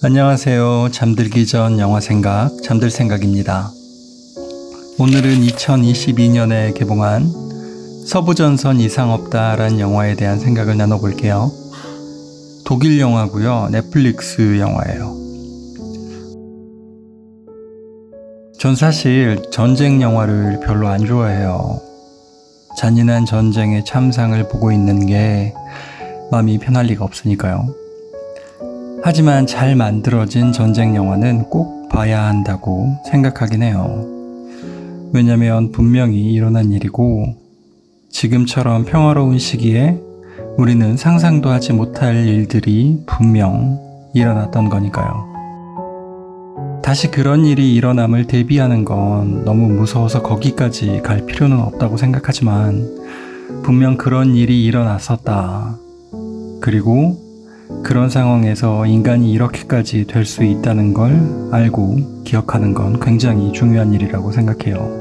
안녕하세요. 잠들기 전 영화 생각, 잠들 생각입니다. 오늘은 2022년에 개봉한 서부전선 이상 없다라는 영화에 대한 생각을 나눠볼게요. 독일 영화고요. 넷플릭스 영화예요. 전 사실 전쟁 영화를 별로 안 좋아해요. 잔인한 전쟁의 참상을 보고 있는 게 마음이 편할 리가 없으니까요. 하지만 잘 만들어진 전쟁 영화는 꼭 봐야 한다고 생각하긴 해요. 왜냐면 분명히 일어난 일이고 지금처럼 평화로운 시기에 우리는 상상도 하지 못할 일들이 분명 일어났던 거니까요. 다시 그런 일이 일어남을 대비하는 건 너무 무서워서 거기까지 갈 필요는 없다고 생각하지만 분명 그런 일이 일어났었다. 그리고 그런 상황에서 인간이 이렇게까지 될 수 있다는 걸 알고 기억하는 건 굉장히 중요한 일이라고 생각해요.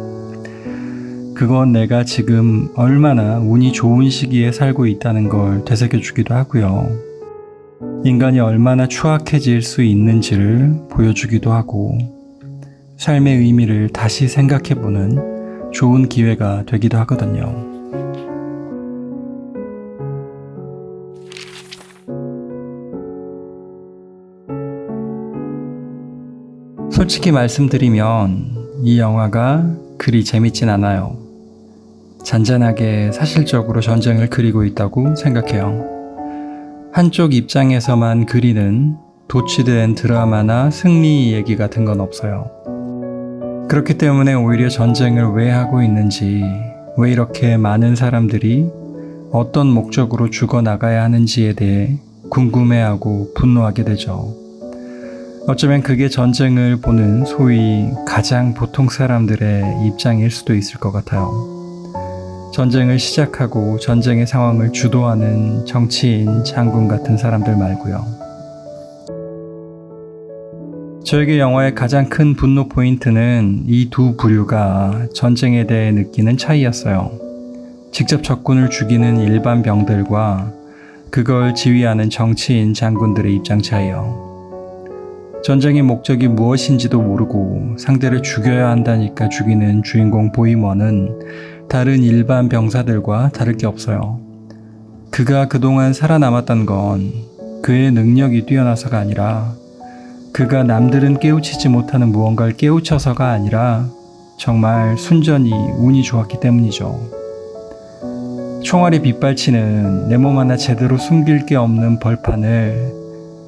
그건 내가 지금 얼마나 운이 좋은 시기에 살고 있다는 걸 되새겨주기도 하고요. 인간이 얼마나 추악해질 수 있는지를 보여주기도 하고 삶의 의미를 다시 생각해보는 좋은 기회가 되기도 하거든요. 솔직히 말씀드리면 이 영화가 그리 재밌진 않아요. 잔잔하게 사실적으로 전쟁을 그리고 있다고 생각해요. 한쪽 입장에서만 그리는 도취된 드라마나 승리 얘기 같은 건 없어요. 그렇기 때문에 오히려 전쟁을 왜 하고 있는지, 왜 이렇게 많은 사람들이 어떤 목적으로 죽어나가야 하는지에 대해 궁금해하고 분노하게 되죠. 어쩌면 그게 전쟁을 보는 소위 가장 보통 사람들의 입장일 수도 있을 것 같아요. 전쟁을 시작하고 전쟁의 상황을 주도하는 정치인, 장군 같은 사람들 말고요. 저에게 영화의 가장 큰 분노 포인트는 이 두 부류가 전쟁에 대해 느끼는 차이였어요. 직접 적군을 죽이는 일반 병들과 그걸 지휘하는 정치인, 장군들의 입장 차이요. 전쟁의 목적이 무엇인지도 모르고 상대를 죽여야 한다니까 죽이는 주인공 보이먼은 다른 일반 병사들과 다를 게 없어요. 그가 그동안 살아남았던 건 그의 능력이 뛰어나서가 아니라 그가 남들은 깨우치지 못하는 무언가를 깨우쳐서가 아니라 정말 순전히 운이 좋았기 때문이죠. 총알이 빗발치는 내 몸 하나 제대로 숨길 게 없는 벌판을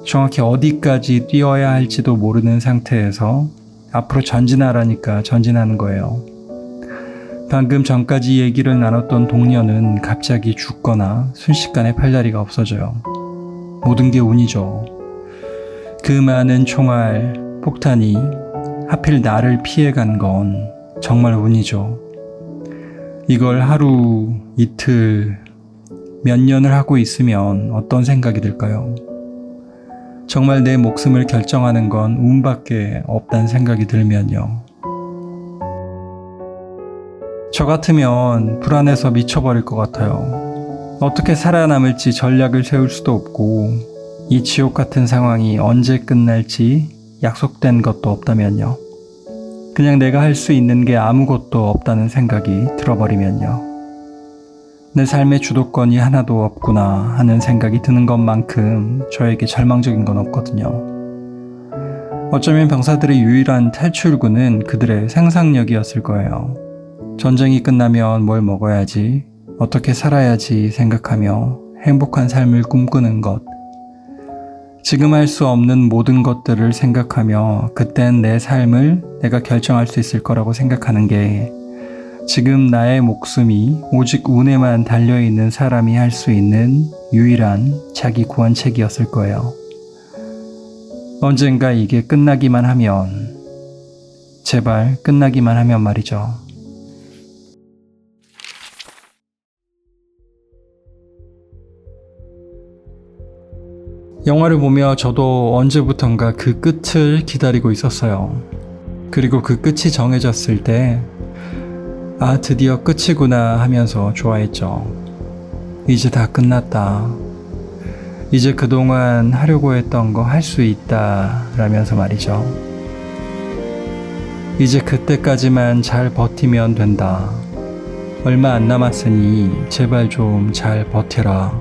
정확히 어디까지 뛰어야 할지도 모르는 상태에서 앞으로 전진하라니까 전진하는 거예요. 방금 전까지 얘기를 나눴던 동료는 갑자기 죽거나 순식간에 팔다리가 없어져요. 모든 게 운이죠. 그 많은 총알, 폭탄이 하필 나를 피해간 건 정말 운이죠. 이걸 하루, 이틀, 몇 년을 하고 있으면 어떤 생각이 들까요? 정말 내 목숨을 결정하는 건 운밖에 없다는 생각이 들면요. 저 같으면 불안해서 미쳐버릴 것 같아요. 어떻게 살아남을지 전략을 세울 수도 없고 이 지옥 같은 상황이 언제 끝날지 약속된 것도 없다면요. 그냥 내가 할 수 있는 게 아무것도 없다는 생각이 들어버리면요. 내 삶의 주도권이 하나도 없구나 하는 생각이 드는 것만큼 저에게 절망적인 건 없거든요. 어쩌면 병사들의 유일한 탈출구는 그들의 상상력이었을 거예요. 전쟁이 끝나면 뭘 먹어야지, 어떻게 살아야지 생각하며 행복한 삶을 꿈꾸는 것. 지금 할 수 없는 모든 것들을 생각하며 그땐 내 삶을 내가 결정할 수 있을 거라고 생각하는 게 지금 나의 목숨이 오직 운에만 달려있는 사람이 할 수 있는 유일한 자기 구원책이었을 거예요. 언젠가 이게 끝나기만 하면, 제발 끝나기만 하면 말이죠. 영화를 보며 저도 언제부턴가 그 끝을 기다리고 있었어요. 그리고 그 끝이 정해졌을 때 아, 드디어 끝이구나 하면서 좋아했죠. 이제 다 끝났다. 이제 그동안 하려고 했던 거 할 수 있다 라면서 말이죠. 이제 그때까지만 잘 버티면 된다. 얼마 안 남았으니 제발 좀 잘 버텨라.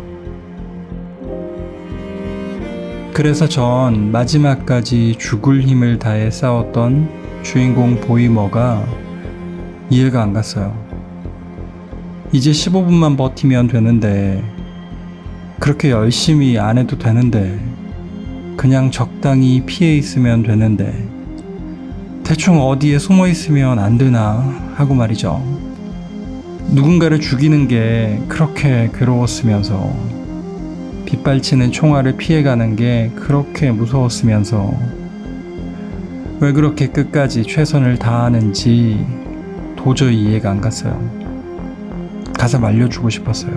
그래서 전 마지막까지 죽을 힘을 다해 싸웠던 주인공 보이머가 이해가 안 갔어요. 이제 15분만 버티면 되는데, 그렇게 열심히 안 해도 되는데, 그냥 적당히 피해 있으면 되는데, 대충 어디에 숨어 있으면 안 되나 하고 말이죠. 누군가를 죽이는 게 그렇게 괴로웠으면서, 빗발치는 총알을 피해가는 게 그렇게 무서웠으면서, 왜 그렇게 끝까지 최선을 다하는지 도저히 이해가 안 갔어요. 가서 말려주고 싶었어요.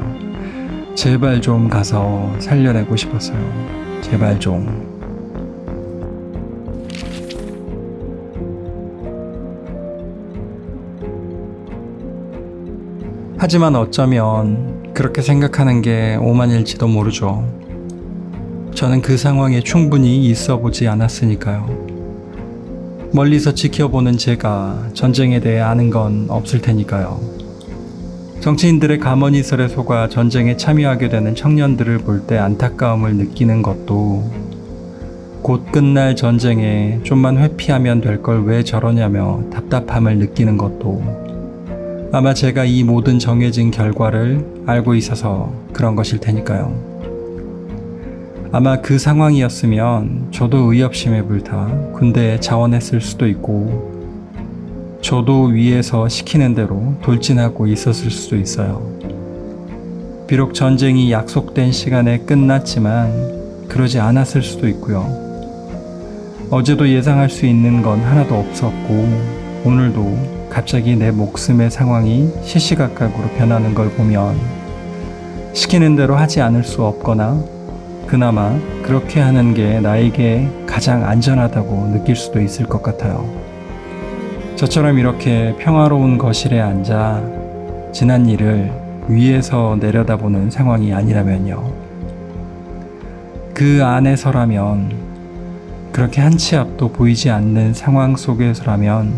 제발 좀 가서 살려내고 싶었어요. 제발 좀. 하지만 어쩌면 그렇게 생각하는 게 오만일지도 모르죠. 저는 그 상황에 충분히 있어 보지 않았으니까요. 멀리서 지켜보는 제가 전쟁에 대해 아는 건 없을 테니까요. 정치인들의 가머니설에 속아 전쟁에 참여하게 되는 청년들을 볼 때 안타까움을 느끼는 것도, 곧 끝날 전쟁에 좀만 회피하면 될 걸 왜 저러냐며 답답함을 느끼는 것도, 아마 제가 이 모든 정해진 결과를 알고 있어서 그런 것일 테니까요. 아마 그 상황이었으면 저도 의협심에 불타 군대에 자원했을 수도 있고, 저도 위에서 시키는 대로 돌진하고 있었을 수도 있어요. 비록 전쟁이 약속된 시간에 끝났지만 그러지 않았을 수도 있고요. 어제도 예상할 수 있는 건 하나도 없었고, 오늘도 갑자기 내 목숨의 상황이 시시각각으로 변하는 걸 보면 시키는 대로 하지 않을 수 없거나, 그나마 그렇게 하는 게 나에게 가장 안전하다고 느낄 수도 있을 것 같아요. 저처럼 이렇게 평화로운 거실에 앉아 지난 일을 위에서 내려다보는 상황이 아니라면요. 그 안에서라면, 그렇게 한 치 앞도 보이지 않는 상황 속에서라면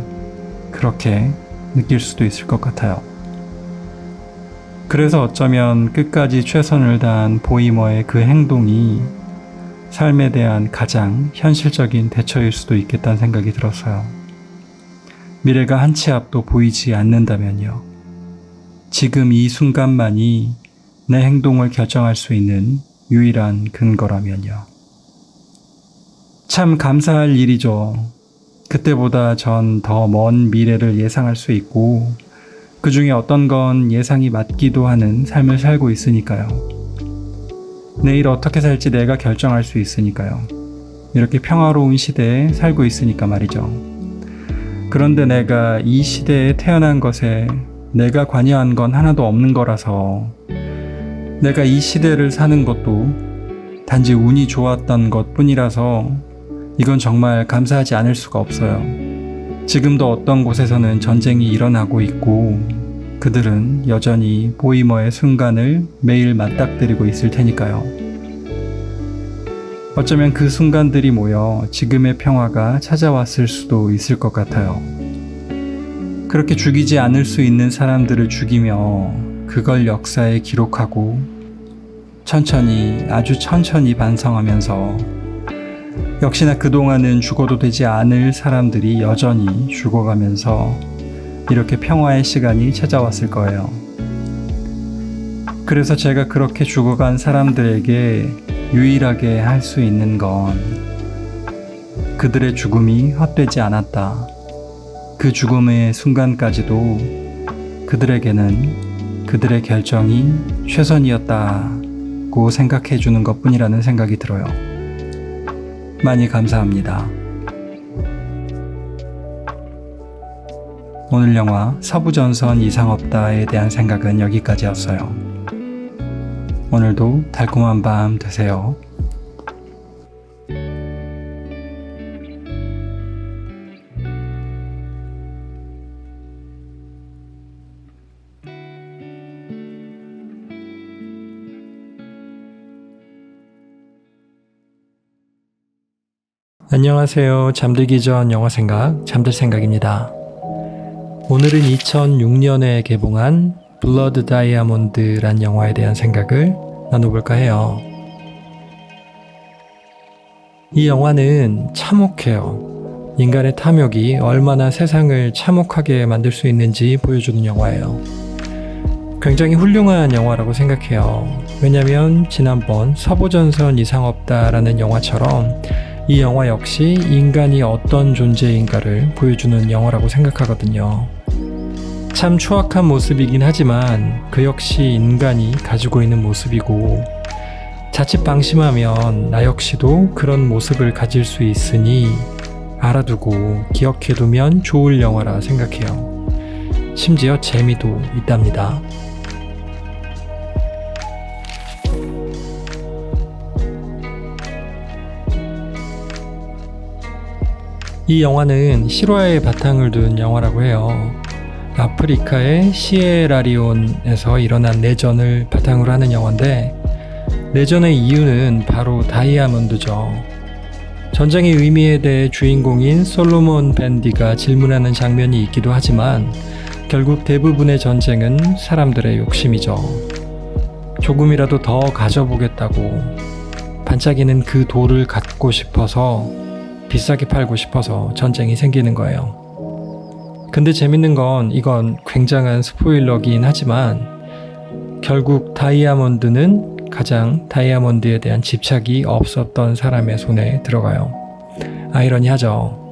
그렇게 느낄 수도 있을 것 같아요. 그래서 어쩌면 끝까지 최선을 다한 보이머의 그 행동이 삶에 대한 가장 현실적인 대처일 수도 있겠다는 생각이 들었어요. 미래가 한 치 앞도 보이지 않는다면요. 지금 이 순간만이 내 행동을 결정할 수 있는 유일한 근거라면요. 참 감사할 일이죠. 그때보다 전 더 먼 미래를 예상할 수 있고, 그 중에 어떤 건 예상이 맞기도 하는 삶을 살고 있으니까요. 내일 어떻게 살지 내가 결정할 수 있으니까요. 이렇게 평화로운 시대에 살고 있으니까 말이죠. 그런데 내가 이 시대에 태어난 것에 내가 관여한 건 하나도 없는 거라서, 내가 이 시대를 사는 것도 단지 운이 좋았던 것 뿐이라서 이건 정말 감사하지 않을 수가 없어요. 지금도 어떤 곳에서는 전쟁이 일어나고 있고, 그들은 여전히 보이머의 순간을 매일 맞닥뜨리고 있을 테니까요. 어쩌면 그 순간들이 모여 지금의 평화가 찾아왔을 수도 있을 것 같아요. 그렇게 죽이지 않을 수 있는 사람들을 죽이며 그걸 역사에 기록하고, 천천히, 아주 천천히 반성하면서 역시나 그동안은 죽어도 되지 않을 사람들이 여전히 죽어가면서 이렇게 평화의 시간이 찾아왔을 거예요. 그래서 제가 그렇게 죽어간 사람들에게 유일하게 할 수 있는 건, 그들의 죽음이 헛되지 않았다. 그 죽음의 순간까지도 그들에게는 그들의 결정이 최선이었다고 생각해 주는 것 뿐이라는 생각이 들어요. 많이 감사합니다. 오늘 영화 서부전선 이상 없다에 대한 생각은 여기까지였어요. 오늘도 달콤한 밤 되세요. 안녕하세요. 잠들기 전 영화 생각, 잠들 생각입니다. 오늘은 2006년에 개봉한 블러드 다이아몬드란 영화에 대한 생각을 나눠볼까 해요. 이 영화는 참혹해요. 인간의 탐욕이 얼마나 세상을 참혹하게 만들 수 있는지 보여주는 영화예요. 굉장히 훌륭한 영화라고 생각해요. 왜냐면 지난번 서부전선 이상 없다라는 영화처럼 이 영화 역시 인간이 어떤 존재인가를 보여주는 영화라고 생각하거든요. 참 추악한 모습이긴 하지만 그 역시 인간이 가지고 있는 모습이고 자칫 방심하면 나 역시도 그런 모습을 가질 수 있으니 알아두고 기억해두면 좋을 영화라 생각해요. 심지어 재미도 있답니다. 이 영화는 실화의 바탕을 둔 영화라고 해요. 아프리카의 시에라리온에서 일어난 내전을 바탕으로 하는 영화인데 내전의 이유는 바로 다이아몬드죠. 전쟁의 의미에 대해 주인공인 솔로몬 밴디가 질문하는 장면이 있기도 하지만 결국 대부분의 전쟁은 사람들의 욕심이죠. 조금이라도 더 가져보겠다고 반짝이는 그 돌을 갖고 싶어서 비싸게 팔고 싶어서 전쟁이 생기는 거예요. 근데 재밌는 건 이건 굉장한 스포일러긴 하지만 결국 다이아몬드는 가장 다이아몬드에 대한 집착이 없었던 사람의 손에 들어가요. 아이러니하죠.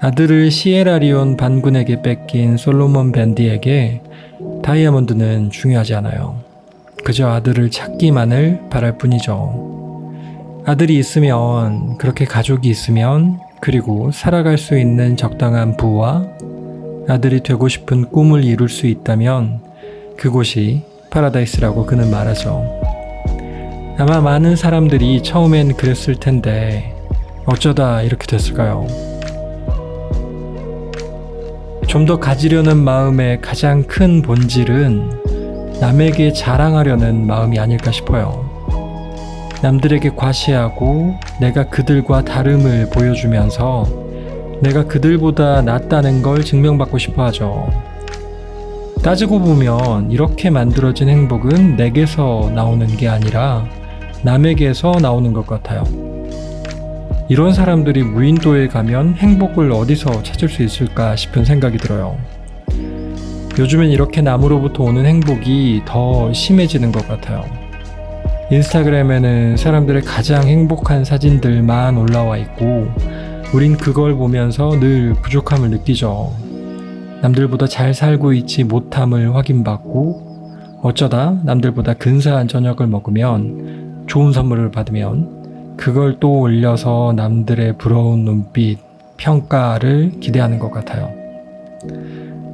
아들을 시에라리온 반군에게 뺏긴 솔로몬 밴디에게 다이아몬드는 중요하지 않아요. 그저 아들을 찾기만을 바랄 뿐이죠. 아들이 있으면, 그렇게 가족이 있으면, 그리고 살아갈 수 있는 적당한 부와 아들이 되고 싶은 꿈을 이룰 수 있다면 그곳이 파라다이스라고 그는 말하죠. 아마 많은 사람들이 처음엔 그랬을 텐데 어쩌다 이렇게 됐을까요? 좀 더 가지려는 마음의 가장 큰 본질은 남에게 자랑하려는 마음이 아닐까 싶어요. 남들에게 과시하고 내가 그들과 다름을 보여주면서 내가 그들보다 낫다는 걸 증명받고 싶어 하죠. 따지고 보면 이렇게 만들어진 행복은 내게서 나오는 게 아니라 남에게서 나오는 것 같아요. 이런 사람들이 무인도에 가면 행복을 어디서 찾을 수 있을까 싶은 생각이 들어요. 요즘엔 이렇게 남으로부터 오는 행복이 더 심해지는 것 같아요. 인스타그램에는 사람들의 가장 행복한 사진들만 올라와 있고 우린 그걸 보면서 늘 부족함을 느끼죠. 남들보다 잘 살고 있지 못함을 확인받고 어쩌다 남들보다 근사한 저녁을 먹으면 좋은 선물을 받으면 그걸 또 올려서 남들의 부러운 눈빛, 평가를 기대하는 것 같아요.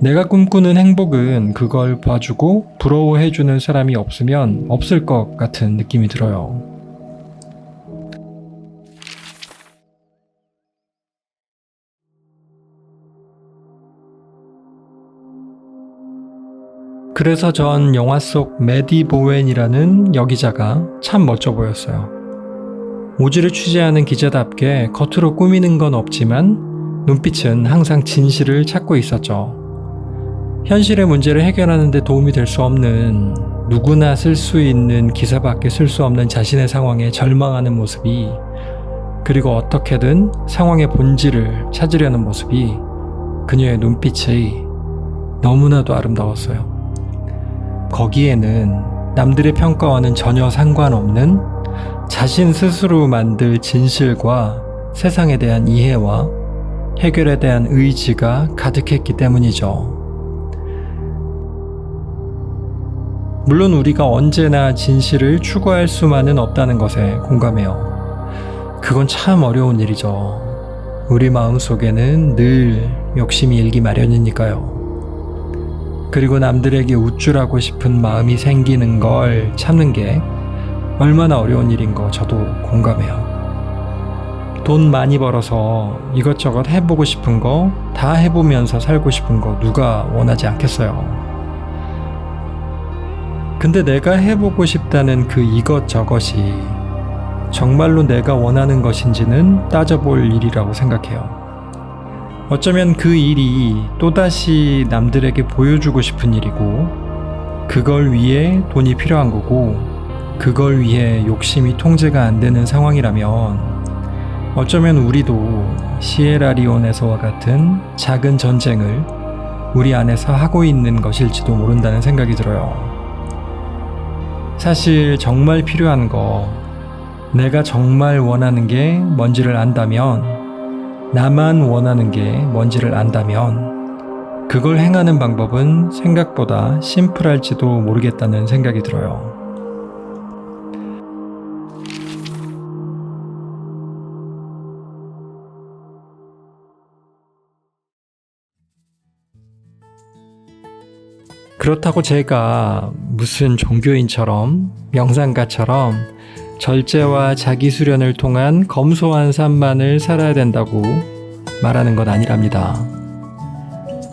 내가 꿈꾸는 행복은 그걸 봐주고 부러워해주는 사람이 없으면 없을 것 같은 느낌이 들어요. 그래서 전 영화 속 매디 보웬이라는 여기자가 참 멋져 보였어요. 오지를 취재하는 기자답게 겉으로 꾸미는 건 없지만 눈빛은 항상 진실을 찾고 있었죠. 현실의 문제를 해결하는 데 도움이 될 수 없는 누구나 쓸 수 있는 기사밖에 쓸 수 없는 자신의 상황에 절망하는 모습이 그리고 어떻게든 상황의 본질을 찾으려는 모습이 그녀의 눈빛이 너무나도 아름다웠어요. 거기에는 남들의 평가와는 전혀 상관없는 자신 스스로 만들 진실과 세상에 대한 이해와 해결에 대한 의지가 가득했기 때문이죠. 물론 우리가 언제나 진실을 추구할 수만은 없다는 것에 공감해요. 그건 참 어려운 일이죠. 우리 마음속에는 늘 욕심이 일기 마련이니까요. 그리고 남들에게 우쭐하고 싶은 마음이 생기는 걸 참는 게 얼마나 어려운 일인 거 저도 공감해요. 돈 많이 벌어서 이것저것 해보고 싶은 거 다 해보면서 살고 싶은 거 누가 원하지 않겠어요. 근데 내가 해보고 싶다는 그 이것저것이 정말로 내가 원하는 것인지는 따져볼 일이라고 생각해요. 어쩌면 그 일이 또다시 남들에게 보여주고 싶은 일이고, 그걸 위해 돈이 필요한 거고, 그걸 위해 욕심이 통제가 안 되는 상황이라면 어쩌면 우리도 시에라리온에서와 같은 작은 전쟁을 우리 안에서 하고 있는 것일지도 모른다는 생각이 들어요. 사실 정말 필요한 거, 내가 정말 원하는 게 뭔지를 안다면, 나만 원하는 게 뭔지를 안다면 그걸 행하는 방법은 생각보다 심플할지도 모르겠다는 생각이 들어요. 그렇다고 제가 무슨 종교인처럼, 명상가처럼 절제와 자기 수련을 통한 검소한 삶만을 살아야 된다고 말하는 건 아니랍니다.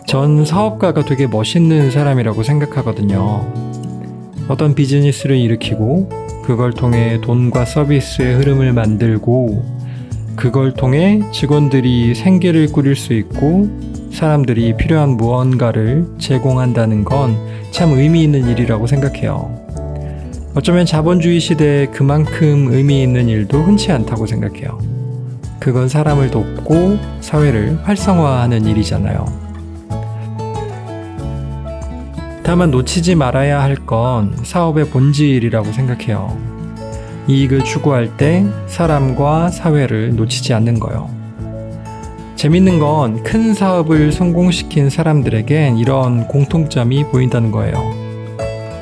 전 사업가가 되게 멋있는 사람이라고 생각하거든요. 어떤 비즈니스를 일으키고 그걸 통해 돈과 서비스의 흐름을 만들고 그걸 통해 직원들이 생계를 꾸릴 수 있고 사람들이 필요한 무언가를 제공한다는 건 참 의미 있는 일이라고 생각해요. 어쩌면 자본주의 시대에 그만큼 의미 있는 일도 흔치 않다고 생각해요. 그건 사람을 돕고 사회를 활성화하는 일이잖아요. 다만 놓치지 말아야 할 건 사업의 본질이라고 생각해요. 이익을 추구할 때 사람과 사회를 놓치지 않는 거요. 재밌는 건 큰 사업을 성공시킨 사람들에겐 이런 공통점이 보인다는 거예요.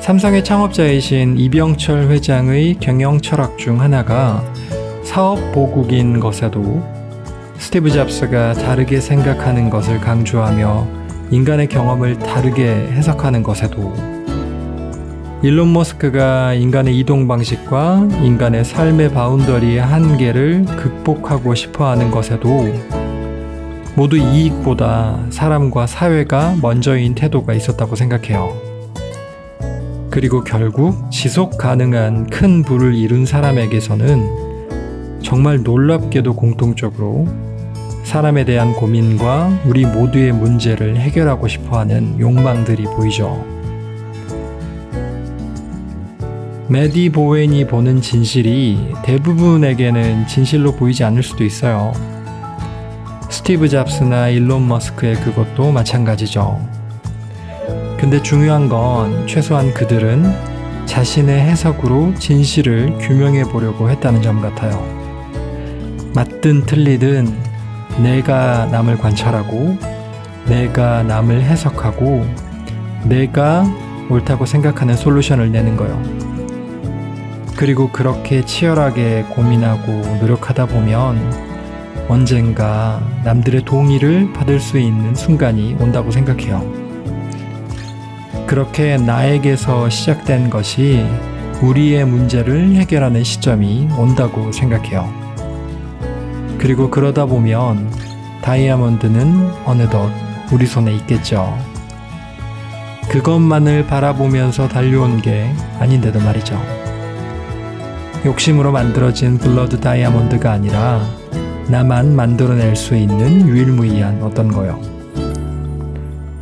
삼성의 창업자이신 이병철 회장의 경영 철학 중 하나가 사업 보국인 것에도 스티브 잡스가 다르게 생각하는 것을 강조하며 인간의 경험을 다르게 해석하는 것에도 일론 머스크가 인간의 이동 방식과 인간의 삶의 바운더리의 한계를 극복하고 싶어하는 것에도 모두 이익보다 사람과 사회가 먼저인 태도가 있었다고 생각해요. 그리고 결국 지속 가능한 큰 부를 이룬 사람에게서는 정말 놀랍게도 공통적으로 사람에 대한 고민과 우리 모두의 문제를 해결하고 싶어하는 욕망들이 보이죠. 매디 보웬이 보는 진실이 대부분에게는 진실로 보이지 않을 수도 있어요. 스티브 잡스나 일론 머스크의 그것도 마찬가지죠. 근데 중요한 건 최소한 그들은 자신의 해석으로 진실을 규명해 보려고 했다는 점 같아요. 맞든 틀리든 내가 남을 관찰하고 내가 남을 해석하고 내가 옳다고 생각하는 솔루션을 내는 거요. 그리고 그렇게 치열하게 고민하고 노력하다 보면 언젠가 남들의 동의를 받을 수 있는 순간이 온다고 생각해요. 그렇게 나에게서 시작된 것이 우리의 문제를 해결하는 시점이 온다고 생각해요. 그리고 그러다 보면 다이아몬드는 어느덧 우리 손에 있겠죠. 그것만을 바라보면서 달려온 게 아닌데도 말이죠. 욕심으로 만들어진 블러드 다이아몬드가 아니라 나만 만들어낼 수 있는 유일무이한 어떤 거요.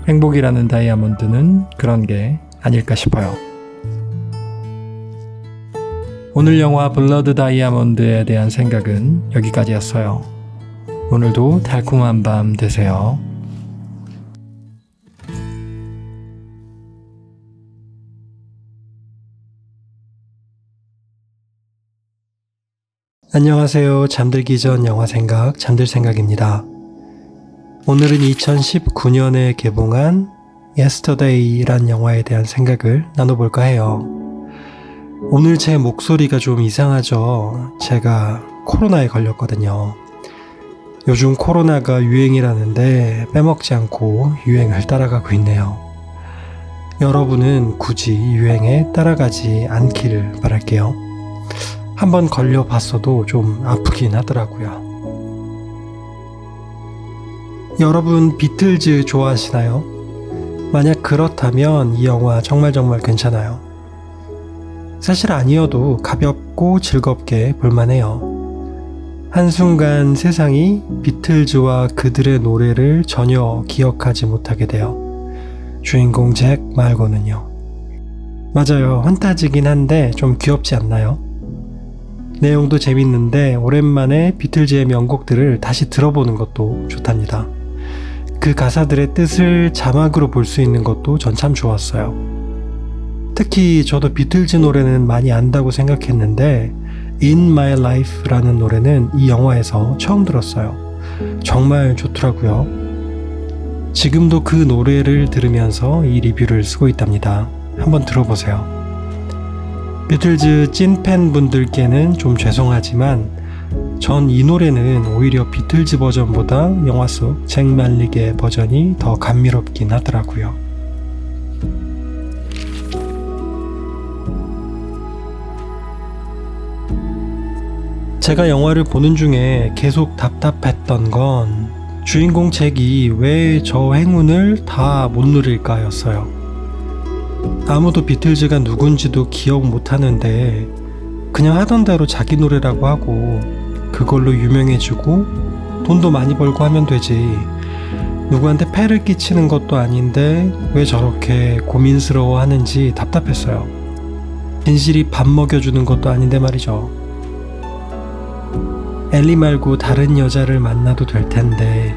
행복이라는 다이아몬드는 그런 게 아닐까 싶어요. 오늘 영화 블러드 다이아몬드에 대한 생각은 여기까지였어요. 오늘도 달콤한 밤 되세요. 안녕하세요. 잠들기 전 영화 생각, 잠들 생각입니다. 오늘은 2019년에 개봉한 Yesterday란 영화에 대한 생각을 나눠볼까 해요. 오늘 제 목소리가 좀 이상하죠? 제가 코로나에 걸렸거든요. 요즘 코로나가 유행이라는데 빼먹지 않고 유행을 따라가고 있네요. 여러분은 굳이 유행에 따라가지 않기를 바랄게요. 한번 걸려봤어도 좀 아프긴 하더라고요. 여러분 비틀즈 좋아하시나요? 만약 그렇다면 이 영화 정말 괜찮아요. 사실 아니어도 가볍고 즐겁게 볼만해요. 한순간 세상이 비틀즈와 그들의 노래를 전혀 기억하지 못하게 돼요. 주인공 잭 말고는요. 맞아요. 환타지긴 한데 좀 귀엽지 않나요? 내용도 재밌는데 오랜만에 비틀즈의 명곡들을 다시 들어보는 것도 좋답니다. 그 가사들의 뜻을 자막으로 볼 수 있는 것도 전 참 좋았어요. 특히 저도 비틀즈 노래는 많이 안다고 생각했는데 In My Life라는 노래는 이 영화에서 처음 들었어요. 정말 좋더라고요. 지금도 그 노래를 들으면서 이 리뷰를 쓰고 있답니다. 한번 들어보세요. 비틀즈 찐팬 분들께는 좀 죄송하지만 전 이 노래는 오히려 비틀즈 버전보다 영화 속 잭 말릭의 버전이 더 감미롭긴 하더라고요. 제가 영화를 보는 중에 계속 답답했던 건 주인공 잭이 왜 저 행운을 다 못 누릴까 였어요. 아무도 비틀즈가 누군지도 기억 못하는데 그냥 하던 대로 자기 노래라고 하고 그걸로 유명해지고 돈도 많이 벌고 하면 되지. 누구한테 폐를 끼치는 것도 아닌데 왜 저렇게 고민스러워 하는지 답답했어요. 진실이 밥 먹여주는 것도 아닌데 말이죠. 엘리 말고 다른 여자를 만나도 될 텐데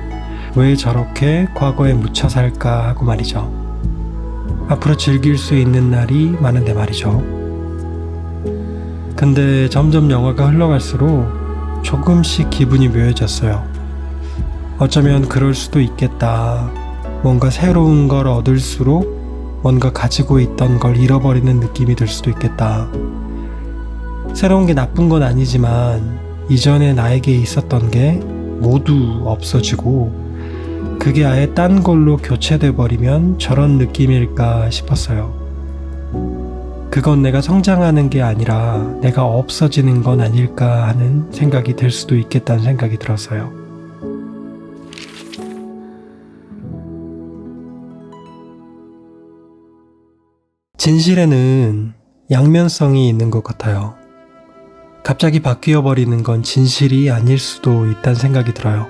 왜 저렇게 과거에 묻혀 살까 하고 말이죠. 앞으로 즐길 수 있는 날이 많은데 말이죠. 근데 점점 영화가 흘러갈수록 조금씩 기분이 묘해졌어요. 어쩌면 그럴 수도 있겠다. 뭔가 새로운 걸 얻을수록 뭔가 가지고 있던 걸 잃어버리는 느낌이 들 수도 있겠다. 새로운 게 나쁜 건 아니지만 이전에 나에게 있었던 게 모두 없어지고 그게 아예 딴 걸로 교체돼 버리면 저런 느낌일까 싶었어요. 그건 내가 성장하는 게 아니라 내가 없어지는 건 아닐까 하는 생각이 들 수도 있겠다는 생각이 들었어요. 진실에는 양면성이 있는 것 같아요. 갑자기 바뀌어 버리는 건 진실이 아닐 수도 있다는 생각이 들어요.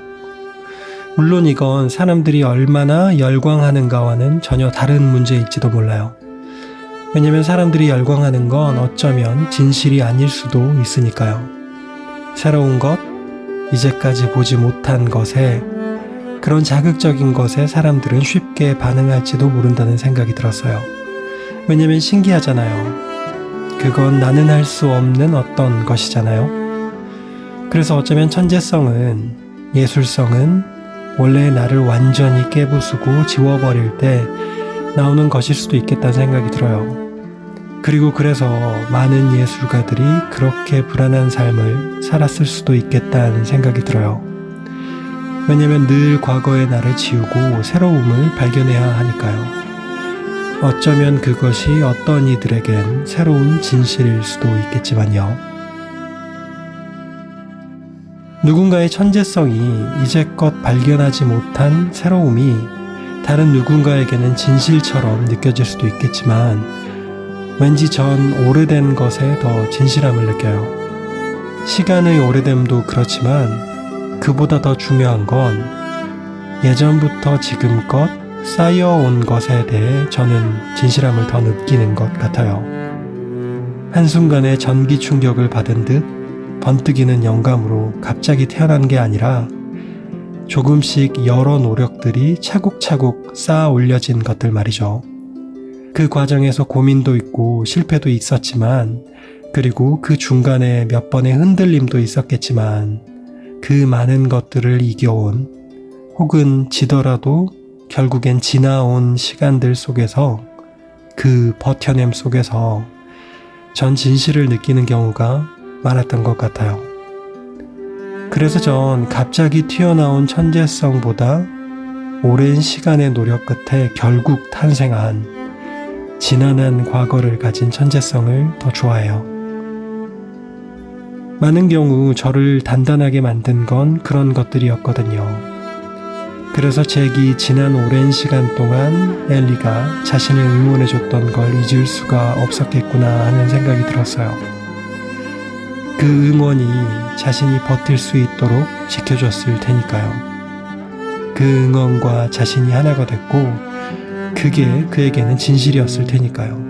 물론 이건 사람들이 얼마나 열광하는가와는 전혀 다른 문제일지도 몰라요. 왜냐면 사람들이 열광하는 건 어쩌면 진실이 아닐 수도 있으니까요. 새로운 것, 이제까지 보지 못한 것에, 그런 자극적인 것에 사람들은 쉽게 반응할지도 모른다는 생각이 들었어요. 왜냐면 신기하잖아요. 그건 나는 할 수 없는 어떤 것이잖아요. 그래서 어쩌면 천재성은, 예술성은 원래 나를 완전히 깨부수고 지워버릴 때 나오는 것일 수도 있겠다는 생각이 들어요. 그리고 그래서 많은 예술가들이 그렇게 불안한 삶을 살았을 수도 있겠다는 생각이 들어요. 왜냐면 늘 과거의 나를 지우고 새로움을 발견해야 하니까요. 어쩌면 그것이 어떤 이들에겐 새로운 진실일 수도 있겠지만요. 누군가의 천재성이 이제껏 발견하지 못한 새로움이 다른 누군가에게는 진실처럼 느껴질 수도 있겠지만 왠지 전 오래된 것에 더 진실함을 느껴요. 시간의 오래됨도 그렇지만 그보다 더 중요한 건 예전부터 지금껏 쌓여온 것에 대해 저는 진실함을 더 느끼는 것 같아요. 한순간에 전기 충격을 받은 듯 번뜩이는 영감으로 갑자기 태어난 게 아니라 조금씩 여러 노력들이 차곡차곡 쌓아 올려진 것들 말이죠. 그 과정에서 고민도 있고 실패도 있었지만 그리고 그 중간에 몇 번의 흔들림도 있었겠지만 그 많은 것들을 이겨온 혹은 지더라도 결국엔 지나온 시간들 속에서 그 버텨냄 속에서 전 진실을 느끼는 경우가 많았던 것 같아요. 그래서 전 갑자기 튀어나온 천재성보다 오랜 시간의 노력 끝에 결국 탄생한 지난한 과거를 가진 천재성을 더 좋아해요. 많은 경우 저를 단단하게 만든 건 그런 것들이었거든요. 그래서 잭이 지난 오랜 시간 동안 엘리가 자신을 응원해줬던 걸 잊을 수가 없었겠구나 하는 생각이 들었어요. 그 응원이 자신이 버틸 수 있도록 지켜줬을 테니까요. 그 응원과 자신이 하나가 됐고 그게 그에게는 진실이었을 테니까요.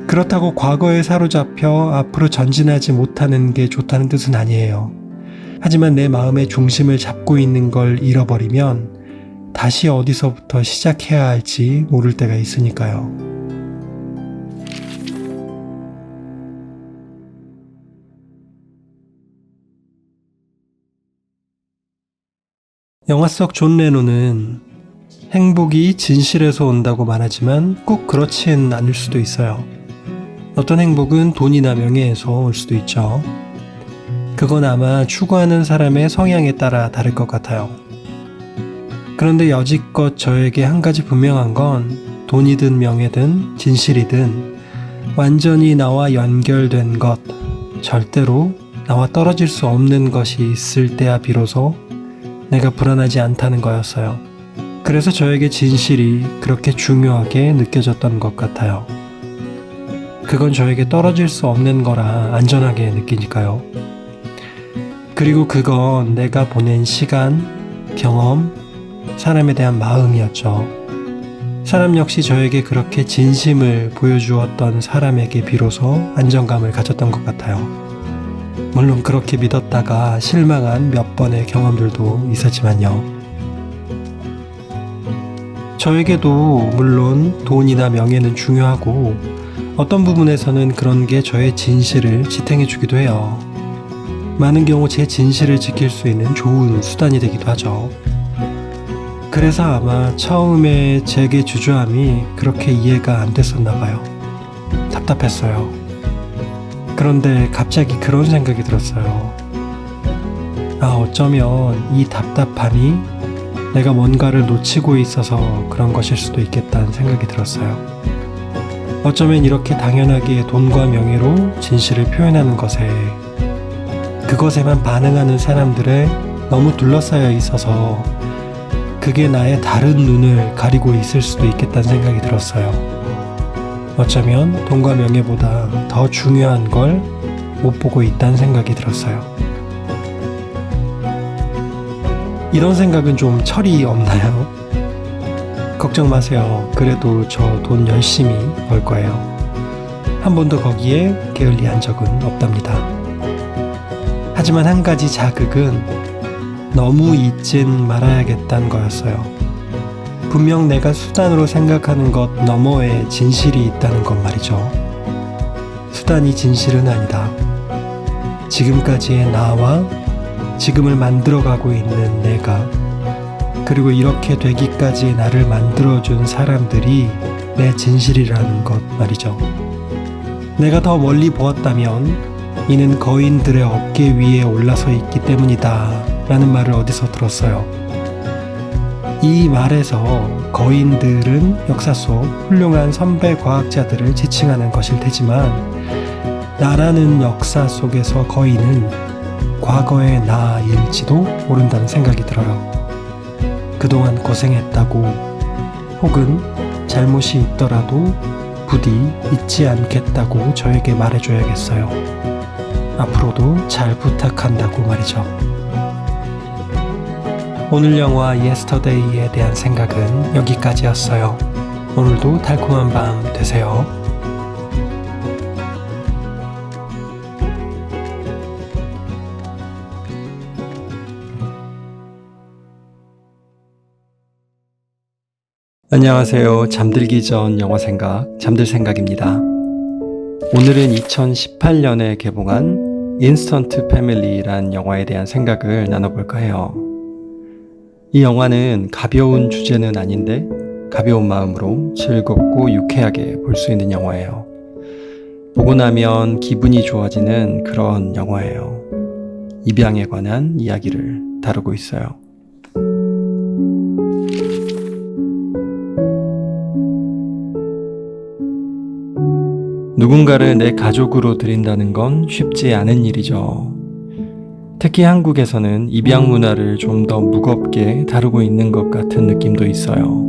그렇다고 과거에 사로잡혀 앞으로 전진하지 못하는 게 좋다는 뜻은 아니에요. 하지만 내 마음의 중심을 잡고 있는 걸 잃어버리면 다시 어디서부터 시작해야 할지 모를 때가 있으니까요. 영화 속 존 레논은 행복이 진실에서 온다고 말하지만 꼭 그렇진 않을 수도 있어요. 어떤 행복은 돈이나 명예에서 올 수도 있죠. 그건 아마 추구하는 사람의 성향에 따라 다를 것 같아요. 그런데 여지껏 저에게 한 가지 분명한 건 돈이든 명예든 진실이든 완전히 나와 연결된 것, 절대로 나와 떨어질 수 없는 것이 있을 때야 비로소 내가 불안하지 않다는 거였어요. 그래서 저에게 진실이 그렇게 중요하게 느껴졌던 것 같아요. 그건 저에게 떨어질 수 없는 거라 안전하게 느끼니까요. 그리고 그건 내가 보낸 시간, 경험, 사람에 대한 마음이었죠. 사람 역시 저에게 그렇게 진심을 보여주었던 사람에게 비로소 안정감을 가졌던 것 같아요. 물론 그렇게 믿었다가 실망한 몇 번의 경험들도 있었지만요. 저에게도 물론 돈이나 명예는 중요하고 어떤 부분에서는 그런 게 저의 진실을 지탱해 주기도 해요. 많은 경우 제 진실을 지킬 수 있는 좋은 수단이 되기도 하죠. 그래서 아마 처음에 제게 주저함이 그렇게 이해가 안 됐었나 봐요. 답답했어요. 그런데 갑자기 그런 생각이 들었어요. 어쩌면 이 답답함이 내가 뭔가를 놓치고 있어서 그런 것일 수도 있겠다는 생각이 들었어요. 어쩌면 이렇게 당연하게 돈과 명예로 진실을 표현하는 것에 그것에만 반응하는 사람들에 너무 둘러싸여 있어서 그게 나의 다른 눈을 가리고 있을 수도 있겠다는 생각이 들었어요. 어쩌면 돈과 명예보다 더 중요한 걸 못 보고 있다는 생각이 들었어요. 이런 생각은 좀 철이 없나요? 걱정 마세요. 그래도 저 돈 열심히 벌 거예요. 한 번도 거기에 게을리한 적은 없답니다. 하지만 한 가지 자극은 너무 잊진 말아야겠다는 거였어요. 분명 내가 수단으로 생각하는 것 너머에 진실이 있다는 것 말이죠. 수단이 진실은 아니다. 지금까지의 나와 지금을 만들어가고 있는 내가, 그리고 이렇게 되기까지의 나를 만들어준 사람들이 내 진실이라는 것 말이죠. 내가 더 멀리 보았다면 이는 거인들의 어깨 위에 올라서 있기 때문이다 라는 말을 어디서 들었어요. 이 말에서 거인들은 역사 속 훌륭한 선배 과학자들을 지칭하는 것일 테지만 나라는 역사 속에서 거인은 과거의 나일지도 모른다는 생각이 들어요. 그동안 고생했다고 혹은 잘못이 있더라도 부디 잊지 않겠다고 저에게 말해줘야겠어요. 앞으로도 잘 부탁한다고 말이죠. 오늘 영화 예스터데이에 대한 생각은 여기까지였어요. 오늘도 달콤한 밤 되세요. 안녕하세요. 잠들기 전 영화 생각, 잠들 생각입니다. 오늘은 2018년에 개봉한 인스턴트 패밀리란 영화에 대한 생각을 나눠볼까 해요. 이 영화는 가벼운 주제는 아닌데 가벼운 마음으로 즐겁고 유쾌하게 볼 수 있는 영화예요. 보고 나면 기분이 좋아지는 그런 영화예요. 입양에 관한 이야기를 다루고 있어요. 누군가를 내 가족으로 들인다는 건 쉽지 않은 일이죠. 특히 한국에서는 입양 문화를 좀 더 무겁게 다루고 있는 것 같은 느낌도 있어요.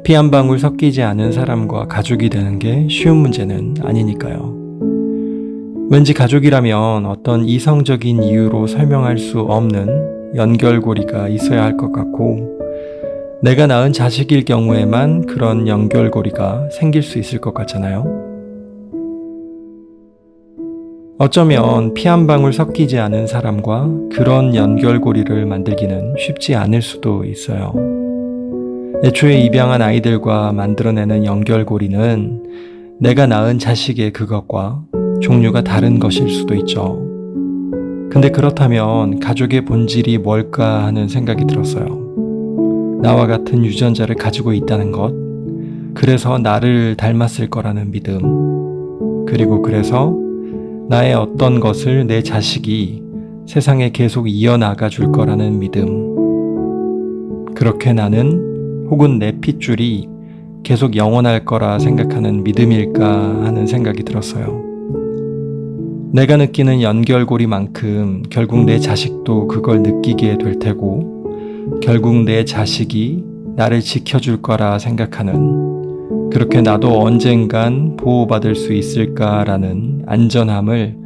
피 한 방울 섞이지 않은 사람과 가족이 되는 게 쉬운 문제는 아니니까요. 왠지 가족이라면 어떤 이성적인 이유로 설명할 수 없는 연결고리가 있어야 할 것 같고, 내가 낳은 자식일 경우에만 그런 연결고리가 생길 수 있을 것 같잖아요. 어쩌면 피 한 방울 섞이지 않은 사람과 그런 연결고리를 만들기는 쉽지 않을 수도 있어요. 애초에 입양한 아이들과 만들어내는 연결고리는 내가 낳은 자식의 그것과 종류가 다른 것일 수도 있죠. 근데 그렇다면 가족의 본질이 뭘까 하는 생각이 들었어요. 나와 같은 유전자를 가지고 있다는 것, 그래서 나를 닮았을 거라는 믿음, 그리고 그래서 나의 어떤 것을 내 자식이 세상에 계속 이어나가 줄 거라는 믿음. 그렇게 나는 혹은 내 핏줄이 계속 영원할 거라 생각하는 믿음일까 하는 생각이 들었어요. 내가 느끼는 연결고리만큼 결국 내 자식도 그걸 느끼게 될 테고, 결국 내 자식이 나를 지켜줄 거라 생각하는, 그렇게 나도 언젠간 보호받을 수 있을까라는 안전함을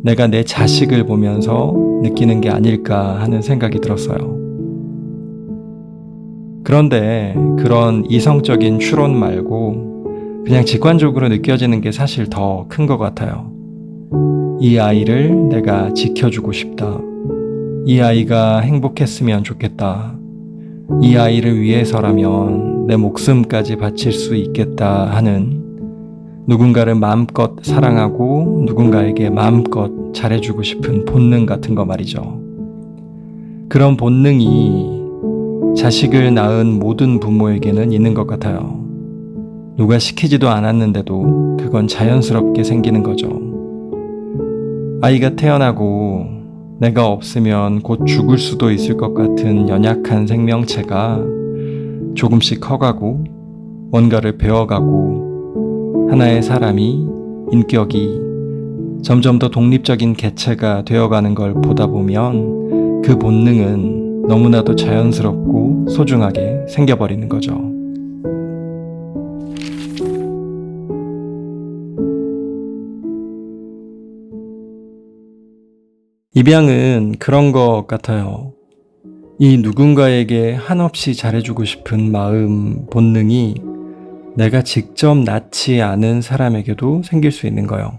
내가 내 자식을 보면서 느끼는 게 아닐까 하는 생각이 들었어요. 그런데 그런 이성적인 추론 말고 그냥 직관적으로 느껴지는 게 사실 더 큰 것 같아요. 이 아이를 내가 지켜주고 싶다. 이 아이가 행복했으면 좋겠다. 이 아이를 위해서라면 내 목숨까지 바칠 수 있겠다 하는, 누군가를 마음껏 사랑하고 누군가에게 마음껏 잘해주고 싶은 본능 같은 거 말이죠. 그런 본능이 자식을 낳은 모든 부모에게는 있는 것 같아요. 누가 시키지도 않았는데도 그건 자연스럽게 생기는 거죠. 아이가 태어나고 내가 없으면 곧 죽을 수도 있을 것 같은 연약한 생명체가 조금씩 커가고 뭔가를 배워가고 하나의 사람이, 인격이 점점 더 독립적인 개체가 되어가는 걸 보다 보면 그 본능은 너무나도 자연스럽고 소중하게 생겨버리는 거죠. 입양은 그런 것 같아요. 이 누군가에게 한없이 잘해주고 싶은 마음, 본능이 내가 직접 낳지 않은 사람에게도 생길 수 있는 거예요.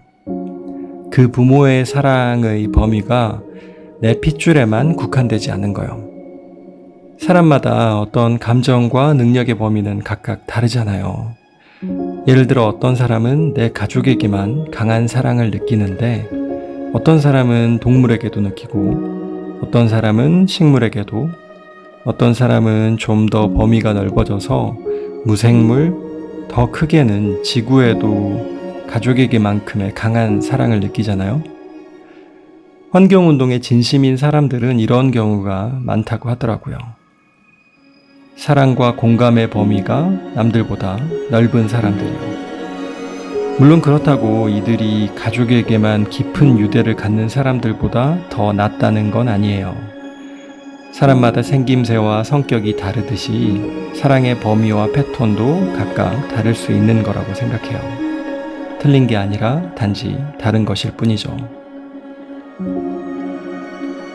그 부모의 사랑의 범위가 내 핏줄에만 국한되지 않는 거예요. 사람마다 어떤 감정과 능력의 범위는 각각 다르잖아요. 예를 들어 어떤 사람은 내 가족에게만 강한 사랑을 느끼는데, 어떤 사람은 동물에게도 느끼고, 어떤 사람은 식물에게도, 어떤 사람은 좀 더 범위가 넓어져서 무생물, 더 크게는 지구에도 가족에게만큼의 강한 사랑을 느끼잖아요. 환경운동에 진심인 사람들은 이런 경우가 많다고 하더라고요. 사랑과 공감의 범위가 남들보다 넓은 사람들이요. 물론 그렇다고 이들이 가족에게만 깊은 유대를 갖는 사람들보다 더 낫다는 건 아니에요. 사람마다 생김새와 성격이 다르듯이 사랑의 범위와 패턴도 각각 다를 수 있는 거라고 생각해요. 틀린 게 아니라 단지 다른 것일 뿐이죠.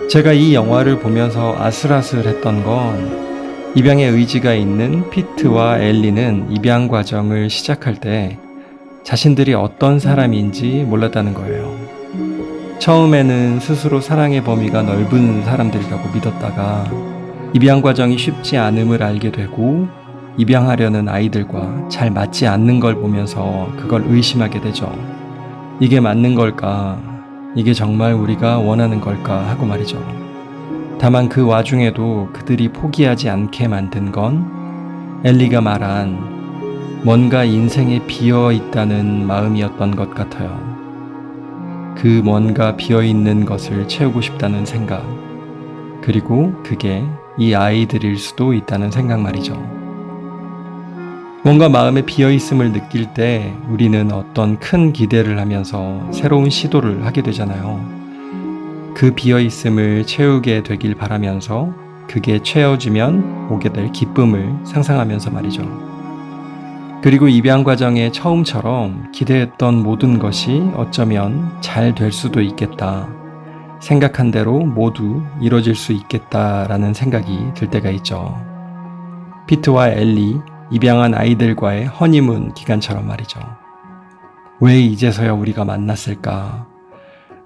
제가 이 영화를 보면서 아슬아슬했던 건, 입양의 의지가 있는 피트와 엘리는 입양 과정을 시작할 때 자신들이 어떤 사람인지 몰랐다는 거예요. 처음에는 스스로 사랑의 범위가 넓은 사람들이라고 믿었다가 입양 과정이 쉽지 않음을 알게 되고, 입양하려는 아이들과 잘 맞지 않는 걸 보면서 그걸 의심하게 되죠. 이게 맞는 걸까? 이게 정말 우리가 원하는 걸까? 하고 말이죠. 다만 그 와중에도 그들이 포기하지 않게 만든 건 엘리가 말한 뭔가 인생에 비어있다는 마음이었던 것 같아요. 그 뭔가 비어있는 것을 채우고 싶다는 생각, 그리고 그게 이 아이들일 수도 있다는 생각 말이죠. 뭔가 마음에 비어있음을 느낄 때 우리는 어떤 큰 기대를 하면서 새로운 시도를 하게 되잖아요. 그 비어있음을 채우게 되길 바라면서 그게 채워지면 오게 될 기쁨을 상상하면서 말이죠. 그리고 입양 과정의 처음처럼 기대했던 모든 것이 어쩌면 잘 될 수도 있겠다. 생각한 대로 모두 이루어질 수 있겠다라는 생각이 들 때가 있죠. 피트와 엘리, 입양한 아이들과의 허니문 기간처럼 말이죠. 왜 이제서야 우리가 만났을까?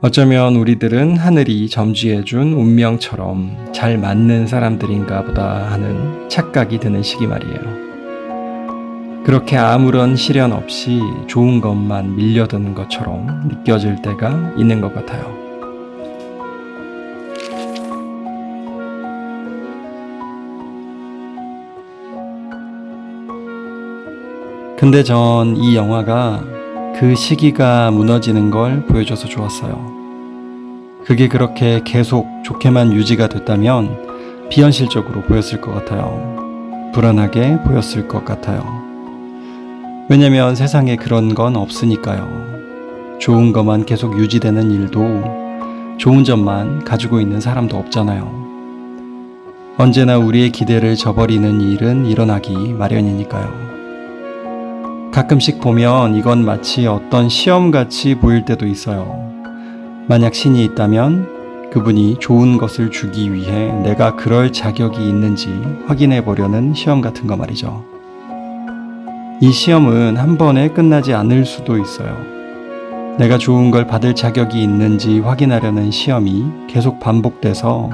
어쩌면 우리들은 하늘이 점쥐해준 운명처럼 잘 맞는 사람들인가 보다 하는 착각이 드는 시기 말이에요. 그렇게 아무런 시련 없이 좋은 것만 밀려드는 것처럼 느껴질 때가 있는 것 같아요. 근데 전 이 영화가 그 시기가 무너지는 걸 보여줘서 좋았어요. 그게 그렇게 계속 좋게만 유지가 됐다면 비현실적으로 보였을 것 같아요. 불안하게 보였을 것 같아요. 왜냐면 세상에 그런 건 없으니까요. 좋은 것만 계속 유지되는 일도 좋은 점만 가지고 있는 사람도 없잖아요. 언제나 우리의 기대를 저버리는 일은 일어나기 마련이니까요. 가끔씩 보면 이건 마치 어떤 시험같이 보일 때도 있어요. 만약 신이 있다면 그분이 좋은 것을 주기 위해 내가 그럴 자격이 있는지 확인해 보려는 시험 같은 거 말이죠. 이 시험은 한 번에 끝나지 않을 수도 있어요. 내가 좋은 걸 받을 자격이 있는지 확인하려는 시험이 계속 반복돼서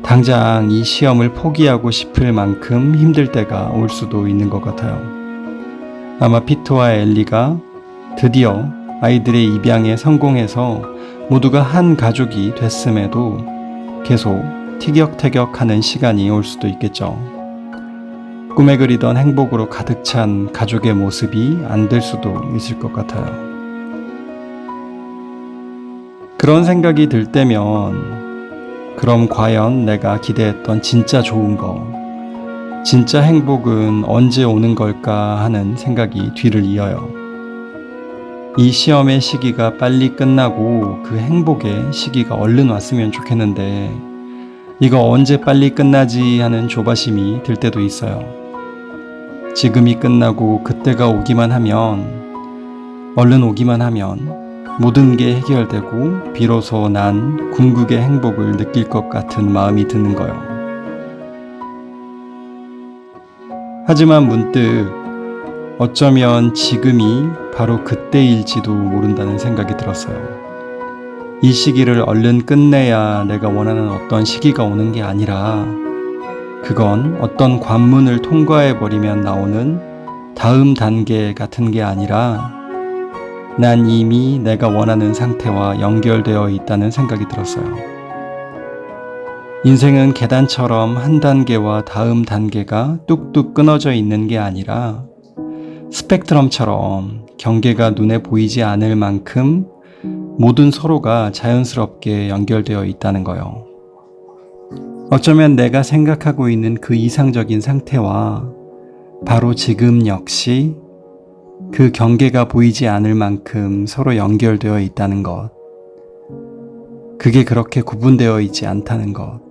당장 이 시험을 포기하고 싶을 만큼 힘들 때가 올 수도 있는 것 같아요. 아마 피트와 엘리가 드디어 아이들의 입양에 성공해서 모두가 한 가족이 됐음에도 계속 티격태격하는 시간이 올 수도 있겠죠. 꿈에 그리던 행복으로 가득 찬 가족의 모습이 안 될 수도 있을 것 같아요. 그런 생각이 들 때면 그럼 과연 내가 기대했던 진짜 좋은 거, 진짜 행복은 언제 오는 걸까 하는 생각이 뒤를 이어요. 이 시험의 시기가 빨리 끝나고 그 행복의 시기가 얼른 왔으면 좋겠는데 이거 언제 빨리 끝나지 하는 조바심이 들 때도 있어요. 지금이 끝나고 그때가 오기만 하면, 얼른 오기만 하면 모든 게 해결되고 비로소 난 궁극의 행복을 느낄 것 같은 마음이 드는 거요. 하지만 문득 어쩌면 지금이 바로 그때일지도 모른다는 생각이 들었어요. 이 시기를 얼른 끝내야 내가 원하는 어떤 시기가 오는 게 아니라 그건 어떤 관문을 통과해버리면 나오는 다음 단계 같은 게 아니라 난 이미 내가 원하는 상태와 연결되어 있다는 생각이 들었어요. 인생은 계단처럼 한 단계와 다음 단계가 뚝뚝 끊어져 있는 게 아니라 스펙트럼처럼 경계가 눈에 보이지 않을 만큼 모든 서로가 자연스럽게 연결되어 있다는 거요. 어쩌면 내가 생각하고 있는 그 이상적인 상태와 바로 지금 역시 그 경계가 보이지 않을 만큼 서로 연결되어 있다는 것. 그게 그렇게 구분되어 있지 않다는 것.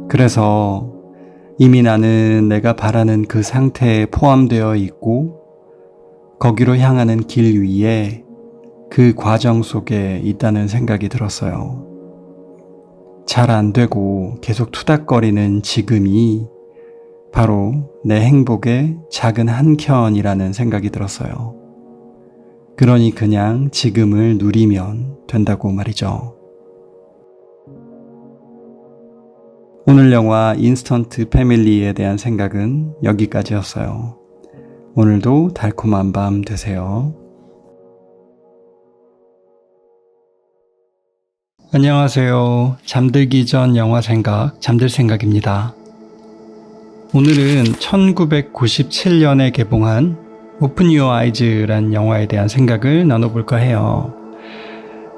그래서 이미 나는 내가 바라는 그 상태에 포함되어 있고 거기로 향하는 길 위에 그 과정 속에 있다는 생각이 들었어요. 잘 안 되고 계속 투닥거리는 지금이 바로 내 행복의 작은 한 켠이라는 생각이 들었어요. 그러니 그냥 지금을 누리면 된다고 말이죠. 오늘 영화 인스턴트 패밀리에 대한 생각은 여기까지였어요. 오늘도 달콤한 밤 되세요. 안녕하세요. 잠들기 전 영화 생각, 잠들 생각입니다. 오늘은 1997년에 개봉한 Open Your Eyes란 영화에 대한 생각을 나눠볼까 해요.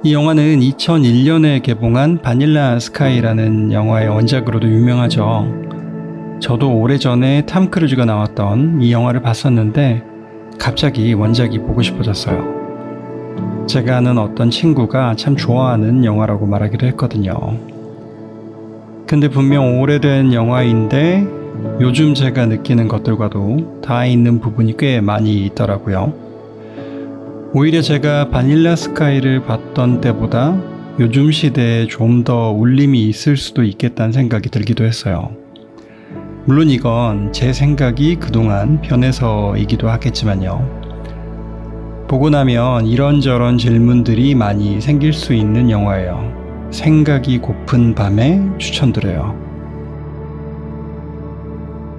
이 영화는 2001년에 개봉한 바닐라 스카이라는 영화의 원작으로도 유명하죠. 저도 오래전에 탐 크루즈가 나왔던 이 영화를 봤었는데 갑자기 원작이 보고 싶어졌어요. 제가 아는 어떤 친구가 참 좋아하는 영화라고 말하기도 했거든요. 근데 분명 오래된 영화인데 요즘 제가 느끼는 것들과도 닿아 있는 부분이 꽤 많이 있더라고요. 오히려 제가 바닐라 스카이를 봤던 때보다 요즘 시대에 좀 더 울림이 있을 수도 있겠다는 생각이 들기도 했어요. 물론 이건 제 생각이 그동안 변해서이기도 하겠지만요. 보고 나면 이런저런 질문들이 많이 생길 수 있는 영화예요. 생각이 고픈 밤에 추천드려요.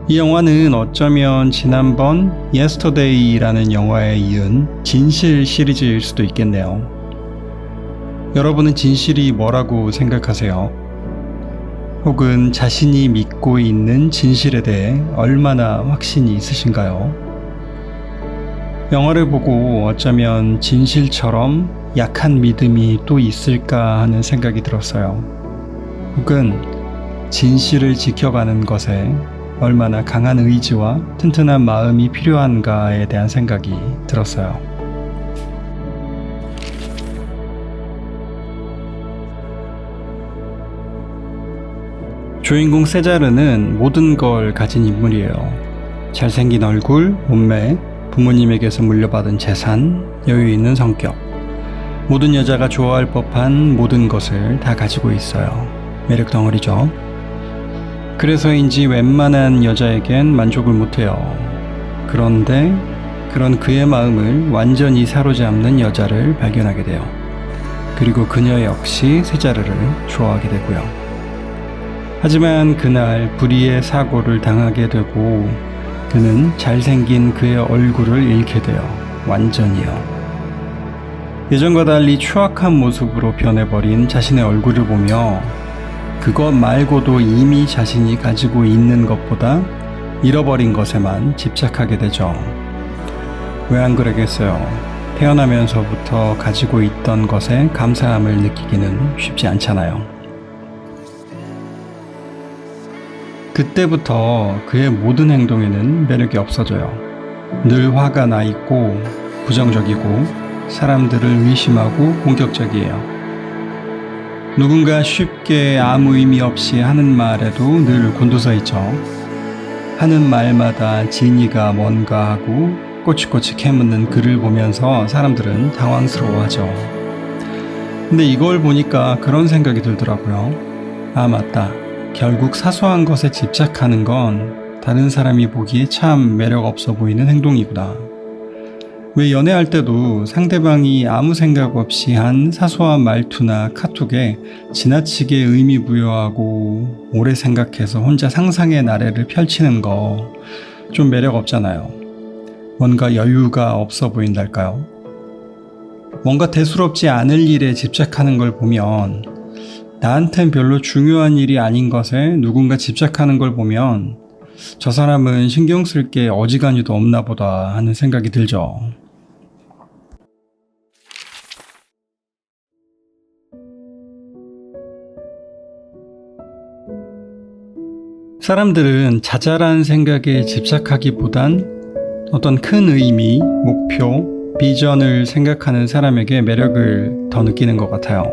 이 영화는 어쩌면 지난번 Yesterday라는 영화에 이은 진실 시리즈일 수도 있겠네요. 여러분은 진실이 뭐라고 생각하세요? 혹은 자신이 믿고 있는 진실에 대해 얼마나 확신이 있으신가요? 영화를 보고 어쩌면 진실처럼 약한 믿음이 또 있을까 하는 생각이 들었어요. 혹은 진실을 지켜가는 것에 얼마나 강한 의지와 튼튼한 마음이 필요한가에 대한 생각이 들었어요. 주인공 세자르는 모든 걸 가진 인물이에요. 잘생긴 얼굴, 몸매, 부모님에게서 물려받은 재산, 여유 있는 성격. 모든 여자가 좋아할 법한 모든 것을 다 가지고 있어요. 매력 덩어리죠. 그래서인지 웬만한 여자에겐 만족을 못해요. 그런데 그런 그의 마음을 완전히 사로잡는 여자를 발견하게 돼요. 그리고 그녀 역시 세자르를 좋아하게 되고요. 하지만 그날 불의의 사고를 당하게 되고 그는 잘생긴 그의 얼굴을 잃게 돼요. 완전히요. 예전과 달리 추악한 모습으로 변해버린 자신의 얼굴을 보며 그것 말고도 이미 자신이 가지고 있는 것보다 잃어버린 것에만 집착하게 되죠. 왜 안 그러겠어요? 태어나면서부터 가지고 있던 것에 감사함을 느끼기는 쉽지 않잖아요. 그때부터 그의 모든 행동에는 매력이 없어져요. 늘 화가 나 있고 부정적이고 사람들을 의심하고 공격적이에요. 누군가 쉽게 아무 의미 없이 하는 말에도 늘 곤두서 있죠. 하는 말마다 진위가 뭔가 하고 꼬치꼬치 캐묻는 그를 보면서 사람들은 당황스러워하죠. 근데 이걸 보니까 그런 생각이 들더라고요. 아, 맞다. 결국 사소한 것에 집착하는 건 다른 사람이 보기에 참 매력 없어 보이는 행동이구나. 왜 연애할 때도 상대방이 아무 생각 없이 한 사소한 말투나 카톡에 지나치게 의미 부여하고 오래 생각해서 혼자 상상의 나래를 펼치는 거 좀 매력 없잖아요. 뭔가 여유가 없어 보인달까요? 뭔가 대수롭지 않을 일에 집착하는 걸 보면 나한텐 별로 중요한 일이 아닌 것에 누군가 집착하는 걸 보면 저 사람은 신경 쓸 게 어지간히도 없나 보다 하는 생각이 들죠. 사람들은 자잘한 생각에 집착하기보단 어떤 큰 의미, 목표, 비전을 생각하는 사람에게 매력을 더 느끼는 것 같아요.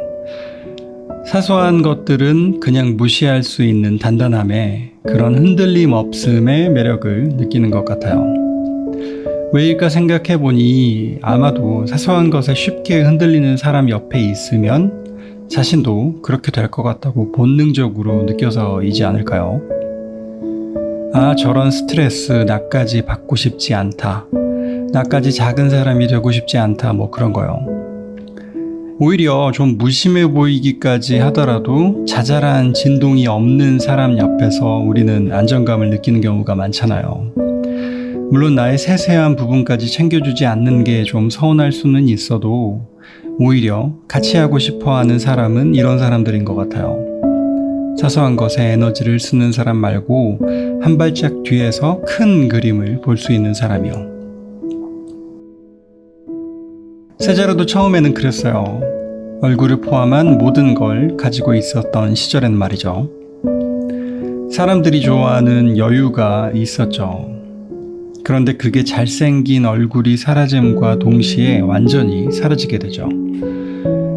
사소한 것들은 그냥 무시할 수 있는 단단함에 그런 흔들림 없음의 매력을 느끼는 것 같아요. 왜일까 생각해보니 아마도 사소한 것에 쉽게 흔들리는 사람 옆에 있으면 자신도 그렇게 될 것 같다고 본능적으로 느껴서이지 않을까요? 아, 저런 스트레스 나까지 받고 싶지 않다. 나까지 작은 사람이 되고 싶지 않다. 뭐 그런 거요. 오히려 좀 무심해 보이기까지 하더라도 자잘한 진동이 없는 사람 옆에서 우리는 안정감을 느끼는 경우가 많잖아요. 물론 나의 세세한 부분까지 챙겨주지 않는 게 좀 서운할 수는 있어도 오히려 같이 하고 싶어 하는 사람은 이런 사람들인 것 같아요. 사소한 것에 에너지를 쓰는 사람 말고 한 발짝 뒤에서 큰 그림을 볼 수 있는 사람이요. 세자르도 처음에는 그랬어요. 얼굴을 포함한 모든 걸 가지고 있었던 시절엔 말이죠. 사람들이 좋아하는 여유가 있었죠. 그런데 그게 잘생긴 얼굴이 사라짐과 동시에 완전히 사라지게 되죠.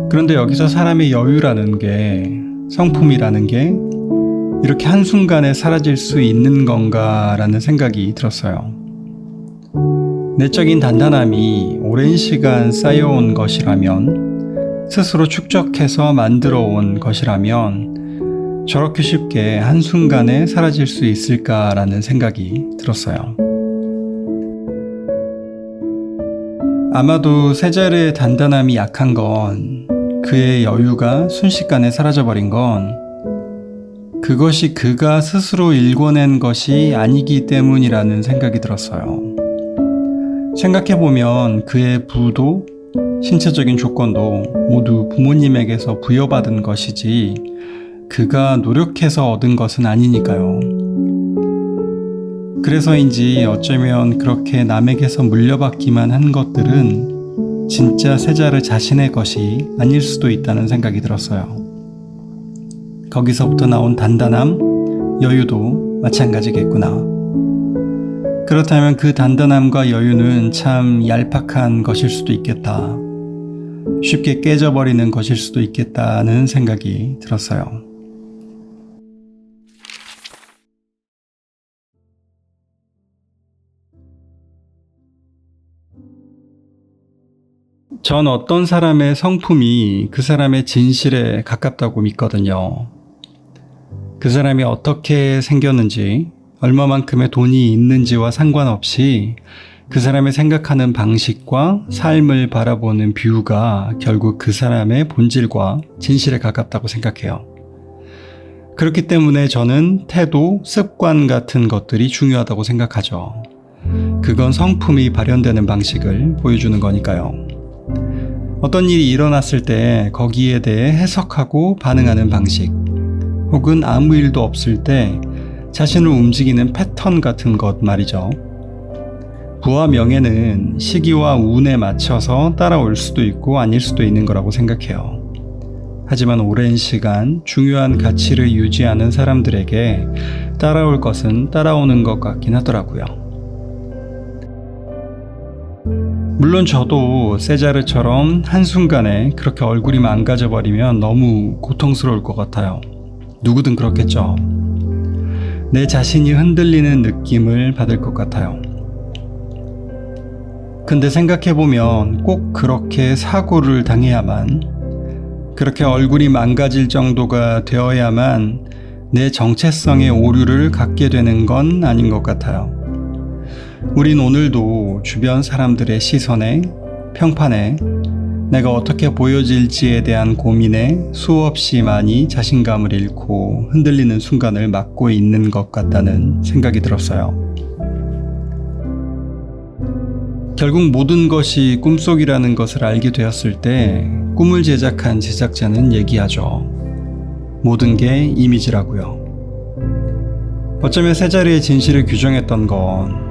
그런데 여기서 사람의 여유라는 게, 성품이라는 게 이렇게 한순간에 사라질 수 있는 건가라는 생각이 들었어요. 내적인 단단함이 오랜 시간 쌓여온 것이라면, 스스로 축적해서 만들어 온 것이라면 저렇게 쉽게 한순간에 사라질 수 있을까라는 생각이 들었어요. 아마도 세자르의 단단함이 약한 건, 그의 여유가 순식간에 사라져버린 건 그것이 그가 스스로 일궈낸 것이 아니기 때문이라는 생각이 들었어요. 생각해보면 그의 부도 신체적인 조건도 모두 부모님에게서 부여받은 것이지 그가 노력해서 얻은 것은 아니니까요. 그래서인지 어쩌면 그렇게 남에게서 물려받기만 한 것들은 진짜 세자르 자신의 것이 아닐 수도 있다는 생각이 들었어요. 거기서부터 나온 단단함, 여유도 마찬가지겠구나. 그렇다면 그 단단함과 여유는 참 얄팍한 것일 수도 있겠다. 쉽게 깨져버리는 것일 수도 있겠다는 생각이 들었어요. 전 어떤 사람의 성품이 그 사람의 진실에 가깝다고 믿거든요. 그 사람이 어떻게 생겼는지, 얼마만큼의 돈이 있는지와 상관없이 그 사람의 생각하는 방식과 삶을 바라보는 뷰가 결국 그 사람의 본질과 진실에 가깝다고 생각해요. 그렇기 때문에 저는 태도, 습관 같은 것들이 중요하다고 생각하죠. 그건 성품이 발현되는 방식을 보여주는 거니까요. 어떤 일이 일어났을 때 거기에 대해 해석하고 반응하는 방식, 혹은 아무 일도 없을 때 자신을 움직이는 패턴 같은 것 말이죠. 부와 명예는 시기와 운에 맞춰서 따라올 수도 있고 아닐 수도 있는 거라고 생각해요. 하지만 오랜 시간 중요한 가치를 유지하는 사람들에게 따라올 것은 따라오는 것 같긴 하더라고요. 물론 저도 세자르처럼 한순간에 그렇게 얼굴이 망가져버리면 너무 고통스러울 것 같아요. 누구든 그렇겠죠. 내 자신이 흔들리는 느낌을 받을 것 같아요. 근데 생각해보면 꼭 그렇게 사고를 당해야만, 그렇게 얼굴이 망가질 정도가 되어야만 내 정체성의 오류를 갖게 되는 건 아닌 것 같아요. 우린 오늘도 주변 사람들의 시선에, 평판에, 내가 어떻게 보여질지에 대한 고민에 수없이 많이 자신감을 잃고 흔들리는 순간을 맞고 있는 것 같다는 생각이 들었어요. 결국 모든 것이 꿈속이라는 것을 알게 되었을 때 꿈을 제작한 제작자는 얘기하죠. 모든 게 이미지라고요. 어쩌면 세자르의 진실을 규정했던 건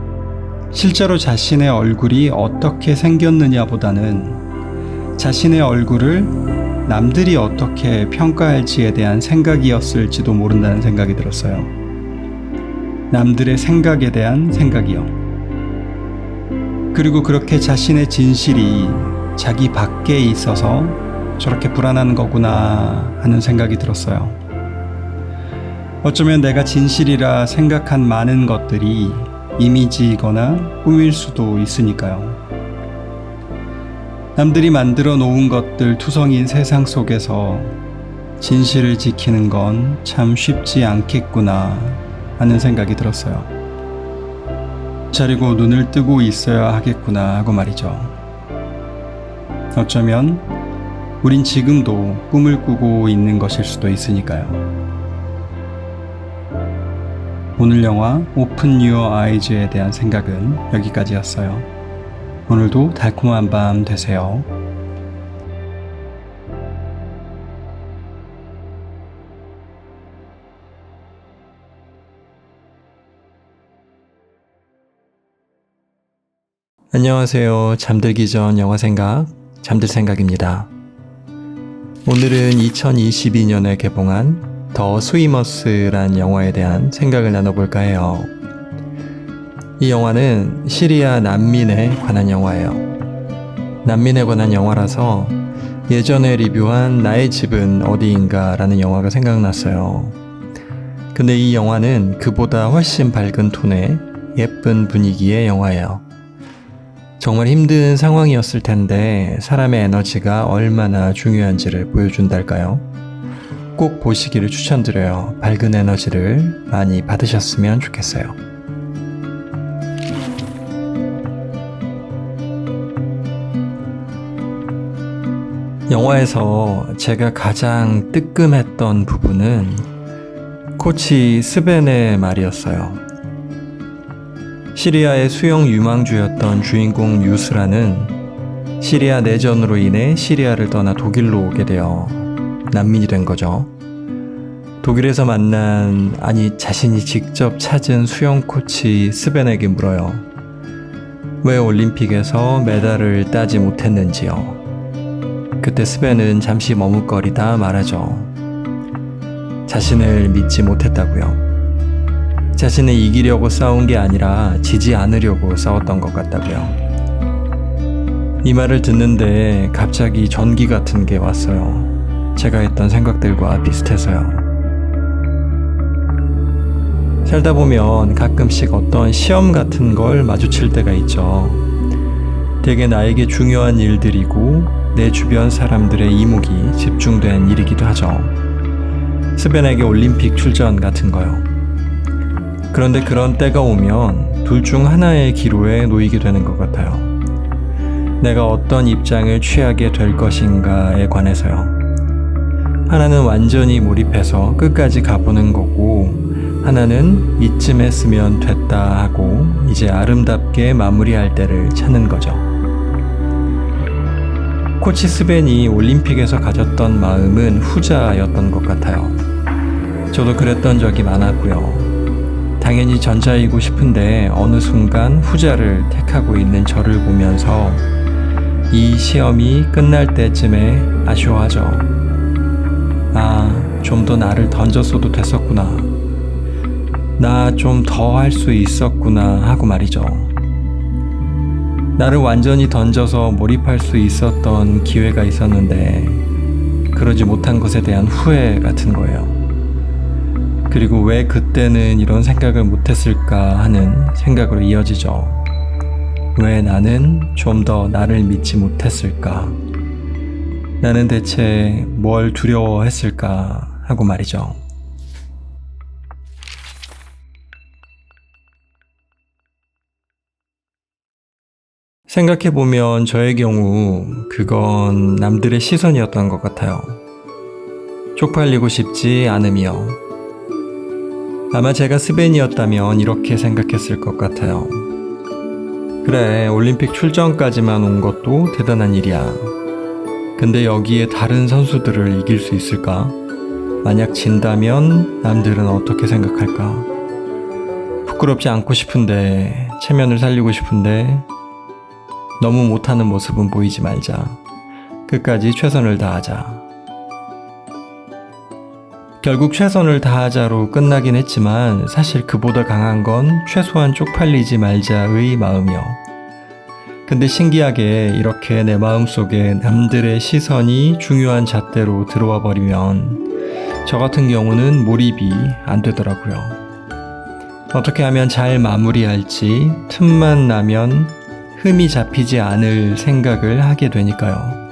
실제로 자신의 얼굴이 어떻게 생겼느냐보다는 자신의 얼굴을 남들이 어떻게 평가할지에 대한 생각이었을지도 모른다는 생각이 들었어요. 남들의 생각에 대한 생각이요. 그리고 그렇게 자신의 진실이 자기 밖에 있어서 저렇게 불안한 거구나 하는 생각이 들었어요. 어쩌면 내가 진실이라 생각한 많은 것들이 이미지이거나 꿈일 수도 있으니까요. 남들이 만들어 놓은 것들 투성인 세상 속에서 진실을 지키는 건 참 쉽지 않겠구나 하는 생각이 들었어요. 자리고 눈을 뜨고 있어야 하겠구나 하고 말이죠. 어쩌면 우린 지금도 꿈을 꾸고 있는 것일 수도 있으니까요. 오늘 영화 오픈 유어 아이즈에 대한 생각은 여기까지였어요. 오늘도 달콤한 밤 되세요. 안녕하세요. 잠들기 전 영화 생각, 잠들 생각입니다. 오늘은 2022년에 개봉한 더 스위머스란 영화에 대한 생각을 나눠볼까 해요. 이 영화는 시리아 난민에 관한 영화예요. 난민에 관한 영화라서 예전에 리뷰한 나의 집은 어디인가 라는 영화가 생각났어요. 근데 이 영화는 그보다 훨씬 밝은 톤의 예쁜 분위기의 영화예요. 정말 힘든 상황이었을 텐데 사람의 에너지가 얼마나 중요한지를 보여준달까요? 꼭 보시기를 추천드려요. 밝은 에너지를 많이 받으셨으면 좋겠어요. 영화에서 제가 가장 뜨끔했던 부분은 코치 스벤의 말이었어요. 시리아의 수영 유망주였던 주인공 유스라는 시리아 내전으로 인해 시리아를 떠나 독일로 오게 되어 난민이 된 거죠. 독일에서 자신이 직접 찾은 수영 코치 스벤에게 물어요. 왜 올림픽에서 메달을 따지 못했는지요. 그때 스벤은 잠시 머뭇거리다 말하죠. 자신을 믿지 못했다고요. 자신을 이기려고 싸운 게 아니라 지지 않으려고 싸웠던 것 같다고요. 이 말을 듣는데 갑자기 전기 같은 게 왔어요. 제가 했던 생각들과 비슷해서요. 살다 보면 가끔씩 어떤 시험 같은 걸 마주칠 때가 있죠. 되게 나에게 중요한 일들이고 내 주변 사람들의 이목이 집중된 일이기도 하죠. 스벤에게 올림픽 출전 같은 거요. 그런데 그런 때가 오면 둘 중 하나의 기로에 놓이게 되는 것 같아요. 내가 어떤 입장을 취하게 될 것인가에 관해서요. 하나는 완전히 몰입해서 끝까지 가보는 거고, 하나는 이쯤 했으면 됐다 하고 이제 아름답게 마무리할 때를 찾는 거죠. 코치 스벤이 올림픽에서 가졌던 마음은 후자였던 것 같아요. 저도 그랬던 적이 많았고요. 당연히 전자이고 싶은데 어느 순간 후자를 택하고 있는 저를 보면서 이 시험이 끝날 때쯤에 아쉬워하죠. 좀 더 나를 던졌어도 됐었구나. 나 좀 더 할 수 있었구나 하고 말이죠. 나를 완전히 던져서 몰입할 수 있었던 기회가 있었는데 그러지 못한 것에 대한 후회 같은 거예요. 그리고 왜 그때는 이런 생각을 못했을까 하는 생각으로 이어지죠. 왜 나는 좀 더 나를 믿지 못했을까? 나는 대체 뭘 두려워했을까 하고 말이죠. 생각해보면 저의 경우 그건 남들의 시선이었던 것 같아요. 쪽팔리고 싶지 않음이요. 아마 제가 스벤이었다면 이렇게 생각했을 것 같아요. 그래, 올림픽 출전까지만 온 것도 대단한 일이야. 근데 여기에 다른 선수들을 이길 수 있을까? 만약 진다면 남들은 어떻게 생각할까? 부끄럽지 않고 싶은데, 체면을 살리고 싶은데 너무 못하는 모습은 보이지 말자. 끝까지 최선을 다하자. 결국 최선을 다하자로 끝나긴 했지만 사실 그보다 강한 건 최소한 쪽팔리지 말자의 마음이요. 근데 신기하게 이렇게 내 마음속에 남들의 시선이 중요한 잣대로 들어와 버리면 저 같은 경우는 몰입이 안 되더라고요. 어떻게 하면 잘 마무리할지 틈만 나면 흠이 잡히지 않을 생각을 하게 되니까요.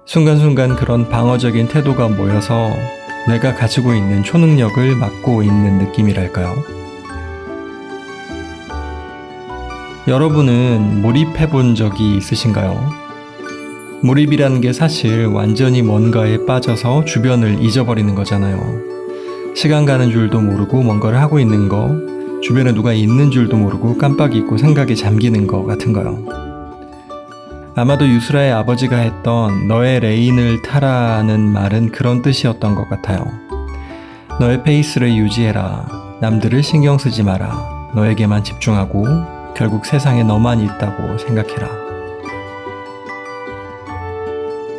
순간순간 그런 방어적인 태도가 모여서 내가 가지고 있는 초능력을 막고 있는 느낌이랄까요? 여러분은 몰입해 본 적이 있으신가요? 몰입이라는 게 사실 완전히 뭔가에 빠져서 주변을 잊어버리는 거잖아요. 시간 가는 줄도 모르고 뭔가를 하고 있는 거, 주변에 누가 있는 줄도 모르고 깜빡 잊고 생각에 잠기는 거 같은 거요. 아마도 유스라의 아버지가 했던 너의 레인을 타라는 말은 그런 뜻이었던 것 같아요. 너의 페이스를 유지해라. 남들을 신경 쓰지 마라. 너에게만 집중하고 결국 세상에 너만 있다고 생각해라.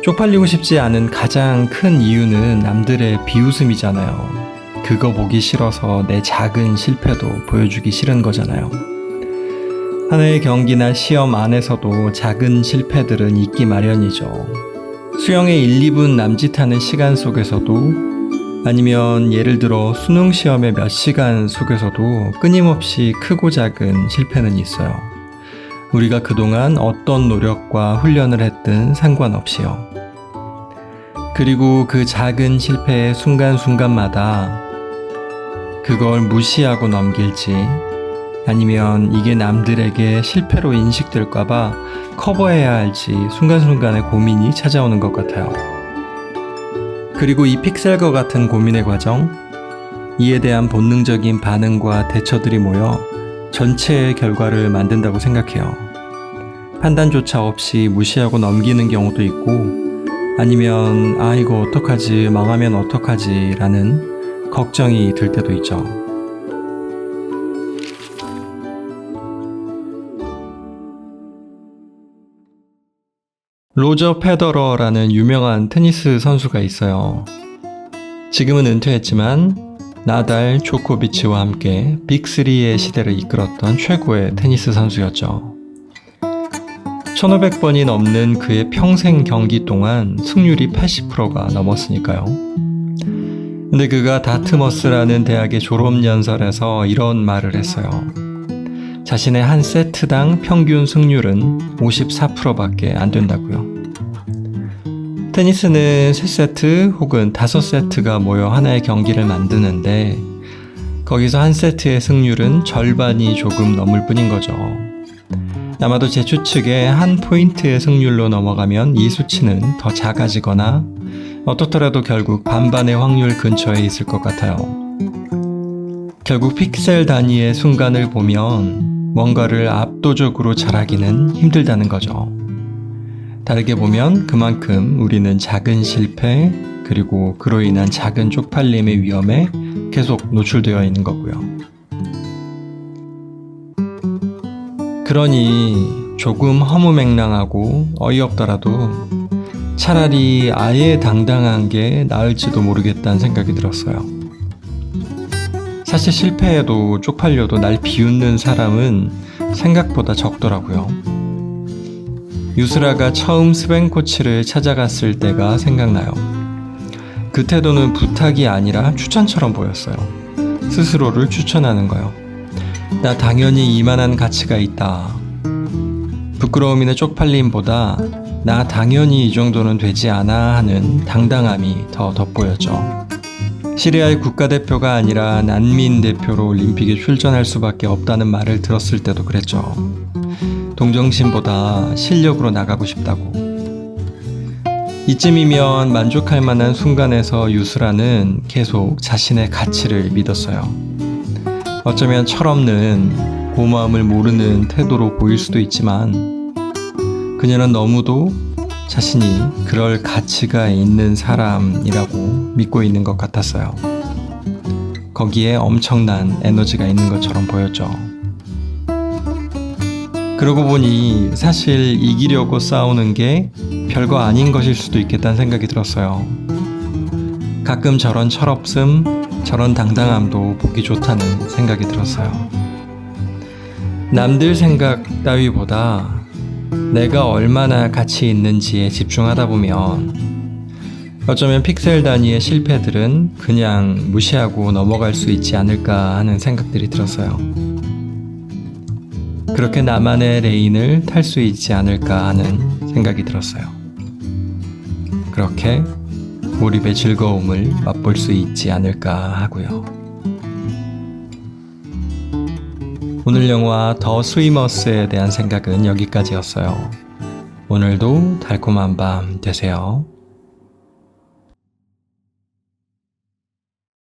쪽팔리고 싶지 않은 가장 큰 이유는 남들의 비웃음이잖아요. 그거 보기 싫어서 내 작은 실패도 보여주기 싫은 거잖아요. 하나의 경기나 시험 안에서도 작은 실패들은 있기 마련이죠. 수영에 1, 2분 남짓하는 시간 속에서도 아니면 예를 들어 수능 시험의 몇 시간 속에서도 끊임없이 크고 작은 실패는 있어요. 우리가 그동안 어떤 노력과 훈련을 했든 상관없이요. 그리고 그 작은 실패의 순간순간마다 그걸 무시하고 넘길지 아니면 이게 남들에게 실패로 인식될까봐 커버해야 할지 순간순간의 고민이 찾아오는 것 같아요. 그리고 이 픽셀과 같은 고민의 과정, 이에 대한 본능적인 반응과 대처들이 모여 전체의 결과를 만든다고 생각해요. 판단조차 없이 무시하고 넘기는 경우도 있고 아니면 이거 어떡하지, 망하면 어떡하지 라는 걱정이 들 때도 있죠. 로저 페더러라는 유명한 테니스 선수가 있어요. 지금은 은퇴했지만 나달, 조코비치와 함께 빅3의 시대를 이끌었던 최고의 테니스 선수였죠. 1500번이 넘는 그의 평생 경기 동안 승률이 80%가 넘었으니까요. 근데 그가 다트머스라는 대학의 졸업연설에서 이런 말을 했어요. 자신의 한 세트당 평균 승률은 54%밖에 안 된다고요. 테니스는 3세트 혹은 5세트가 모여 하나의 경기를 만드는데 거기서 한 세트의 승률은 절반이 조금 넘을 뿐인 거죠. 아마도 제 추측에 한 포인트의 승률로 넘어가면 이 수치는 더 작아지거나 어떻더라도 결국 반반의 확률 근처에 있을 것 같아요. 결국 픽셀 단위의 순간을 보면 뭔가를 압도적으로 잘하기는 힘들다는 거죠. 다르게 보면 그만큼 우리는 작은 실패 그리고 그로 인한 작은 쪽팔림의 위험에 계속 노출되어 있는 거고요. 그러니 조금 허무맹랑하고 어이없더라도 차라리 아예 당당한 게 나을지도 모르겠다는 생각이 들었어요. 사실 실패해도 쪽팔려도 날 비웃는 사람은 생각보다 적더라고요. 유스라가 처음 스벤 코치를 찾아갔을 때가 생각나요. 그 태도는 부탁이 아니라 추천처럼 보였어요. 스스로를 추천하는 거요. 나 당연히 이만한 가치가 있다. 부끄러움이나 쪽팔림보다 나 당연히 이 정도는 되지 않아 하는 당당함이 더 돋보였죠. 시리아의 국가대표가 아니라 난민 대표로 올림픽에 출전할 수밖에 없다는 말을 들었을 때도 그랬죠. 동정심보다 실력으로 나가고 싶다고. 이쯤이면 만족할 만한 순간에서 유스라는 계속 자신의 가치를 믿었어요. 어쩌면 철없는 고마움을 모르는 태도로 보일 수도 있지만 그녀는 너무도 자신이 그럴 가치가 있는 사람이라고 믿고 있는 것 같았어요. 거기에 엄청난 에너지가 있는 것처럼 보였죠. 그러고 보니 사실 이기려고 싸우는 게 별거 아닌 것일 수도 있겠다는 생각이 들었어요. 가끔 저런 철없음, 저런 당당함도 보기 좋다는 생각이 들었어요. 남들 생각 따위보다 내가 얼마나 가치 있는지에 집중하다 보면 어쩌면 픽셀 단위의 실패들은 그냥 무시하고 넘어갈 수 있지 않을까 하는 생각들이 들었어요. 그렇게 나만의 레인을 탈 수 있지 않을까 하는 생각이 들었어요. 그렇게 몰입의 즐거움을 맛볼 수 있지 않을까 하고요. 오늘 영화 더 스위머스에 대한 생각은 여기까지였어요. 오늘도 달콤한 밤 되세요.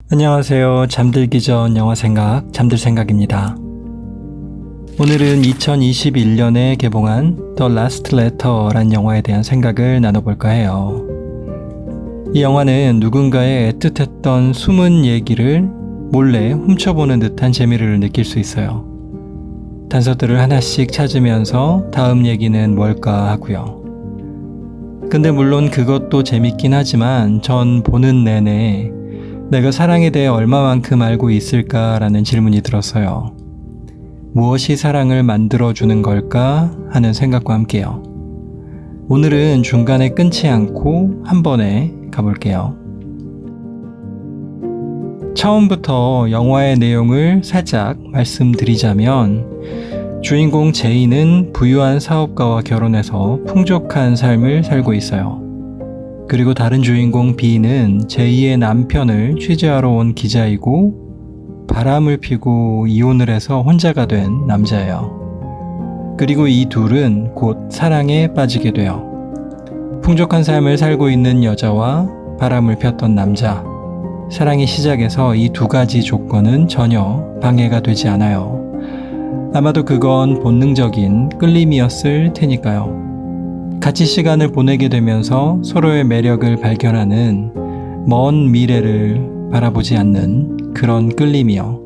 안녕하세요. 잠들기 전 영화 생각, 잠들 생각입니다. 오늘은 2021년에 개봉한 The Last Letter란 영화에 대한 생각을 나눠볼까 해요. 이 영화는 누군가의 애틋했던 숨은 얘기를 몰래 훔쳐보는 듯한 재미를 느낄 수 있어요. 단서들을 하나씩 찾으면서 다음 얘기는 뭘까 하고요. 근데 물론 그것도 재밌긴 하지만 전 보는 내내 내가 사랑에 대해 얼마만큼 알고 있을까라는 질문이 들었어요. 무엇이 사랑을 만들어주는 걸까 하는 생각과 함께요. 오늘은 중간에 끊지 않고 한 번에 가볼게요. 처음부터 영화의 내용을 살짝 말씀드리자면 주인공 제이는 부유한 사업가와 결혼해서 풍족한 삶을 살고 있어요. 그리고 다른 주인공 B는 제이의 남편을 취재하러 온 기자이고 바람을 피고 이혼을 해서 혼자가 된 남자예요. 그리고 이 둘은 곧 사랑에 빠지게 돼요. 풍족한 삶을 살고 있는 여자와 바람을 폈던 남자. 사랑의 시작에서 이 두 가지 조건은 전혀 방해가 되지 않아요. 아마도 그건 본능적인 끌림이었을 테니까요. 같이 시간을 보내게 되면서 서로의 매력을 발견하는 먼 미래를 바라보지 않는 그런 끌림이요.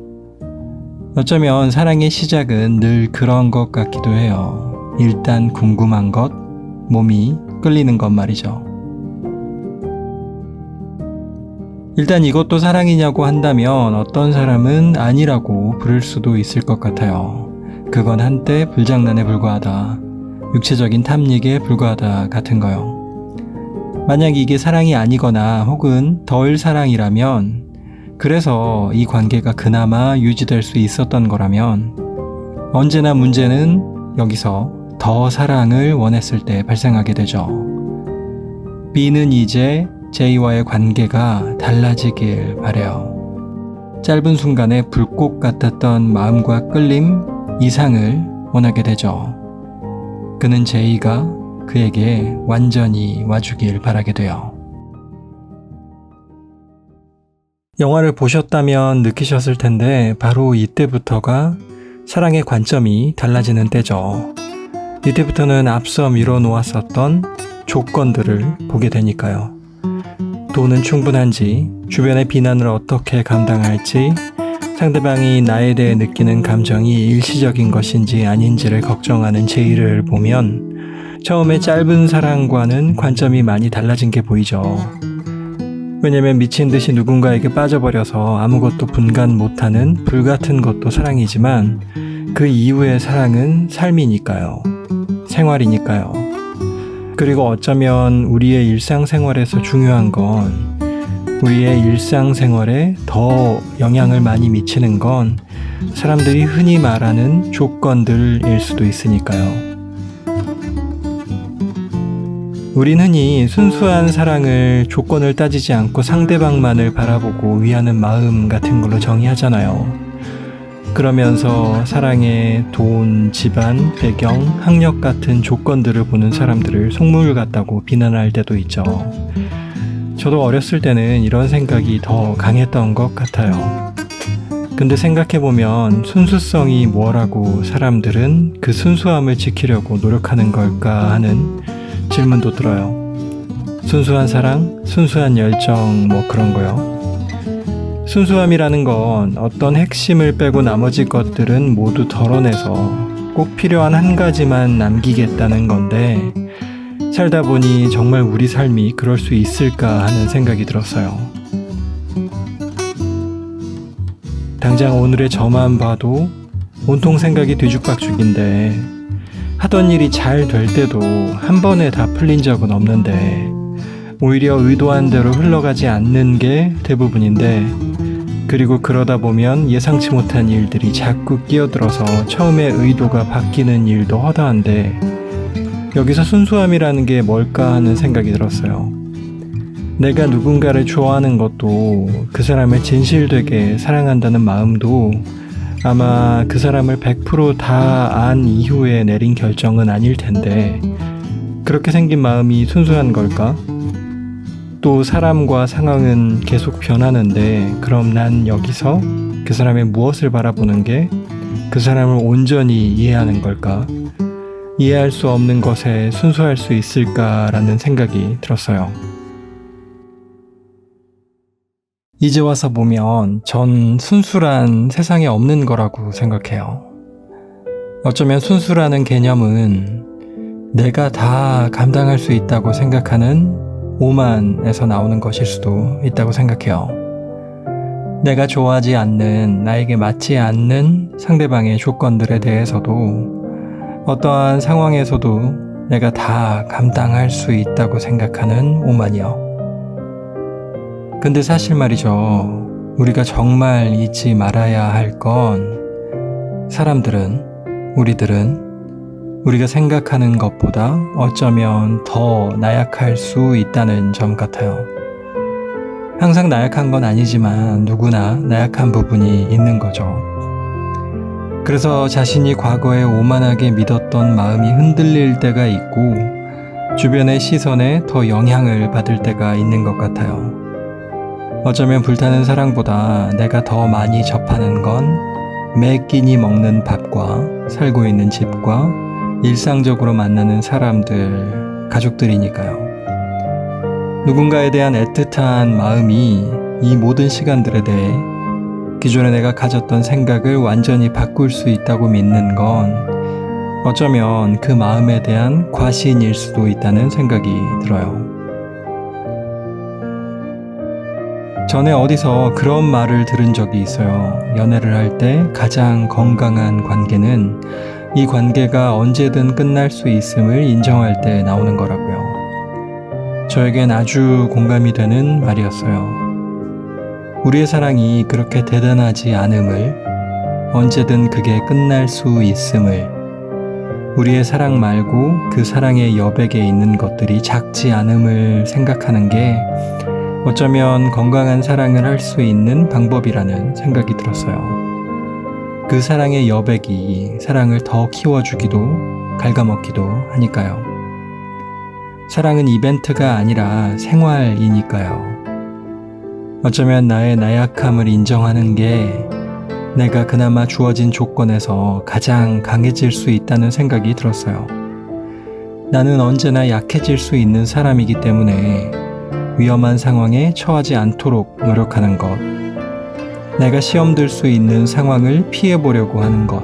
어쩌면 사랑의 시작은 늘 그런 것 같기도 해요. 일단 궁금한 것, 몸이 끌리는 것 말이죠. 일단 이것도 사랑이냐고 한다면 어떤 사람은 아니라고 부를 수도 있을 것 같아요. 그건 한때 불장난에 불과하다, 육체적인 탐닉에 불과하다 같은 거요. 만약 이게 사랑이 아니거나 혹은 덜 사랑이라면, 그래서 이 관계가 그나마 유지될 수 있었던 거라면, 언제나 문제는 여기서 더 사랑을 원했을 때 발생하게 되죠. B는 이제 제이와의 관계가 달라지길 바래요. 짧은 순간에 불꽃 같았던 마음과 끌림 이상을 원하게 되죠. 그는 제이가 그에게 완전히 와주길 바라게 돼요. 영화를 보셨다면 느끼셨을 텐데 바로 이때부터가 사랑의 관점이 달라지는 때죠. 이때부터는 앞서 미뤄놓았었던 조건들을 보게 되니까요. 돈은 충분한지, 주변의 비난을 어떻게 감당할지, 상대방이 나에 대해 느끼는 감정이 일시적인 것인지 아닌지를 걱정하는 제이를 보면 처음에 짧은 사랑과는 관점이 많이 달라진 게 보이죠. 왜냐면 미친 듯이 누군가에게 빠져버려서 아무것도 분간 못하는 불같은 것도 사랑이지만 그 이후의 사랑은 삶이니까요. 생활이니까요. 그리고 어쩌면 우리의 일상생활에서 중요한 건, 우리의 일상생활에 더 영향을 많이 미치는 건 사람들이 흔히 말하는 조건들일 수도 있으니까요. 우린 흔히 순수한 사랑을 조건을 따지지 않고 상대방만을 바라보고 위하는 마음 같은 걸로 정의하잖아요. 그러면서 사랑에 돈, 집안, 배경, 학력 같은 조건들을 보는 사람들을 속물 같다고 비난할 때도 있죠. 저도 어렸을 때는 이런 생각이 더 강했던 것 같아요. 근데 생각해보면 순수성이 뭐라고 사람들은 그 순수함을 지키려고 노력하는 걸까 하는 질문도 들어요. 순수한 사랑, 순수한 열정, 뭐 그런 거요. 순수함이라는 건 어떤 핵심을 빼고 나머지 것들은 모두 덜어내서 꼭 필요한 한 가지만 남기겠다는 건데, 살다 보니 정말 우리 삶이 그럴 수 있을까 하는 생각이 들었어요. 당장 오늘의 저만 봐도 온통 생각이 뒤죽박죽인데, 하던 일이 잘 될 때도 한 번에 다 풀린 적은 없는데 오히려 의도한 대로 흘러가지 않는 게 대부분인데, 그리고 그러다 보면 예상치 못한 일들이 자꾸 끼어들어서 처음에 의도가 바뀌는 일도 허다한데, 여기서 순수함이라는 게 뭘까 하는 생각이 들었어요. 내가 누군가를 좋아하는 것도, 그 사람을 진실되게 사랑한다는 마음도 아마 그 사람을 100% 다 안 이후에 내린 결정은 아닐 텐데, 그렇게 생긴 마음이 순수한 걸까? 또 사람과 상황은 계속 변하는데, 그럼 난 여기서 그 사람의 무엇을 바라보는 게 그 사람을 온전히 이해하는 걸까? 이해할 수 없는 것에 순수할 수 있을까라는 생각이 들었어요. 이제 와서 보면 전 순수란 세상에 없는 거라고 생각해요. 어쩌면 순수라는 개념은 내가 다 감당할 수 있다고 생각하는 오만에서 나오는 것일 수도 있다고 생각해요. 내가 좋아하지 않는, 나에게 맞지 않는 상대방의 조건들에 대해서도 어떠한 상황에서도 내가 다 감당할 수 있다고 생각하는 오만이요. 근데 사실 말이죠. 우리가 정말 잊지 말아야 할 건 사람들은, 우리들은 우리가 생각하는 것보다 어쩌면 더 나약할 수 있다는 점 같아요. 항상 나약한 건 아니지만 누구나 나약한 부분이 있는 거죠. 그래서 자신이 과거에 오만하게 믿었던 마음이 흔들릴 때가 있고 주변의 시선에 더 영향을 받을 때가 있는 것 같아요. 어쩌면 불타는 사랑보다 내가 더 많이 접하는 건 매 끼니 먹는 밥과 살고 있는 집과 일상적으로 만나는 사람들, 가족들이니까요. 누군가에 대한 애틋한 마음이 이 모든 시간들에 대해 기존에 내가 가졌던 생각을 완전히 바꿀 수 있다고 믿는 건 어쩌면 그 마음에 대한 과신일 수도 있다는 생각이 들어요. 전에 어디서 그런 말을 들은 적이 있어요. 연애를 할 때 가장 건강한 관계는 이 관계가 언제든 끝날 수 있음을 인정할 때 나오는 거라고요. 저에겐 아주 공감이 되는 말이었어요. 우리의 사랑이 그렇게 대단하지 않음을, 언제든 그게 끝날 수 있음을, 우리의 사랑 말고 그 사랑의 여백에 있는 것들이 작지 않음을 생각하는 게 어쩌면 건강한 사랑을 할 수 있는 방법이라는 생각이 들었어요. 그 사랑의 여백이 사랑을 더 키워주기도 갉아먹기도 하니까요. 사랑은 이벤트가 아니라 생활이니까요. 어쩌면 나의 나약함을 인정하는 게 내가 그나마 주어진 조건에서 가장 강해질 수 있다는 생각이 들었어요. 나는 언제나 약해질 수 있는 사람이기 때문에 위험한 상황에 처하지 않도록 노력하는 것, 내가 시험 들 수 있는 상황을 피해보려고 하는 것,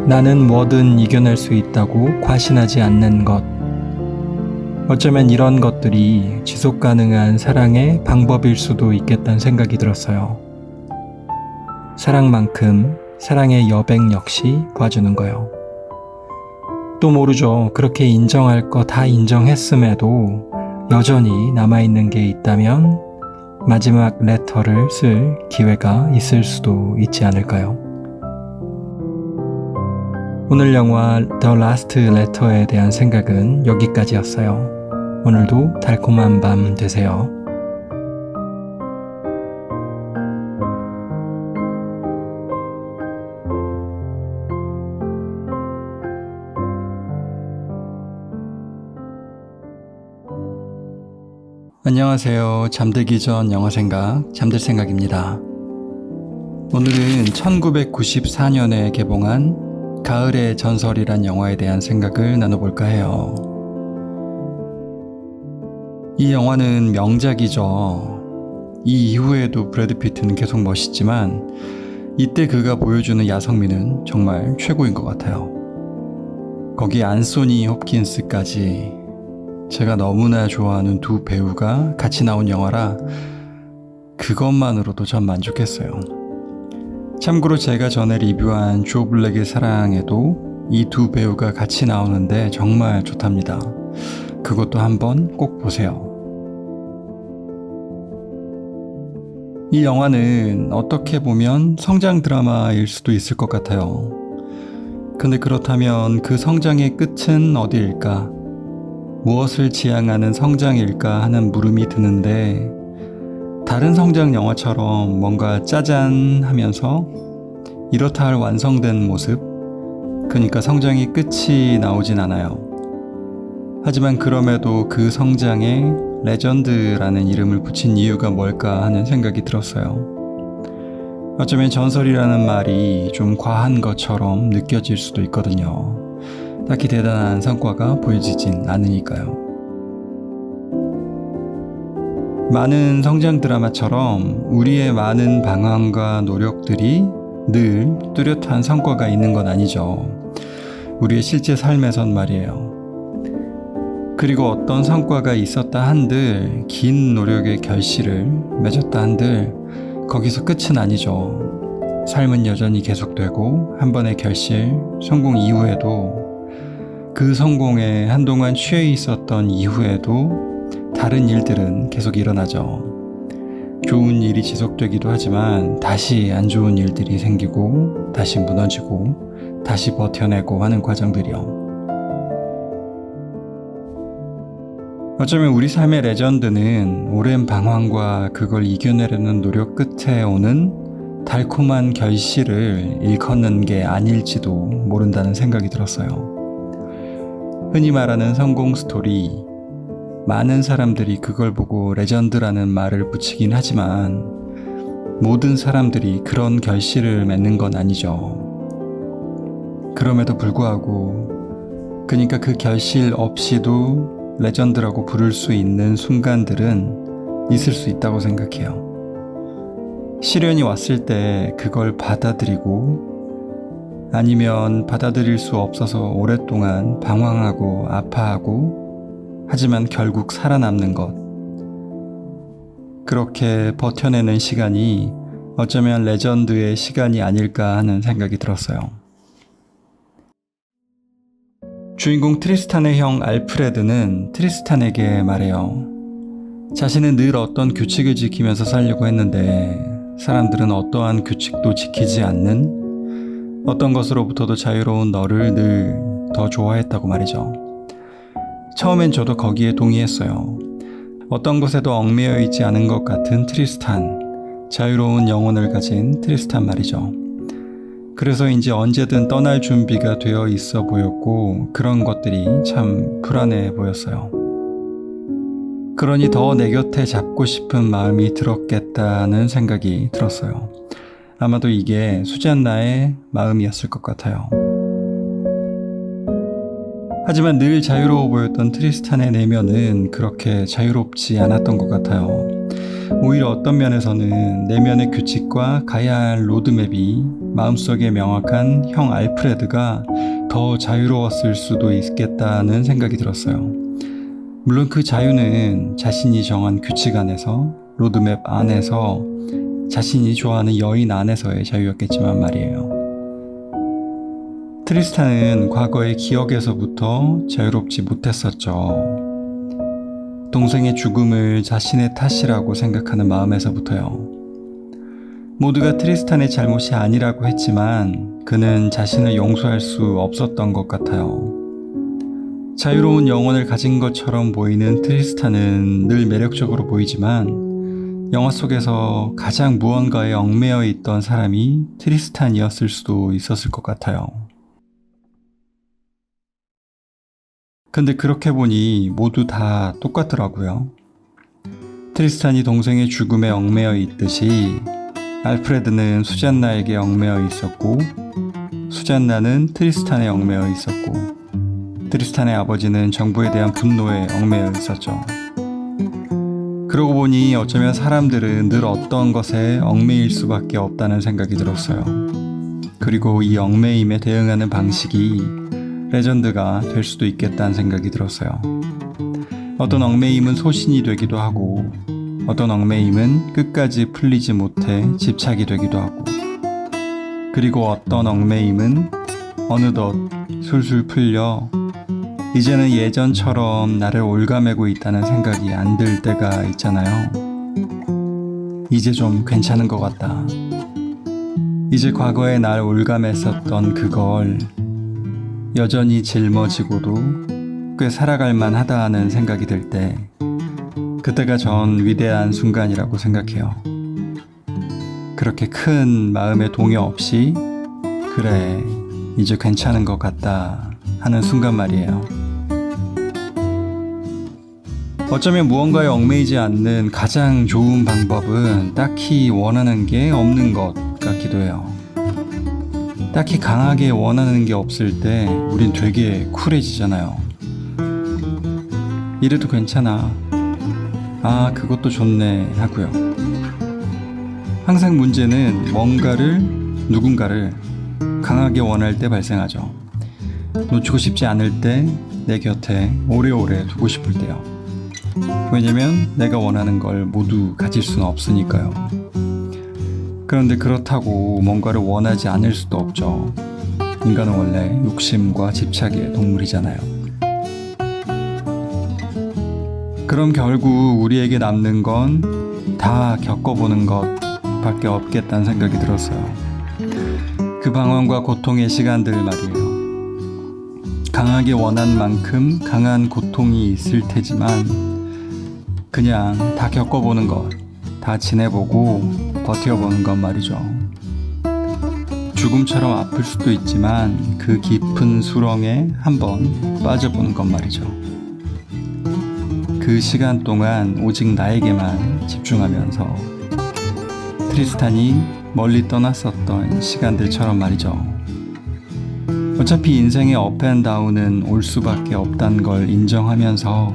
나는 뭐든 이겨낼 수 있다고 과신하지 않는 것, 어쩌면 이런 것들이 지속 가능한 사랑의 방법일 수도 있겠다는 생각이 들었어요. 사랑만큼 사랑의 여백 역시 봐주는 거요. 또 모르죠. 그렇게 인정할 거 다 인정했음에도 여전히 남아있는 게 있다면 마지막 레터를 쓸 기회가 있을 수도 있지 않을까요? 오늘 영화 The Last Letter에 대한 생각은 여기까지였어요. 오늘도 달콤한 밤 되세요. 안녕하세요. 잠들기 전 영화 생각, 잠들 생각입니다. 오늘은 1994년에 개봉한 가을의 전설이란 영화에 대한 생각을 나눠볼까 해요. 이 영화는 명작이죠. 이 이후에도 브래드 피트는 계속 멋있지만 이때 그가 보여주는 야성미는 정말 최고인 것 같아요. 거기 안소니 홉킨스까지 제가 너무나 좋아하는 두 배우가 같이 나온 영화라 그것만으로도 전 만족했어요. 참고로 제가 전에 리뷰한 조 블랙의 사랑에도 이 두 배우가 같이 나오는데 정말 좋답니다. 그것도 한번 꼭 보세요. 이 영화는 어떻게 보면 성장 드라마일 수도 있을 것 같아요. 근데 그렇다면 그 성장의 끝은 어디일까? 무엇을 지향하는 성장일까 하는 물음이 드는데 다른 성장 영화처럼 뭔가 짜잔 하면서 이렇다 할 완성된 모습, 그러니까 성장의 끝이 나오진 않아요. 하지만 그럼에도 그 성장에 레전드라는 이름을 붙인 이유가 뭘까 하는 생각이 들었어요. 어쩌면 전설이라는 말이 좀 과한 것처럼 느껴질 수도 있거든요. 딱히 대단한 성과가 보여지진 않으니까요. 많은 성장 드라마처럼 우리의 많은 방황과 노력들이 늘 뚜렷한 성과가 있는 건 아니죠. 우리의 실제 삶에선 말이에요. 그리고 어떤 성과가 있었다 한들, 긴 노력의 결실을 맺었다 한들 거기서 끝은 아니죠. 삶은 여전히 계속되고 한 번의 결실, 성공 이후에도 그 성공에 한동안 취해 있었던 이후에도 다른 일들은 계속 일어나죠. 좋은 일이 지속되기도 하지만 다시 안 좋은 일들이 생기고 다시 무너지고 다시 버텨내고 하는 과정들이요. 어쩌면 우리 삶의 레전드는 오랜 방황과 그걸 이겨내려는 노력 끝에 오는 달콤한 결실을 일컫는 게 아닐지도 모른다는 생각이 들었어요. 흔히 말하는 성공 스토리, 많은 사람들이 그걸 보고 레전드라는 말을 붙이긴 하지만 모든 사람들이 그런 결실을 맺는 건 아니죠. 그럼에도 불구하고 그러니까 그 결실 없이도 레전드라고 부를 수 있는 순간들은 있을 수 있다고 생각해요. 시련이 왔을 때 그걸 받아들이고 아니면 받아들일 수 없어서 오랫동안 방황하고 아파하고 하지만 결국 살아남는 것. 그렇게 버텨내는 시간이 어쩌면 레전드의 시간이 아닐까 하는 생각이 들었어요. 주인공 트리스탄의 형 알프레드는 트리스탄에게 말해요. 자신은 늘 어떤 규칙을 지키면서 살려고 했는데 사람들은 어떠한 규칙도 지키지 않는 어떤 것으로부터도 자유로운 너를 늘 더 좋아했다고 말이죠. 처음엔 저도 거기에 동의했어요. 어떤 것에도 얽매여 있지 않은 것 같은 트리스탄, 자유로운 영혼을 가진 트리스탄 말이죠. 그래서인지 언제든 떠날 준비가 되어 있어 보였고 그런 것들이 참 불안해 보였어요. 그러니 더 내 곁에 잡고 싶은 마음이 들었겠다는 생각이 들었어요. 아마도 이게 수잔나의 마음이었을 것 같아요. 하지만 늘 자유로워 보였던 트리스탄의 내면은 그렇게 자유롭지 않았던 것 같아요. 오히려 어떤 면에서는 내면의 규칙과 가야 할 로드맵이 마음속에 명확한 형 알프레드가 더 자유로웠을 수도 있겠다는 생각이 들었어요. 물론 그 자유는 자신이 정한 규칙 안에서, 로드맵 안에서, 자신이 좋아하는 여인 안에서의 자유였겠지만 말이에요. 트리스탄은 과거의 기억에서부터 자유롭지 못했었죠. 동생의 죽음을 자신의 탓이라고 생각하는 마음에서부터요. 모두가 트리스탄의 잘못이 아니라고 했지만 그는 자신을 용서할 수 없었던 것 같아요. 자유로운 영혼을 가진 것처럼 보이는 트리스탄은 늘 매력적으로 보이지만 영화 속에서 가장 무언가에 얽매여 있던 사람이 트리스탄이었을 수도 있었을 것 같아요. 근데 그렇게 보니 모두 다 똑같더라고요. 트리스탄이 동생의 죽음에 얽매여 있듯이 알프레드는 수잔나에게 얽매여 있었고 수잔나는 트리스탄에 얽매여 있었고 트리스탄의 아버지는 정부에 대한 분노에 얽매여 있었죠. 그러고 보니 어쩌면 사람들은 늘 어떤 것에 얽매일 수밖에 없다는 생각이 들었어요. 그리고 이 얽매임에 대응하는 방식이 레전드가 될 수도 있겠다는 생각이 들었어요. 어떤 얽매임은 소신이 되기도 하고 어떤 얽매임은 끝까지 풀리지 못해 집착이 되기도 하고 그리고 어떤 얽매임은 어느덧 술술 풀려 이제는 예전처럼 나를 올가매고 있다는 생각이 안 들 때가 있잖아요. 이제 좀 괜찮은 것 같다. 이제 과거에 날 올가맸었던 그걸 여전히 짊어지고도 꽤 살아갈 만하다 하는 생각이 들 때 그때가 전 위대한 순간이라고 생각해요. 그렇게 큰 마음의 동요 없이 그래 이제 괜찮은 것 같다 하는 순간 말이에요. 어쩌면 무언가에 얽매이지 않는 가장 좋은 방법은 딱히 원하는 게 없는 것 같기도 해요. 딱히 강하게 원하는 게 없을 때 우린 되게 쿨해지잖아요. 이래도 괜찮아. 아, 그것도 좋네 하고요. 항상 문제는 누군가를 강하게 원할 때 발생하죠. 놓치고 싶지 않을 때 내 곁에 오래오래 두고 싶을 때요. 왜냐면 내가 원하는 걸 모두 가질 수는 없으니까요. 그런데 그렇다고 뭔가를 원하지 않을 수도 없죠. 인간은 원래 욕심과 집착의 동물이잖아요. 그럼 결국 우리에게 남는 건 다 겪어보는 것 밖에 없겠다는 생각이 들었어요. 그 방황과 고통의 시간들 말이에요. 강하게 원한 만큼 강한 고통이 있을 테지만 그냥 다 겪어보는 것, 다 지내보고 버텨보는 것 말이죠. 죽음처럼 아플 수도 있지만 그 깊은 수렁에 한번 빠져보는 것 말이죠. 그 시간 동안 오직 나에게만 집중하면서 트리스탄이 멀리 떠났었던 시간들처럼 말이죠. 어차피 인생의 업앤다운은 올 수밖에 없다는 걸 인정하면서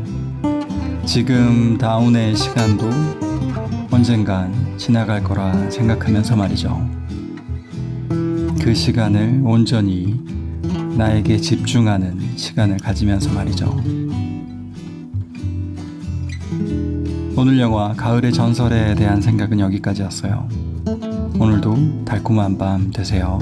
지금 다운의 시간도 언젠간 지나갈 거라 생각하면서 말이죠. 그 시간을 온전히 나에게 집중하는 시간을 가지면서 말이죠. 오늘 영화 가을의 전설에 대한 생각은 여기까지였어요. 오늘도 달콤한 밤 되세요.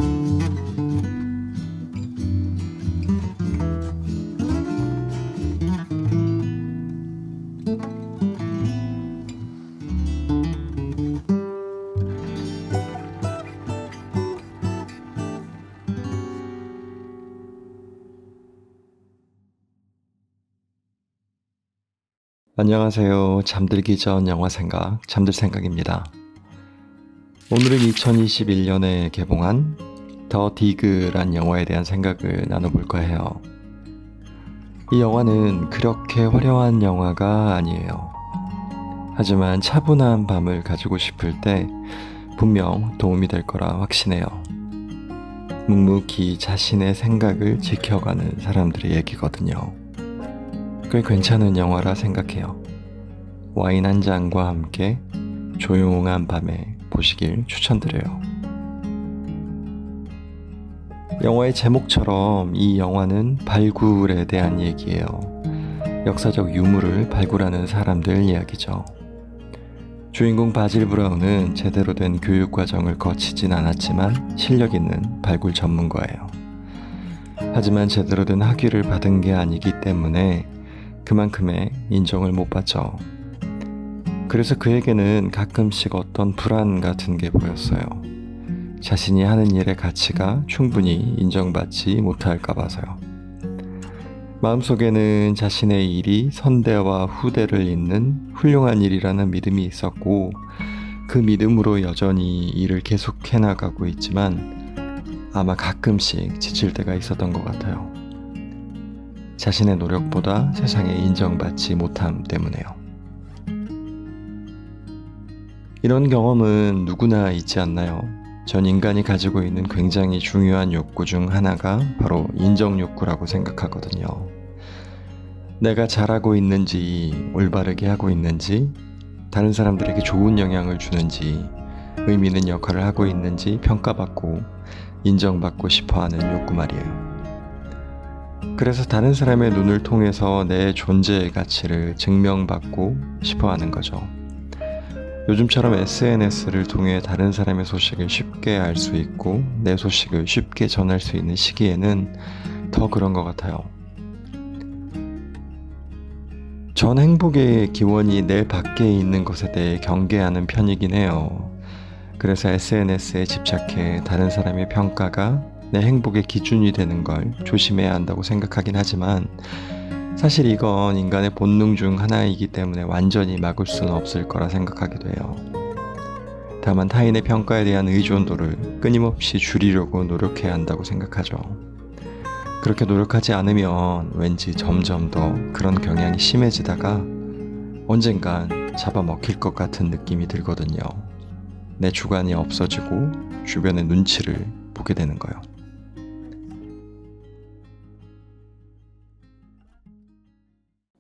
안녕하세요. 잠들기 전 영화 생각, 잠들 생각입니다. 오늘은 2021년에 개봉한 더 디그란 영화에 대한 생각을 나눠볼까 해요. 이 영화는 그렇게 화려한 영화가 아니에요. 하지만 차분한 밤을 가지고 싶을 때 분명 도움이 될 거라 확신해요. 묵묵히 자신의 생각을 지켜가는 사람들의 얘기거든요. 꽤 괜찮은 영화라 생각해요. 와인 한 잔과 함께 조용한 밤에 보시길 추천드려요. 영화의 제목처럼 이 영화는 발굴에 대한 얘기예요. 역사적 유물을 발굴하는 사람들 이야기죠. 주인공 바질 브라운은 제대로 된 교육 과정을 거치진 않았지만 실력 있는 발굴 전문가예요. 하지만 제대로 된 학위를 받은 게 아니기 때문에 그만큼의 인정을 못 받죠. 그래서 그에게는 가끔씩 어떤 불안 같은 게 보였어요. 자신이 하는 일의 가치가 충분히 인정받지 못할까 봐서요. 마음속에는 자신의 일이 선대와 후대를 잇는 훌륭한 일이라는 믿음이 있었고 그 믿음으로 여전히 일을 계속해 나가고 있지만 아마 가끔씩 지칠 때가 있었던 것 같아요. 자신의 노력보다 세상에 인정받지 못함 때문에요. 이런 경험은 누구나 있지 않나요? 전 인간이 가지고 있는 굉장히 중요한 욕구 중 하나가 바로 인정 욕구라고 생각하거든요. 내가 잘하고 있는지, 올바르게 하고 있는지, 다른 사람들에게 좋은 영향을 주는지, 의미 있는 역할을 하고 있는지 평가받고 인정받고 싶어하는 욕구 말이에요. 그래서 다른 사람의 눈을 통해서 내 존재의 가치를 증명받고 싶어하는 거죠. 요즘처럼 SNS를 통해 다른 사람의 소식을 쉽게 알 수 있고 내 소식을 쉽게 전할 수 있는 시기에는 더 그런 것 같아요. 전 행복의 기원이 내 밖에 있는 것에 대해 경계하는 편이긴 해요. 그래서 SNS에 집착해 다른 사람의 평가가 내 행복의 기준이 되는 걸 조심해야 한다고 생각하긴 하지만 사실 이건 인간의 본능 중 하나이기 때문에 완전히 막을 수는 없을 거라 생각하기도 해요. 다만 타인의 평가에 대한 의존도를 끊임없이 줄이려고 노력해야 한다고 생각하죠. 그렇게 노력하지 않으면 왠지 점점 더 그런 경향이 심해지다가 언젠간 잡아먹힐 것 같은 느낌이 들거든요. 내 주관이 없어지고 주변의 눈치를 보게 되는 거예요.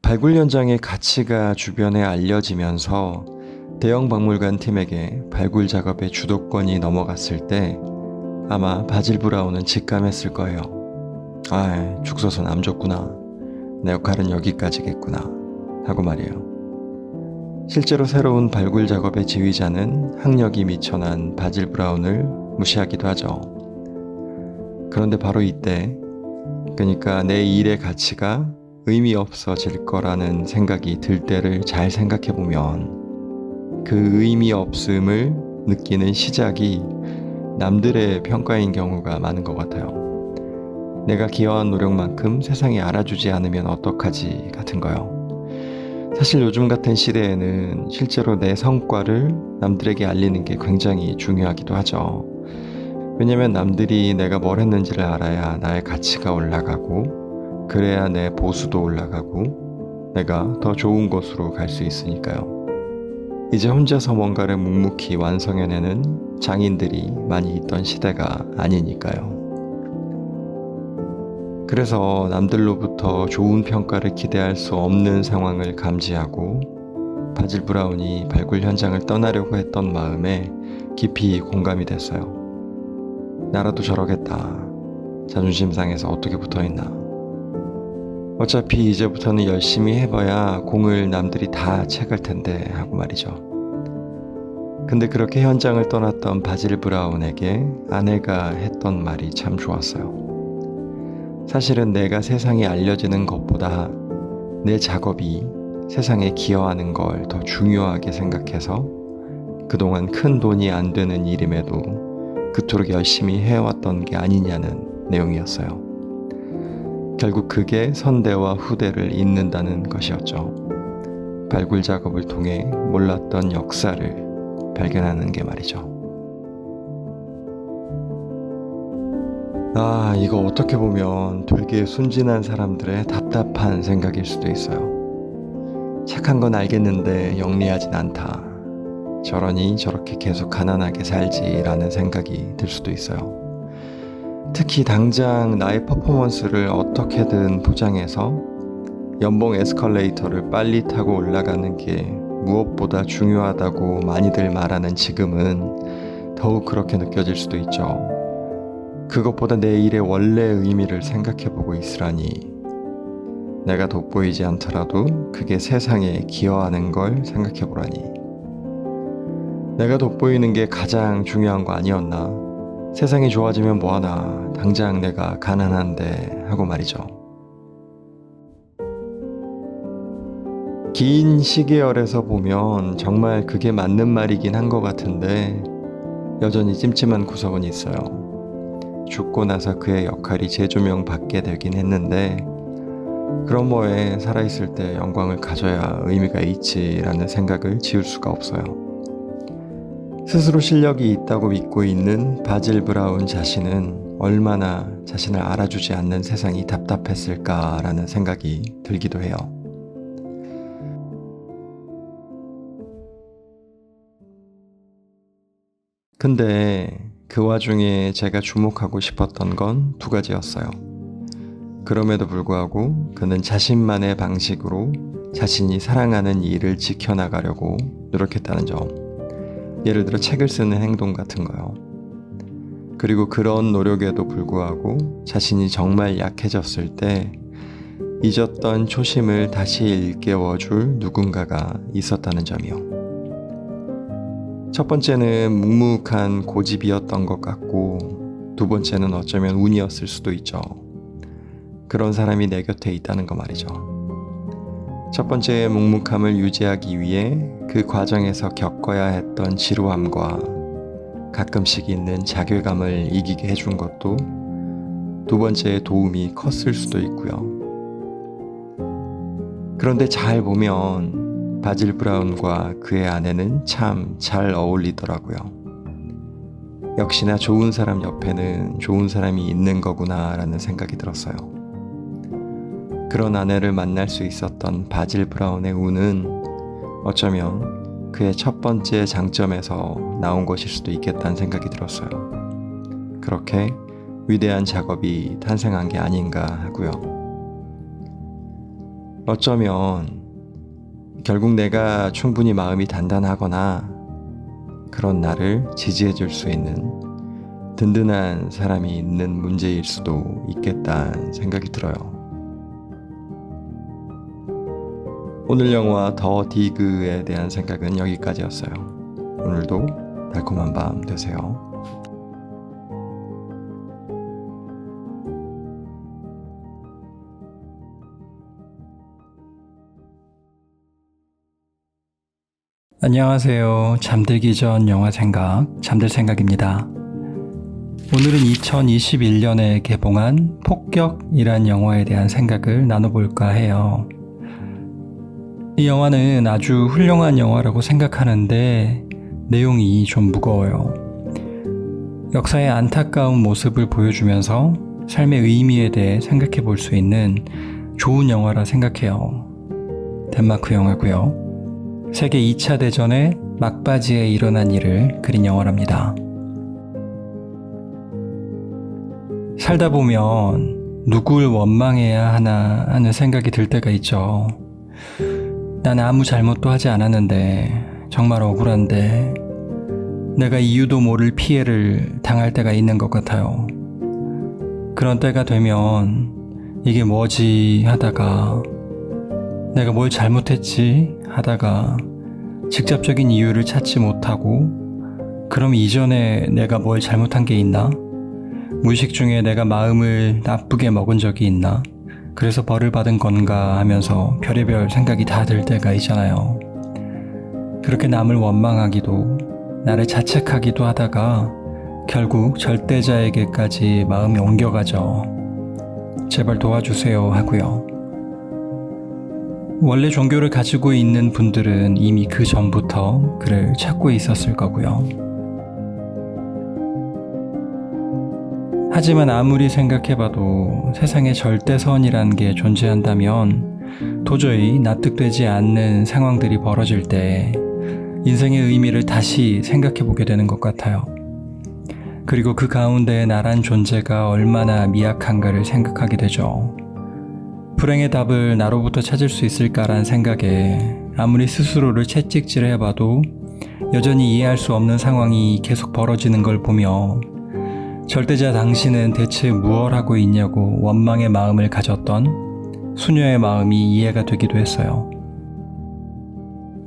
발굴 현장의 가치가 주변에 알려지면서 대형 박물관 팀에게 발굴 작업의 주도권이 넘어갔을 때 아마 바질 브라운은 직감했을 거예요. 아, 죽서서 남 줬구나. 내 역할은 여기까지겠구나. 하고 말이에요. 실제로 새로운 발굴 작업의 지휘자는 학력이 미천한 바질 브라운을 무시하기도 하죠. 그런데 바로 이때, 그러니까 내 일의 가치가 의미 없어질 거라는 생각이 들 때를 잘 생각해보면 그 의미 없음을 느끼는 시작이 남들의 평가인 경우가 많은 것 같아요. 내가 기여한 노력만큼 세상이 알아주지 않으면 어떡하지 같은 거요. 사실 요즘 같은 시대에는 실제로 내 성과를 남들에게 알리는 게 굉장히 중요하기도 하죠. 왜냐면 남들이 내가 뭘 했는지를 알아야 나의 가치가 올라가고, 그래야 내 보수도 올라가고, 내가 더 좋은 곳으로 갈 수 있으니까요. 이제 혼자서 뭔가를 묵묵히 완성해내는 장인들이 많이 있던 시대가 아니니까요. 그래서 남들로부터 좋은 평가를 기대할 수 없는 상황을 감지하고 바질 브라운이 발굴 현장을 떠나려고 했던 마음에 깊이 공감이 됐어요. 나라도 저러겠다. 자존심 상해서 어떻게 붙어있나. 어차피 이제부터는 열심히 해봐야 공을 남들이 다 채갈 텐데 하고 말이죠. 근데 그렇게 현장을 떠났던 바질 브라운에게 아내가 했던 말이 참 좋았어요. 사실은 내가 세상에 알려지는 것보다 내 작업이 세상에 기여하는 걸 더 중요하게 생각해서 그동안 큰 돈이 안 되는 일임에도 그토록 열심히 해왔던 게 아니냐는 내용이었어요. 결국 그게 선대와 후대를 잇는다는 것이었죠. 발굴 작업을 통해 몰랐던 역사를 발견하는 게 말이죠. 이거 어떻게 보면 되게 순진한 사람들의 답답한 생각일 수도 있어요. 착한 건 알겠는데 영리하진 않다. 저러니 저렇게 계속 가난하게 살지라는 생각이 들 수도 있어요. 특히 당장 나의 퍼포먼스를 어떻게든 포장해서 연봉 에스컬레이터를 빨리 타고 올라가는 게 무엇보다 중요하다고 많이들 말하는 지금은 더욱 그렇게 느껴질 수도 있죠. 그것보다 내 일의 원래 의미를 생각해보고 있으라니, 내가 돋보이지 않더라도 그게 세상에 기여하는 걸 생각해보라니. 내가 돋보이는 게 가장 중요한 거 아니었나? 세상이 좋아지면 뭐하나, 당장 내가 가난한데 하고 말이죠. 긴 시계열에서 보면 정말 그게 맞는 말이긴 한 것 같은데 여전히 찜찜한 구석은 있어요. 죽고 나서 그의 역할이 재조명받게 되긴 했는데 그럼 뭐해, 살아있을 때 영광을 가져야 의미가 있지라는 생각을 지울 수가 없어요. 스스로 실력이 있다고 믿고 있는 바질 브라운 자신은 얼마나 자신을 알아주지 않는 세상이 답답했을까라는 생각이 들기도 해요. 근데 그 와중에 제가 주목하고 싶었던 건 두 가지였어요. 그럼에도 불구하고 그는 자신만의 방식으로 자신이 사랑하는 일을 지켜나가려고 노력했다는 점. 예를 들어 책을 쓰는 행동 같은 거요. 그리고 그런 노력에도 불구하고 자신이 정말 약해졌을 때 잊었던 초심을 다시 일깨워줄 누군가가 있었다는 점이요. 첫 번째는 묵묵한 고집이었던 것 같고, 두 번째는 어쩌면 운이었을 수도 있죠. 그런 사람이 내 곁에 있다는 거 말이죠. 첫 번째의 묵묵함을 유지하기 위해 그 과정에서 겪어야 했던 지루함과 가끔씩 있는 자괴감을 이기게 해준 것도 두 번째의 도움이 컸을 수도 있고요. 그런데 잘 보면 바질 브라운과 그의 아내는 참 잘 어울리더라고요. 역시나 좋은 사람 옆에는 좋은 사람이 있는 거구나 라는 생각이 들었어요. 그런 아내를 만날 수 있었던 바질 브라운의 운은 어쩌면 그의 첫 번째 장점에서 나온 것일 수도 있겠다는 생각이 들었어요. 그렇게 위대한 작업이 탄생한 게 아닌가 하고요. 어쩌면 결국 내가 충분히 마음이 단단하거나 그런 나를 지지해 줄 수 있는 든든한 사람이 있는 문제일 수도 있겠다는 생각이 들어요. 오늘 영화 더 디그에 대한 생각은 여기까지였어요. 오늘도 달콤한 밤 되세요. 안녕하세요. 잠들기 전 영화 생각, 잠들 생각입니다. 오늘은 2021년에 개봉한 폭격이란 영화에 대한 생각을 나눠볼까 해요. 이 영화는 아주 훌륭한 영화라고 생각하는데 내용이 좀 무거워요. 역사의 안타까운 모습을 보여주면서 삶의 의미에 대해 생각해 볼 수 있는 좋은 영화라 생각해요. 덴마크 영화고요. 세계 2차 대전의 막바지에 일어난 일을 그린 영화랍니다. 살다 보면 누굴 원망해야 하나 하는 생각이 들 때가 있죠. 난 아무 잘못도 하지 않았는데 정말 억울한데 내가 이유도 모를 피해를 당할 때가 있는 것 같아요. 그런 때가 되면 이게 뭐지 하다가 내가 뭘 잘못했지 하다가 직접적인 이유를 찾지 못하고 그럼 이전에 내가 뭘 잘못한 게 있나? 무의식 중에 내가 마음을 나쁘게 먹은 적이 있나? 그래서 벌을 받은 건가 하면서 별의별 생각이 다 들 때가 있잖아요. 그렇게 남을 원망하기도 나를 자책하기도 하다가 결국 절대자에게까지 마음이 옮겨가죠. 제발 도와주세요 하고요. 원래 종교를 가지고 있는 분들은 이미 그 전부터 그를 찾고 있었을 거고요. 하지만 아무리 생각해봐도 세상에 절대선이란 게 존재한다면 도저히 납득되지 않는 상황들이 벌어질 때 인생의 의미를 다시 생각해보게 되는 것 같아요. 그리고 그 가운데 나란 존재가 얼마나 미약한가를 생각하게 되죠. 불행의 답을 나로부터 찾을 수 있을까란 생각에 아무리 스스로를 채찍질해봐도 여전히 이해할 수 없는 상황이 계속 벌어지는 걸 보며 절대자 당신은 대체 무엇 하고 있냐고 원망의 마음을 가졌던 수녀의 마음이 이해가 되기도 했어요.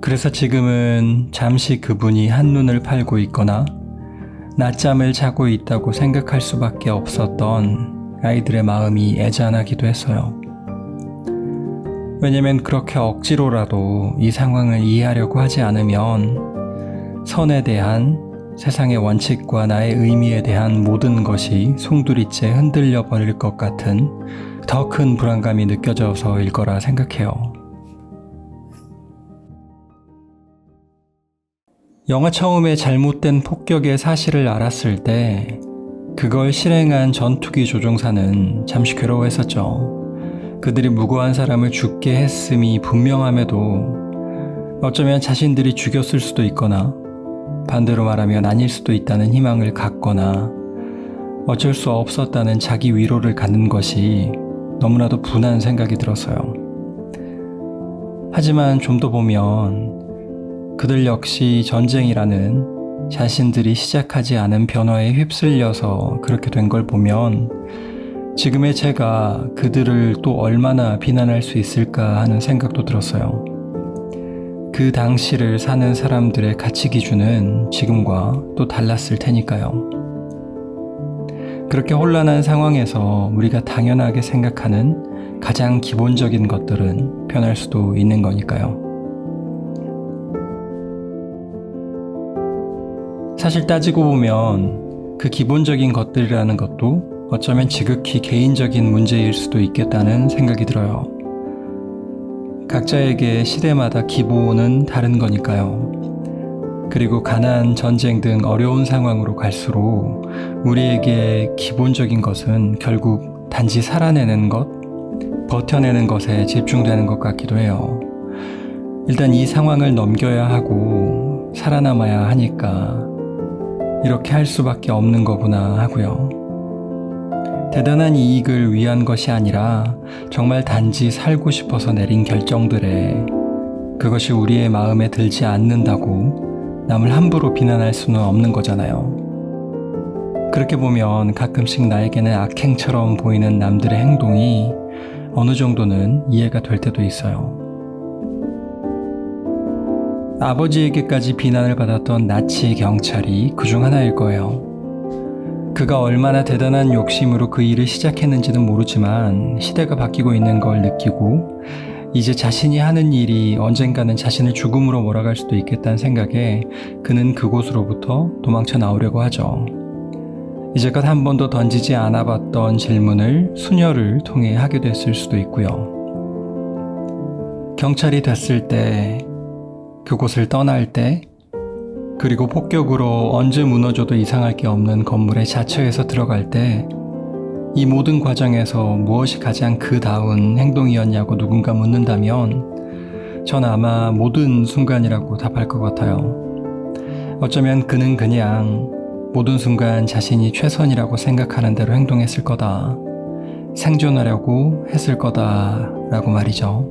그래서 지금은 잠시 그분이 한눈을 팔고 있거나 낮잠을 자고 있다고 생각할 수밖에 없었던 아이들의 마음이 애잔하기도 했어요. 왜냐면 그렇게 억지로라도 이 상황을 이해하려고 하지 않으면 선에 대한 세상의 원칙과 나의 의미에 대한 모든 것이 송두리째 흔들려 버릴 것 같은 더 큰 불안감이 느껴져서일 거라 생각해요. 영화 처음에 잘못된 폭격의 사실을 알았을 때 그걸 실행한 전투기 조종사는 잠시 괴로워했었죠. 그들이 무고한 사람을 죽게 했음이 분명함에도 어쩌면 자신들이 죽였을 수도 있거나 반대로 말하면 아닐 수도 있다는 희망을 갖거나 어쩔 수 없었다는 자기 위로를 갖는 것이 너무나도 분한 생각이 들었어요. 하지만 좀 더 보면 그들 역시 전쟁이라는 자신들이 시작하지 않은 변화에 휩쓸려서 그렇게 된 걸 보면 지금의 제가 그들을 또 얼마나 비난할 수 있을까 하는 생각도 들었어요. 그 당시를 사는 사람들의 가치 기준은 지금과 또 달랐을 테니까요. 그렇게 혼란한 상황에서 우리가 당연하게 생각하는 가장 기본적인 것들은 변할 수도 있는 거니까요. 사실 따지고 보면 그 기본적인 것들이라는 것도 어쩌면 지극히 개인적인 문제일 수도 있겠다는 생각이 들어요. 각자에게 시대마다 기본은 다른 거니까요. 그리고 가난, 전쟁 등 어려운 상황으로 갈수록 우리에게 기본적인 것은 결국 단지 살아내는 것, 버텨내는 것에 집중되는 것 같기도 해요. 일단 이 상황을 넘겨야 하고 살아남아야 하니까 이렇게 할 수밖에 없는 거구나 하고요. 대단한 이익을 위한 것이 아니라 정말 단지 살고 싶어서 내린 결정들에 그것이 우리의 마음에 들지 않는다고 남을 함부로 비난할 수는 없는 거잖아요. 그렇게 보면 가끔씩 나에게는 악행처럼 보이는 남들의 행동이 어느 정도는 이해가 될 때도 있어요. 아버지에게까지 비난을 받았던 나치 경찰이 그중 하나일 거예요. 그가 얼마나 대단한 욕심으로 그 일을 시작했는지는 모르지만 시대가 바뀌고 있는 걸 느끼고 이제 자신이 하는 일이 언젠가는 자신을 죽음으로 몰아갈 수도 있겠다는 생각에 그는 그곳으로부터 도망쳐 나오려고 하죠. 이제껏 한 번도 던지지 않아 봤던 질문을 수녀를 통해 하게 됐을 수도 있고요. 경찰이 됐을 때, 그곳을 떠날 때, 그리고 폭격으로 언제 무너져도 이상할 게 없는 건물에 자처해서 들어갈 때, 이 모든 과정에서 무엇이 가장 그다운 행동이었냐고 누군가 묻는다면 전 아마 모든 순간이라고 답할 것 같아요. 어쩌면 그는 그냥 모든 순간 자신이 최선이라고 생각하는 대로 행동했을 거다. 생존하려고 했을 거다라고 말이죠.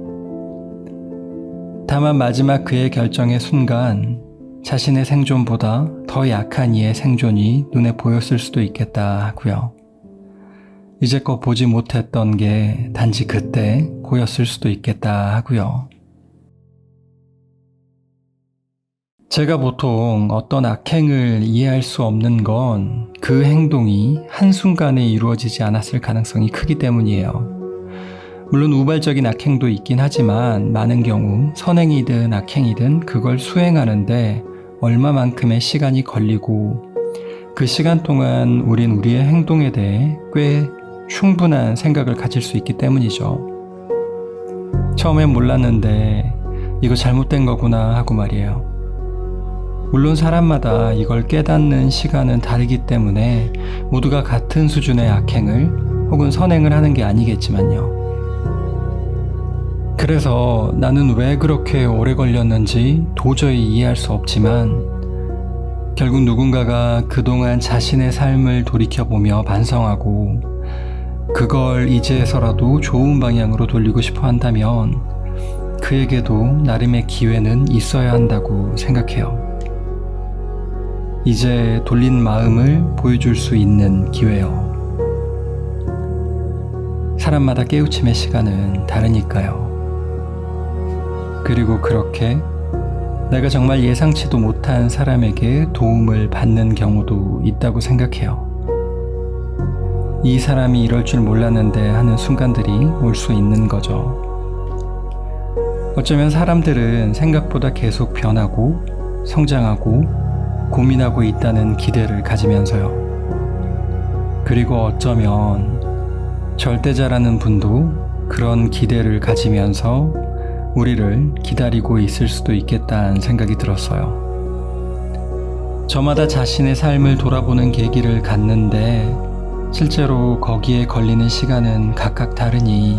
다만 마지막 그의 결정의 순간 자신의 생존보다 더 약한 이의 생존이 눈에 보였을 수도 있겠다 하고요. 이제껏 보지 못했던 게 단지 그때 보였을 수도 있겠다 하고요. 제가 보통 어떤 악행을 이해할 수 없는 건 그 행동이 한순간에 이루어지지 않았을 가능성이 크기 때문이에요. 물론 우발적인 악행도 있긴 하지만 많은 경우 선행이든 악행이든 그걸 수행하는데 얼마만큼의 시간이 걸리고 그 시간 동안 우린 우리의 행동에 대해 꽤 충분한 생각을 가질 수 있기 때문이죠. 처음엔 몰랐는데 이거 잘못된 거구나 하고 말이에요. 물론 사람마다 이걸 깨닫는 시간은 다르기 때문에 모두가 같은 수준의 악행을 혹은 선행을 하는 게 아니겠지만요. 그래서 나는 왜 그렇게 오래 걸렸는지 도저히 이해할 수 없지만 결국 누군가가 그동안 자신의 삶을 돌이켜보며 반성하고 그걸 이제서라도 좋은 방향으로 돌리고 싶어 한다면 그에게도 나름의 기회는 있어야 한다고 생각해요. 이제 돌린 마음을 보여줄 수 있는 기회요. 사람마다 깨우침의 시간은 다르니까요. 그리고 그렇게 내가 정말 예상치도 못한 사람에게 도움을 받는 경우도 있다고 생각해요. 이 사람이 이럴 줄 몰랐는데 하는 순간들이 올 수 있는 거죠. 어쩌면 사람들은 생각보다 계속 변하고 성장하고 고민하고 있다는 기대를 가지면서요. 그리고 어쩌면 절대자라는 분도 그런 기대를 가지면서 우리를 기다리고 있을 수도 있겠다는 생각이 들었어요. 저마다 자신의 삶을 돌아보는 계기를 갖는데 실제로 거기에 걸리는 시간은 각각 다르니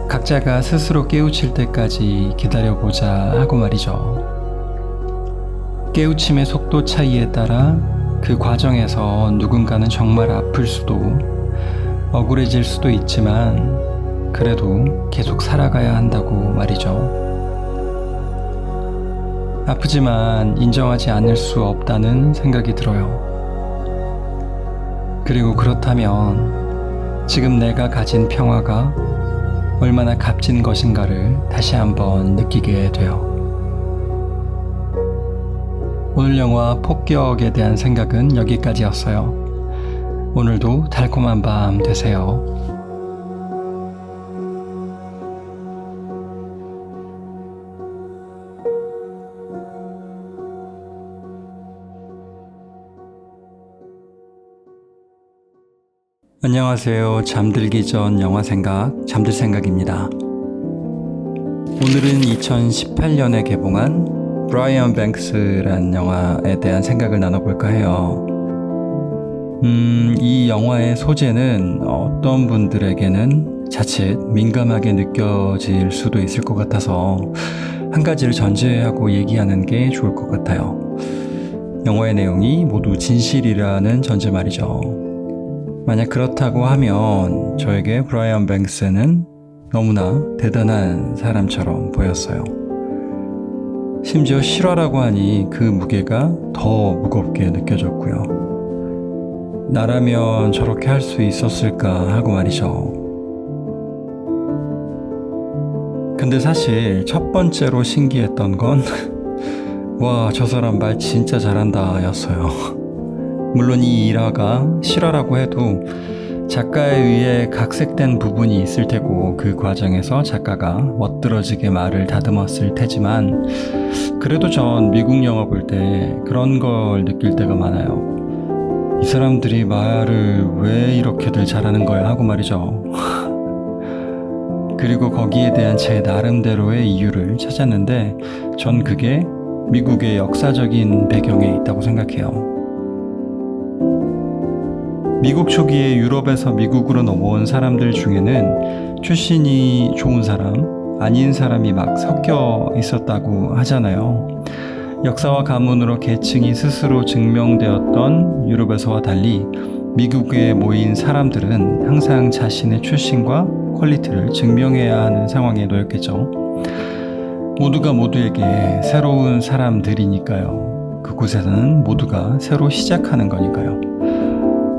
각자가 스스로 깨우칠 때까지 기다려보자 하고 말이죠. 깨우침의 속도 차이에 따라 그 과정에서 누군가는 정말 아플 수도 억울해질 수도 있지만 그래도 계속 살아가야 한다고 말이죠. 아프지만 인정하지 않을 수 없다는 생각이 들어요. 그리고 그렇다면 지금 내가 가진 평화가 얼마나 값진 것인가를 다시 한번 느끼게 돼요. 오늘 영화 폭격에 대한 생각은 여기까지였어요. 오늘도 달콤한 밤 되세요. 안녕하세요. 잠들기 전 영화 생각, 잠들 생각입니다. 오늘은 2018년에 개봉한 브라이언 뱅크스라는 영화에 대한 생각을 나눠볼까 해요. 이 영화의 소재는 어떤 분들에게는 자칫 민감하게 느껴질 수도 있을 것 같아서 한 가지를 전제하고 얘기하는 게 좋을 것 같아요. 영화의 내용이 모두 진실이라는 전제 말이죠. 만약 그렇다고 하면 저에게 브라이언 뱅크스는 너무나 대단한 사람처럼 보였어요. 심지어 실화라고 하니 그 무게가 더 무겁게 느껴졌고요. 나라면 저렇게 할 수 있었을까 하고 말이죠. 근데 사실 첫 번째로 신기했던 건 와, 저 사람 말 진짜 잘한다 였어요. 물론 이 일화가 실화라고 해도 작가에 의해 각색된 부분이 있을 테고 그 과정에서 작가가 멋들어지게 말을 다듬었을 테지만 그래도 전 미국 영화 볼 때 그런 걸 느낄 때가 많아요. 이 사람들이 말을 왜 이렇게들 잘하는 거야 하고 말이죠. 그리고 거기에 대한 제 나름대로의 이유를 찾았는데 전 그게 미국의 역사적인 배경에 있다고 생각해요. 미국 초기에 유럽에서 미국으로 넘어온 사람들 중에는 출신이 좋은 사람, 아닌 사람이 막 섞여 있었다고 하잖아요. 역사와 가문으로 계층이 스스로 증명되었던 유럽에서와 달리 미국에 모인 사람들은 항상 자신의 출신과 퀄리티를 증명해야 하는 상황에 놓였겠죠. 모두가 모두에게 새로운 사람들이니까요. 그곳에서는 모두가 새로 시작하는 거니까요.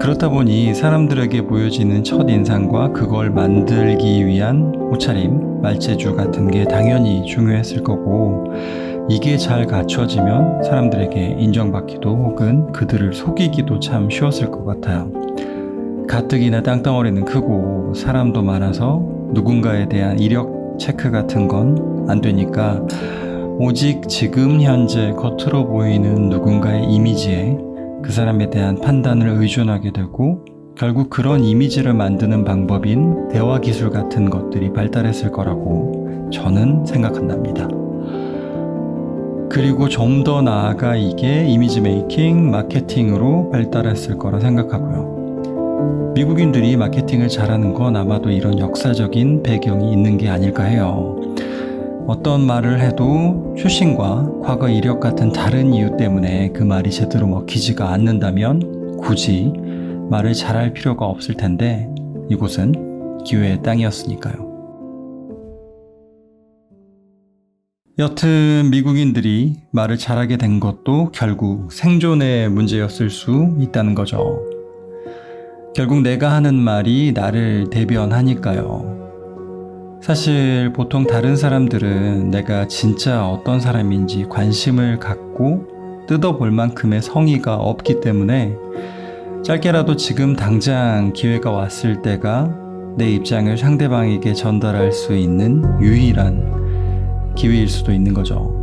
그렇다 보니 사람들에게 보여지는 첫인상과 그걸 만들기 위한 옷차림, 말재주 같은 게 당연히 중요했을 거고 이게 잘 갖춰지면 사람들에게 인정받기도 혹은 그들을 속이기도 참 쉬웠을 것 같아요. 가뜩이나 땅덩어리는 크고 사람도 많아서 누군가에 대한 이력 체크 같은 건 안 되니까 오직 지금 현재 겉으로 보이는 누군가의 이미지에 그 사람에 대한 판단을 의존하게 되고 결국 그런 이미지를 만드는 방법인 대화 기술 같은 것들이 발달했을 거라고 저는 생각한답니다. 그리고 좀 더 나아가 이게 이미지 메이킹, 마케팅으로 발달했을 거라 생각하고요. 미국인들이 마케팅을 잘하는 건 아마도 이런 역사적인 배경이 있는 게 아닐까 해요. 어떤 말을 해도 출신과 과거 이력 같은 다른 이유 때문에 그 말이 제대로 먹히지가 않는다면 굳이 말을 잘할 필요가 없을 텐데 이곳은 기회의 땅이었으니까요. 여튼 미국인들이 말을 잘하게 된 것도 결국 생존의 문제였을 수 있다는 거죠. 결국 내가 하는 말이 나를 대변하니까요. 사실 보통 다른 사람들은 내가 진짜 어떤 사람인지 관심을 갖고 뜯어볼 만큼의 성의가 없기 때문에 짧게라도 지금 당장 기회가 왔을 때가 내 입장을 상대방에게 전달할 수 있는 유일한 기회일 수도 있는 거죠.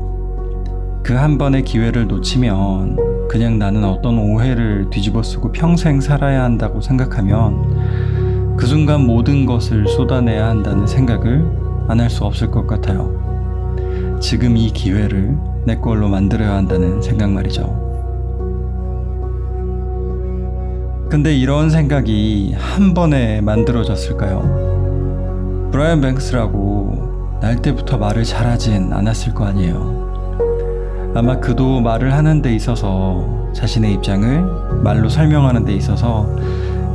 그 한 번의 기회를 놓치면 그냥 나는 어떤 오해를 뒤집어 쓰고 평생 살아야 한다고 생각하면 그 순간 모든 것을 쏟아내야 한다는 생각을 안 할 수 없을 것 같아요. 지금 이 기회를 내 걸로 만들어야 한다는 생각 말이죠. 근데 이런 생각이 한 번에 만들어졌을까요? 브라이언 뱅크스라고 날 때부터 말을 잘하진 않았을 거 아니에요. 아마 그도 말을 하는 데 있어서 자신의 입장을 말로 설명하는 데 있어서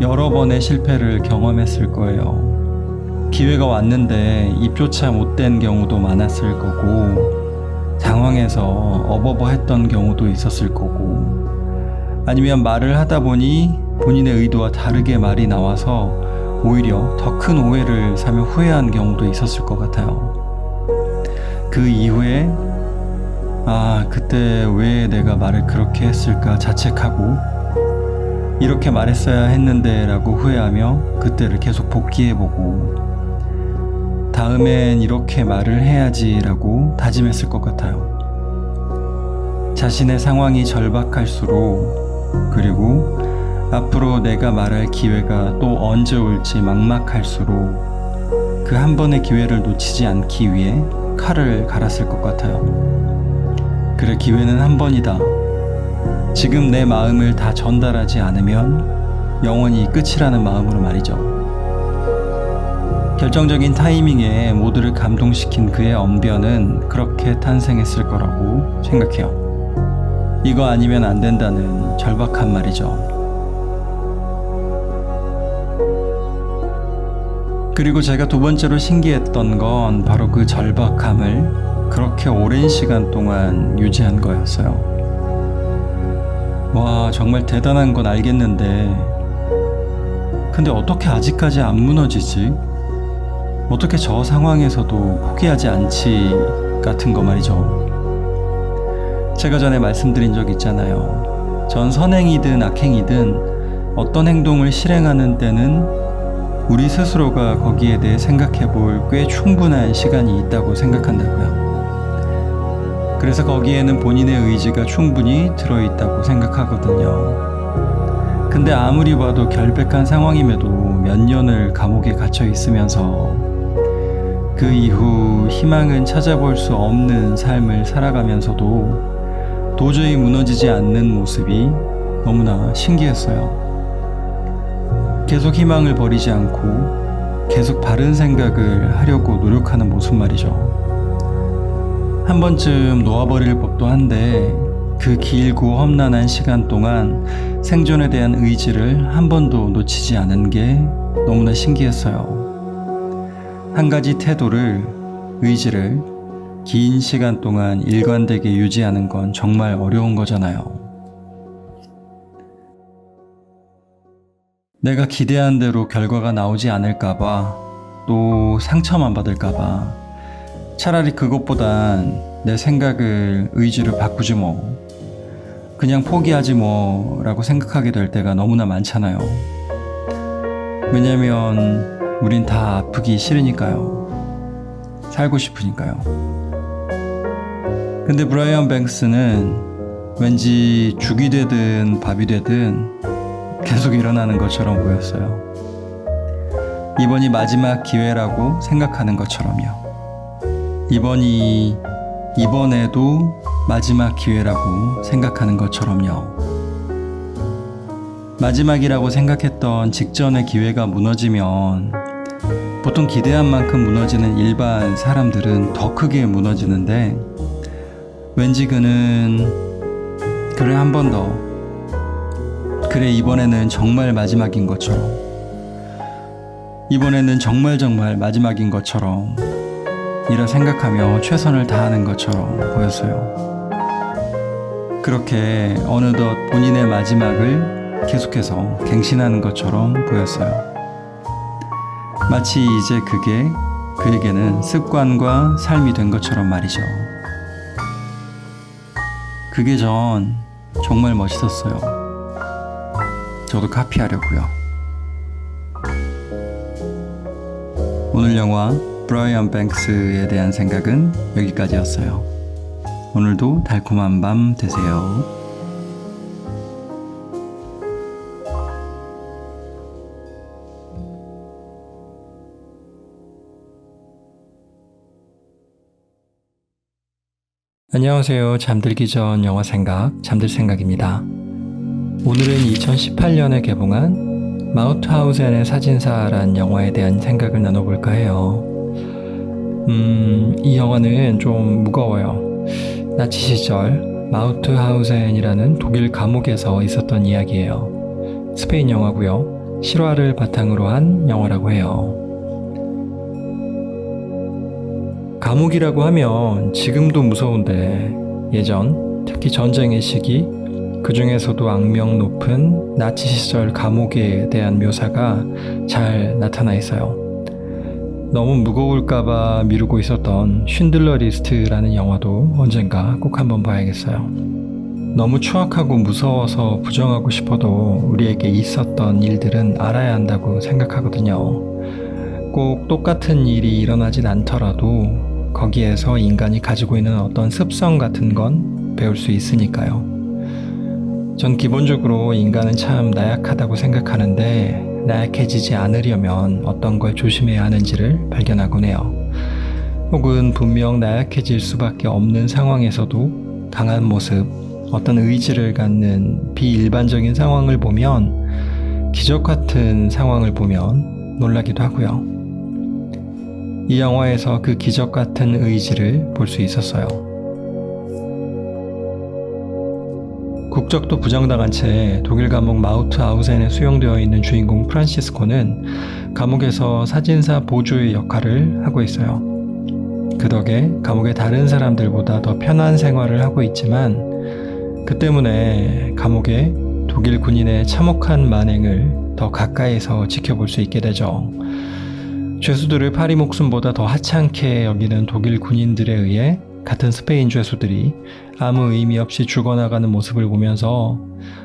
여러 번의 실패를 경험했을 거예요. 기회가 왔는데 입조차 못된 경우도 많았을 거고 당황해서 어버버했던 경우도 있었을 거고 아니면 말을 하다 보니 본인의 의도와 다르게 말이 나와서 오히려 더 큰 오해를 사며 후회한 경우도 있었을 것 같아요. 그 이후에 그때 왜 내가 말을 그렇게 했을까 자책하고 이렇게 말했어야 했는데 라고 후회하며 그때를 계속 복기해보고 다음엔 이렇게 말을 해야지 라고 다짐했을 것 같아요. 자신의 상황이 절박할수록 그리고 앞으로 내가 말할 기회가 또 언제 올지 막막할수록 그 한 번의 기회를 놓치지 않기 위해 칼을 갈았을 것 같아요. 그래, 기회는 한 번이다. 지금 내 마음을 다 전달하지 않으면 영원히 끝이라는 마음으로 말이죠. 결정적인 타이밍에 모두를 감동시킨 그의 언변은 그렇게 탄생했을 거라고 생각해요. 이거 아니면 안 된다는 절박한 말이죠. 그리고 제가 두 번째로 신기했던 건 바로 그 절박함을 그렇게 오랜 시간 동안 유지한 거였어요. 와, 정말 대단한 건 알겠는데 근데 어떻게 아직까지 안 무너지지? 어떻게 저 상황에서도 포기하지 않지? 같은 거 말이죠. 제가 전에 말씀드린 적 있잖아요. 전 선행이든 악행이든 어떤 행동을 실행하는 때는 우리 스스로가 거기에 대해 생각해 볼 꽤 충분한 시간이 있다고 생각한다고요. 그래서 거기에는 본인의 의지가 충분히 들어있다고 생각하거든요. 근데 아무리 봐도 결백한 상황임에도 몇 년을 감옥에 갇혀 있으면서 그 이후 희망은 찾아볼 수 없는 삶을 살아가면서도 도저히 무너지지 않는 모습이 너무나 신기했어요. 계속 희망을 버리지 않고 계속 바른 생각을 하려고 노력하는 모습 말이죠. 한 번쯤 놓아버릴 법도 한데 그 길고 험난한 시간 동안 생존에 대한 의지를 한 번도 놓치지 않은 게 너무나 신기했어요. 한 가지 태도를, 의지를 긴 시간 동안 일관되게 유지하는 건 정말 어려운 거잖아요. 내가 기대한 대로 결과가 나오지 않을까봐, 또 상처만 받을까봐 차라리 그것보단 내 생각을, 의지를 바꾸지 뭐, 그냥 포기하지 뭐 라고 생각하게 될 때가 너무나 많잖아요. 왜냐면 우린 다 아프기 싫으니까요. 살고 싶으니까요. 근데 브라이언 뱅스는 왠지 죽이 되든 밥이 되든 계속 일어나는 것처럼 보였어요. 이번이 마지막 기회라고 생각하는 것처럼요. 이번에도 마지막 기회라고 생각하는 것처럼요. 마지막이라고 생각했던 직전의 기회가 무너지면 보통 기대한 만큼 무너지는 일반 사람들은 더 크게 무너지는데, 왠지 그는 그래, 한 번 더, 그래, 이번에는 정말 마지막인 것처럼, 이번에는 정말 마지막인 것처럼 이라 생각하며 최선을 다하는 것처럼 보였어요. 그렇게 어느덧 본인의 마지막을 계속해서 갱신하는 것처럼 보였어요. 마치 이제 그게 그에게는 습관과 삶이 된 것처럼 말이죠. 그게 전 정말 멋있었어요. 저도 카피하려고요. 오늘 영화 브라이언 뱅스에 대한 생각은 여기까지였어요. 오늘도 달콤한 밤 되세요. 안녕하세요. 잠들기 전 영화 생각, 잠들 생각입니다. 오늘은 2018년에 개봉한 마우트하우젠의 사진사란 영화에 대한 생각을 나눠볼까 해요. 이 영화는 좀 무거워요. 나치 시절 마우트하우젠이라는 독일 감옥에서 있었던 이야기예요. 스페인 영화고요. 실화를 바탕으로 한 영화라고 해요. 감옥이라고 하면 지금도 무서운데 예전, 특히 전쟁의 시기, 그 중에서도 악명 높은 나치 시절 감옥에 대한 묘사가 잘 나타나 있어요. 너무 무거울까봐 미루고 있었던 쉰들러 리스트라는 영화도 언젠가 꼭 한번 봐야겠어요. 너무 추악하고 무서워서 부정하고 싶어도 우리에게 있었던 일들은 알아야 한다고 생각하거든요. 꼭 똑같은 일이 일어나진 않더라도 거기에서 인간이 가지고 있는 어떤 습성 같은 건 배울 수 있으니까요. 전 기본적으로 인간은 참 나약하다고 생각하는데, 나약해지지 않으려면 어떤 걸 조심해야 하는지를 발견하곤 해요. 혹은 분명 나약해질 수밖에 없는 상황에서도 강한 모습, 어떤 의지를 갖는 비일반적인 상황을 보면, 기적 같은 상황을 보면 놀라기도 하고요. 이 영화에서 그 기적 같은 의지를 볼 수 있었어요. 국적도 부정당한 채 독일 감옥 마우트하우젠에 수용되어 있는 주인공 프란시스코는 감옥에서 사진사 보조의 역할을 하고 있어요. 그 덕에 감옥의 다른 사람들보다 더 편한 생활을 하고 있지만, 그 때문에 감옥의 독일 군인의 참혹한 만행을 더 가까이서 지켜볼 수 있게 되죠. 죄수들을 파리 목숨보다 더 하찮게 여기는 독일 군인들에 의해 같은 스페인 죄수들이 아무 의미 없이 죽어나가는 모습을 보면서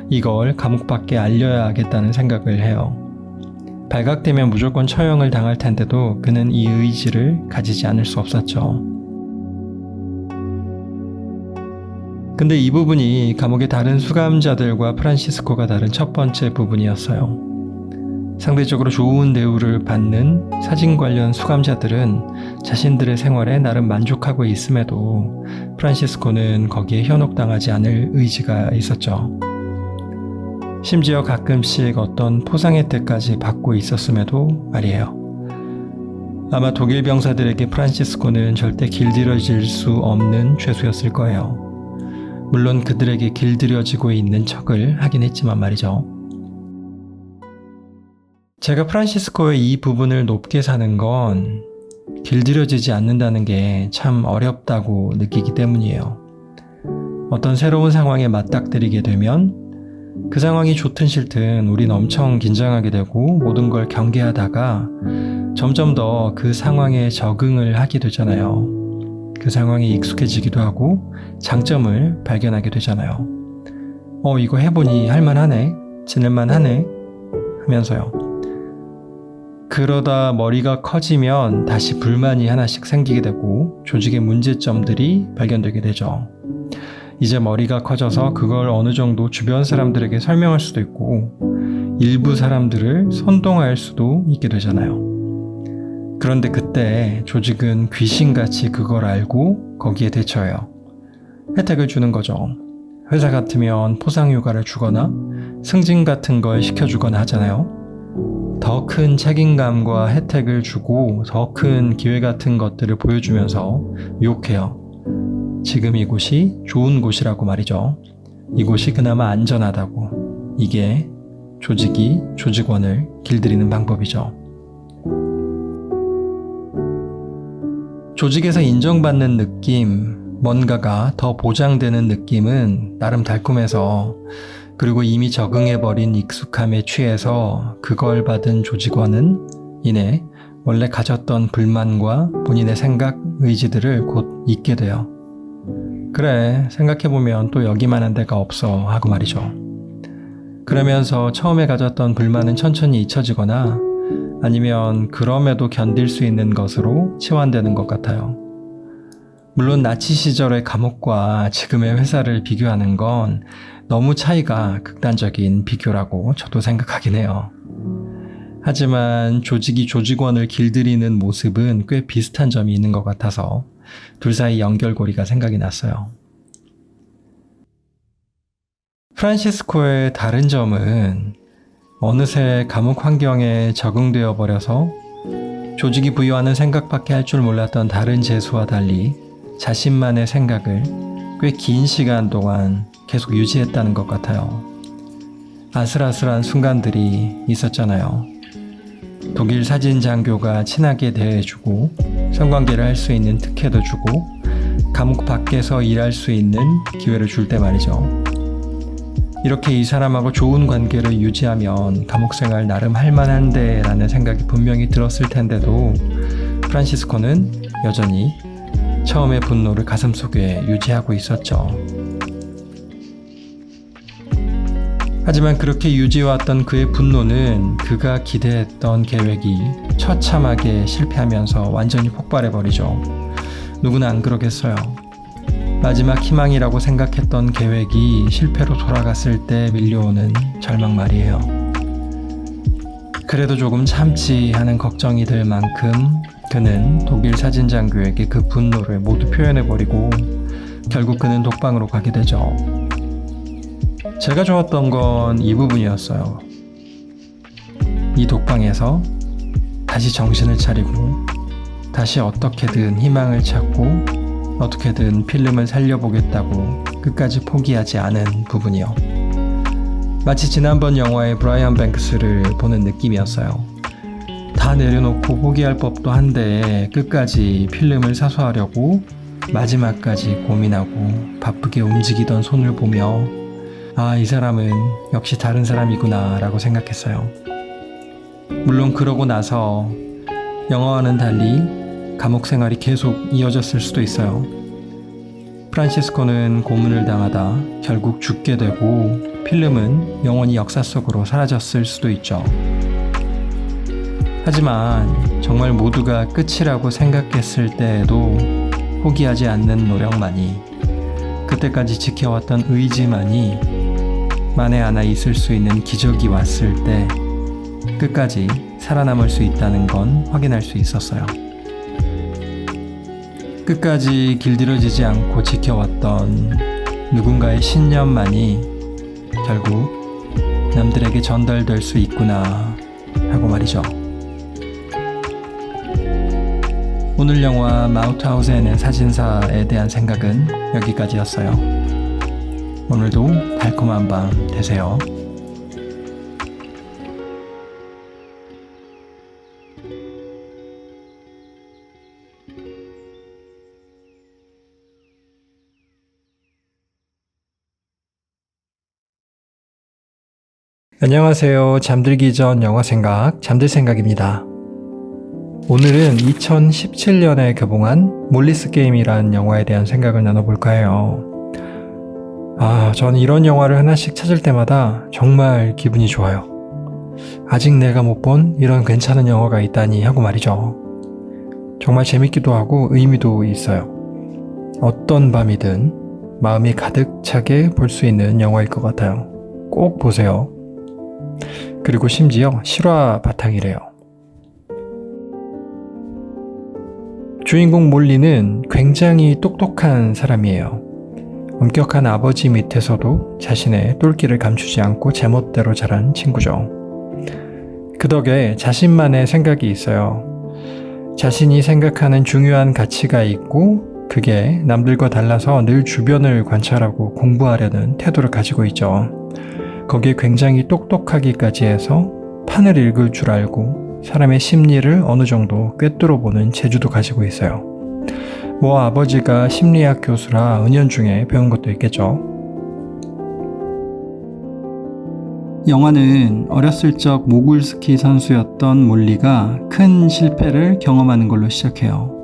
이걸 감옥 밖에 알려야 하겠다는 생각을 해요. 발각되면 무조건 처형을 당할 텐데도 그는 이 의지를 가지지 않을 수 없었죠. 근데 이 부분이 감옥의 다른 수감자들과 프란시스코가 다른 첫 번째 부분이었어요. 상대적으로 좋은 대우를 받는 사진 관련 수감자들은 자신들의 생활에 나름 만족하고 있음에도 프란시스코는 거기에 현혹당하지 않을 의지가 있었죠. 심지어 가끔씩 어떤 포상 혜택까지 받고 있었음에도 말이에요. 아마 독일 병사들에게 프란시스코는 절대 길들여질 수 없는 죄수였을 거예요. 물론 그들에게 길들여지고 있는 척을 하긴 했지만 말이죠. 제가 프란시스코의 이 부분을 높게 사는 건 길들여지지 않는다는 게 참 어렵다고 느끼기 때문이에요. 어떤 새로운 상황에 맞닥뜨리게 되면 그 상황이 좋든 싫든 우린 엄청 긴장하게 되고 모든 걸 경계하다가 점점 더 그 상황에 적응을 하게 되잖아요. 그 상황에 익숙해지기도 하고 장점을 발견하게 되잖아요. 이거 해보니 할만하네, 지낼만하네 하면서요. 그러다 머리가 커지면 다시 불만이 하나씩 생기게 되고 조직의 문제점들이 발견되게 되죠. 이제 머리가 커져서 그걸 어느 정도 주변 사람들에게 설명할 수도 있고 일부 사람들을 선동할 수도 있게 되잖아요. 그런데 그때 조직은 귀신같이 그걸 알고 거기에 대처해요. 혜택을 주는 거죠. 회사 같으면 포상휴가를 주거나 승진 같은 걸 시켜주거나 하잖아요. 더 큰 책임감과 혜택을 주고 더 큰 기회 같은 것들을 보여주면서 유혹해요. 지금 이곳이 좋은 곳이라고 말이죠. 이곳이 그나마 안전하다고. 이게 조직이 조직원을 길들이는 방법이죠. 조직에서 인정받는 느낌, 뭔가가 더 보장되는 느낌은 나름 달콤해서 그리고 이미 적응해버린 익숙함에 취해서 그걸 받은 조직원은 이내 원래 가졌던 불만과 본인의 생각, 의지들을 곧 잊게 돼요. 그래, 생각해보면 또 여기만한 데가 없어 하고 말이죠. 그러면서 처음에 가졌던 불만은 천천히 잊혀지거나 아니면 그럼에도 견딜 수 있는 것으로 치환되는 것 같아요. 물론 나치 시절의 감옥과 지금의 회사를 비교하는 건 너무 차이가 극단적인 비교라고 저도 생각하긴 해요. 하지만 조직이 조직원을 길들이는 모습은 꽤 비슷한 점이 있는 것 같아서 둘 사이 연결고리가 생각이 났어요. 프란시스코의 다른 점은 어느새 감옥 환경에 적응되어 버려서 조직이 부여하는 생각밖에 할 줄 몰랐던 다른 재수와 달리 자신만의 생각을 꽤 긴 시간 동안 계속 유지했다는 것 같아요. 아슬아슬한 순간들이 있었잖아요. 독일 사진 장교가 친하게 대해주고 성관계를 할 수 있는 특혜도 주고 감옥 밖에서 일할 수 있는 기회를 줄 때 말이죠. 이렇게 이 사람하고 좋은 관계를 유지하면 감옥 생활 나름 할만한데 라는 생각이 분명히 들었을 텐데도 프란시스코는 여전히 처음의 분노를 가슴속에 유지하고 있었죠. 하지만 그렇게 유지해왔던 그의 분노는 그가 기대했던 계획이 처참하게 실패하면서 완전히 폭발해버리죠. 누구나 안 그러겠어요. 마지막 희망이라고 생각했던 계획이 실패로 돌아갔을 때 밀려오는 절망 말이에요. 그래도 조금 참지 하는 걱정이 들 만큼 그는 독일 사진장교에게 그 분노를 모두 표현해버리고 결국 그는 독방으로 가게 되죠. 제가 좋았던 건 이 부분이었어요. 이 독방에서 다시 정신을 차리고 다시 어떻게든 희망을 찾고 어떻게든 필름을 살려보겠다고 끝까지 포기하지 않은 부분이요. 마치 지난번 영화의 브라이언 뱅크스를 보는 느낌이었어요. 다 내려놓고 포기할 법도 한데 끝까지 필름을 사수하려고 마지막까지 고민하고 바쁘게 움직이던 손을 보며 이 사람은 역시 다른 사람이구나 라고 생각했어요. 물론 그러고 나서 영화와는 달리 감옥 생활이 계속 이어졌을 수도 있어요. 프란시스코는 고문을 당하다 결국 죽게 되고 필름은 영원히 역사 속으로 사라졌을 수도 있죠. 하지만 정말 모두가 끝이라고 생각했을 때에도 포기하지 않는 노력만이, 그때까지 지켜왔던 의지만이 만에 하나 있을 수 있는 기적이 왔을 때 끝까지 살아남을 수 있다는 건 확인할 수 있었어요. 끝까지 길들여지지 않고 지켜왔던 누군가의 신념만이 결국 남들에게 전달될 수 있구나 하고 말이죠. 오늘 영화 마우트하우젠의 사진사에 대한 생각은 여기까지였어요. 오늘도 달콤한 밤 되세요. 안녕하세요. 잠들기 전 영화 생각, 잠들 생각입니다. 오늘은 2017년에 개봉한 몰리스 게임이라는 영화에 대한 생각을 나눠볼까 해요. 저는 이런 영화를 하나씩 찾을 때마다 정말 기분이 좋아요. 아직 내가 못 본 이런 괜찮은 영화가 있다니 하고 말이죠. 정말 재밌기도 하고 의미도 있어요. 어떤 밤이든 마음이 가득 차게 볼 수 있는 영화일 것 같아요. 꼭 보세요. 그리고 심지어 실화 바탕이래요. 주인공 몰리는 굉장히 똑똑한 사람이에요. 엄격한 아버지 밑에서도 자신의 똘끼를 감추지 않고 제멋대로 자란 친구죠. 그 덕에 자신만의 생각이 있어요. 자신이 생각하는 중요한 가치가 있고 그게 남들과 달라서 늘 주변을 관찰하고 공부하려는 태도를 가지고 있죠. 거기에 굉장히 똑똑하기까지 해서 판을 읽을 줄 알고 사람의 심리를 어느 정도 꿰뚫어보는 재주도 가지고 있어요. 아버지가 심리학 교수라 은연중에 배운 것도 있겠죠. 영화는 어렸을 적 모굴스키 선수였던 몰리가 큰 실패를 경험하는 걸로 시작해요.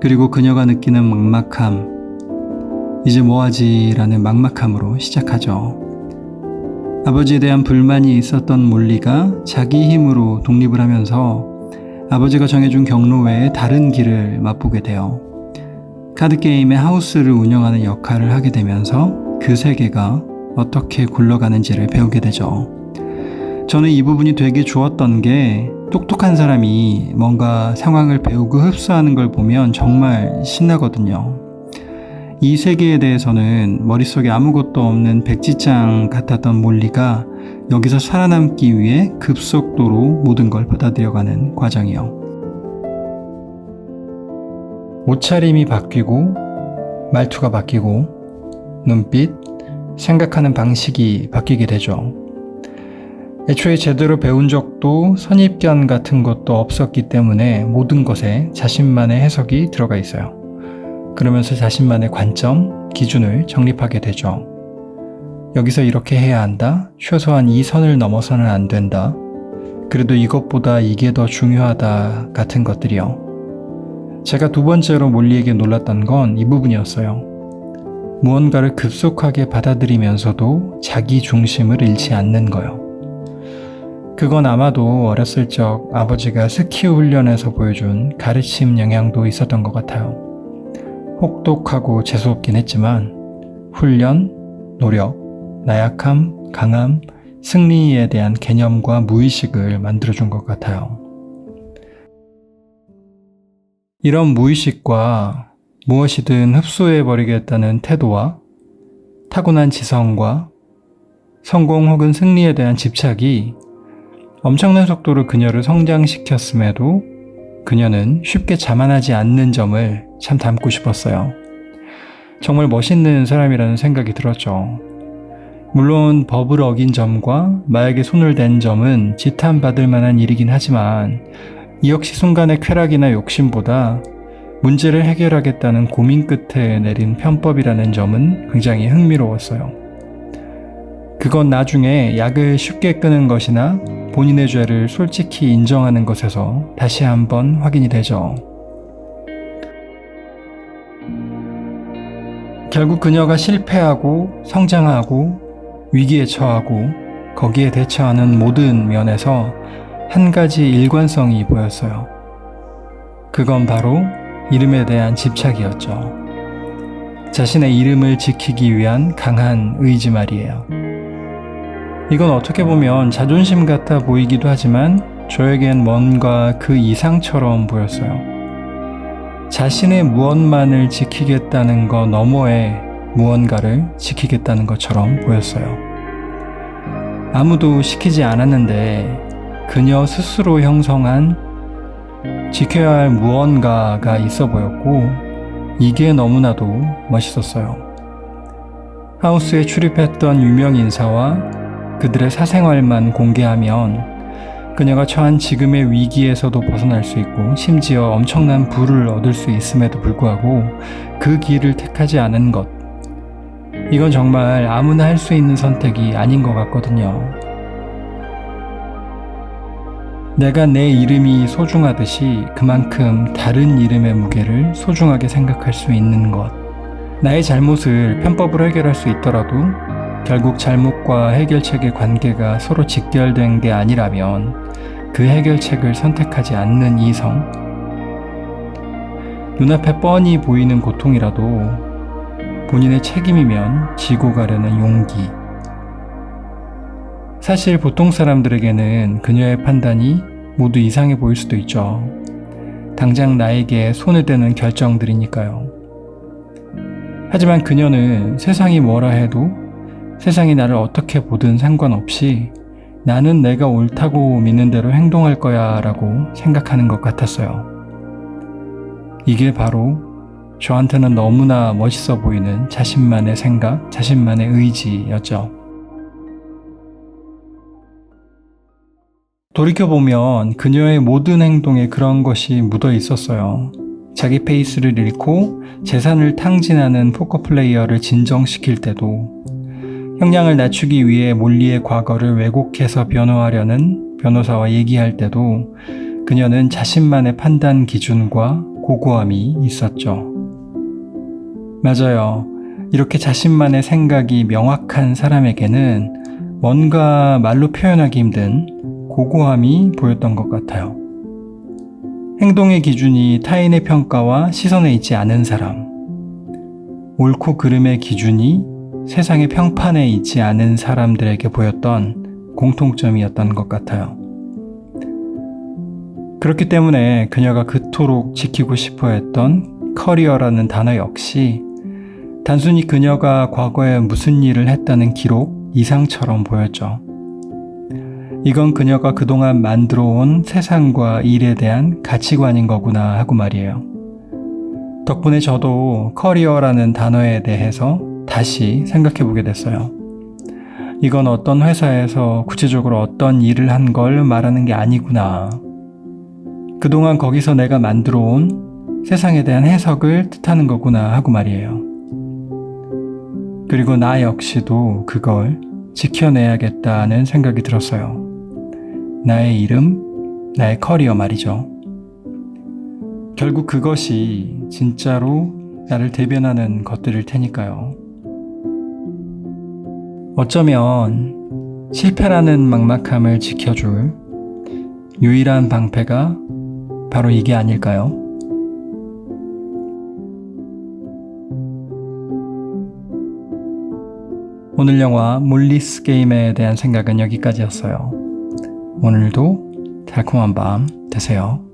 그리고 그녀가 느끼는 막막함, 이제 뭐하지 라는 막막함으로 시작하죠. 아버지에 대한 불만이 있었던 몰리가 자기 힘으로 독립을 하면서 아버지가 정해준 경로 외에 다른 길을 맛보게 돼요. 카드게임의 하우스를 운영하는 역할을 하게 되면서 그 세계가 어떻게 굴러가는지를 배우게 되죠. 저는 이 부분이 되게 좋았던 게 똑똑한 사람이 뭔가 상황을 배우고 흡수하는 걸 보면 정말 신나거든요. 이 세계에 대해서는 머릿속에 아무것도 없는 백지장 같았던 몰리가 여기서 살아남기 위해 급속도로 모든 걸 받아들여가는 과정이요. 옷차림이 바뀌고 말투가 바뀌고 눈빛, 생각하는 방식이 바뀌게 되죠. 애초에 제대로 배운 적도 선입견 같은 것도 없었기 때문에 모든 것에 자신만의 해석이 들어가 있어요. 그러면서 자신만의 관점, 기준을 정립하게 되죠. 여기서 이렇게 해야 한다. 최소한 이 선을 넘어서는 안 된다. 그래도 이것보다 이게 더 중요하다 같은 것들이요. 제가 두 번째로 몰리에게 놀랐던 건 이 부분이었어요. 무언가를 급속하게 받아들이면서도 자기 중심을 잃지 않는 거요. 그건 아마도 어렸을 적 아버지가 스키 훈련에서 보여준 가르침 영향도 있었던 것 같아요. 혹독하고 재수없긴 했지만 훈련, 노력, 나약함, 강함, 승리에 대한 개념과 무의식을 만들어준 것 같아요. 이런 무의식과 무엇이든 흡수해버리겠다는 태도와 타고난 지성과 성공 혹은 승리에 대한 집착이 엄청난 속도로 그녀를 성장시켰음에도 그녀는 쉽게 자만하지 않는 점을 참 닮고 싶었어요. 정말 멋있는 사람이라는 생각이 들었죠. 물론 법을 어긴 점과 마약에 손을 댄 점은 지탄받을 만한 일이긴 하지만 이 역시 순간의 쾌락이나 욕심보다 문제를 해결하겠다는 고민 끝에 내린 편법이라는 점은 굉장히 흥미로웠어요. 그건 나중에 약을 쉽게 끊은 것이나 본인의 죄를 솔직히 인정하는 것에서 다시 한번 확인이 되죠. 결국 그녀가 실패하고 성장하고 위기에 처하고 거기에 대처하는 모든 면에서 한 가지 일관성이 보였어요. 그건 바로 이름에 대한 집착이었죠. 자신의 이름을 지키기 위한 강한 의지 말이에요. 이건 어떻게 보면 자존심 같아 보이기도 하지만 저에겐 뭔가 그 이상처럼 보였어요. 자신의 무엇만을 지키겠다는 것 너머에 무언가를 지키겠다는 것처럼 보였어요. 아무도 시키지 않았는데 그녀 스스로 형성한 지켜야 할 무언가가 있어 보였고 이게 너무나도 멋있었어요. 하우스에 출입했던 유명 인사와 그들의 사생활만 공개하면 그녀가 처한 지금의 위기에서도 벗어날 수 있고 심지어 엄청난 부를 얻을 수 있음에도 불구하고 그 길을 택하지 않은 것, 이건 정말 아무나 할 수 있는 선택이 아닌 것 같거든요. 내가 내 이름이 소중하듯이 그만큼 다른 이름의 무게를 소중하게 생각할 수 있는 것. 나의 잘못을 편법으로 해결할 수 있더라도 결국 잘못과 해결책의 관계가 서로 직결된 게 아니라면 그 해결책을 선택하지 않는 이성. 눈앞에 뻔히 보이는 고통이라도 본인의 책임이면 지고 가려는 용기. 사실 보통 사람들에게는 그녀의 판단이 모두 이상해 보일 수도 있죠. 당장 나에게 손을 대는 결정들이니까요. 하지만 그녀는 세상이 뭐라 해도 세상이 나를 어떻게 보든 상관없이 나는 내가 옳다고 믿는 대로 행동할 거야 라고 생각하는 것 같았어요. 이게 바로 저한테는 너무나 멋있어 보이는 자신만의 생각, 자신만의 의지였죠. 돌이켜보면 그녀의 모든 행동에 그런 것이 묻어 있었어요. 자기 페이스를 잃고 재산을 탕진하는 포커 플레이어를 진정시킬 때도, 형량을 낮추기 위해 몰리의 과거를 왜곡해서 변호하려는 변호사와 얘기할 때도 그녀는 자신만의 판단 기준과 고고함이 있었죠. 맞아요. 이렇게 자신만의 생각이 명확한 사람에게는 뭔가 말로 표현하기 힘든 고고함이 보였던 것 같아요. 행동의 기준이 타인의 평가와 시선에 있지 않은 사람, 옳고 그름의 기준이 세상의 평판에 있지 않은 사람들에게 보였던 공통점이었던 것 같아요. 그렇기 때문에 그녀가 그토록 지키고 싶어 했던 커리어라는 단어 역시 단순히 그녀가 과거에 무슨 일을 했다는 기록 이상처럼 보였죠. 이건 그녀가 그동안 만들어 온 세상과 일에 대한 가치관인 거구나 하고 말이에요. 덕분에 저도 커리어라는 단어에 대해서 다시 생각해 보게 됐어요. 이건 어떤 회사에서 구체적으로 어떤 일을 한 걸 말하는 게 아니구나. 그동안 거기서 내가 만들어 온 세상에 대한 해석을 뜻하는 거구나 하고 말이에요. 그리고 나 역시도 그걸 지켜내야겠다는 생각이 들었어요. 나의 이름, 나의 커리어 말이죠. 결국 그것이 진짜로 나를 대변하는 것들일 테니까요. 어쩌면 실패라는 막막함을 지켜줄 유일한 방패가 바로 이게 아닐까요? 오늘 영화 몰리스 게임에 대한 생각은 여기까지였어요. 오늘도 달콤한 밤 되세요.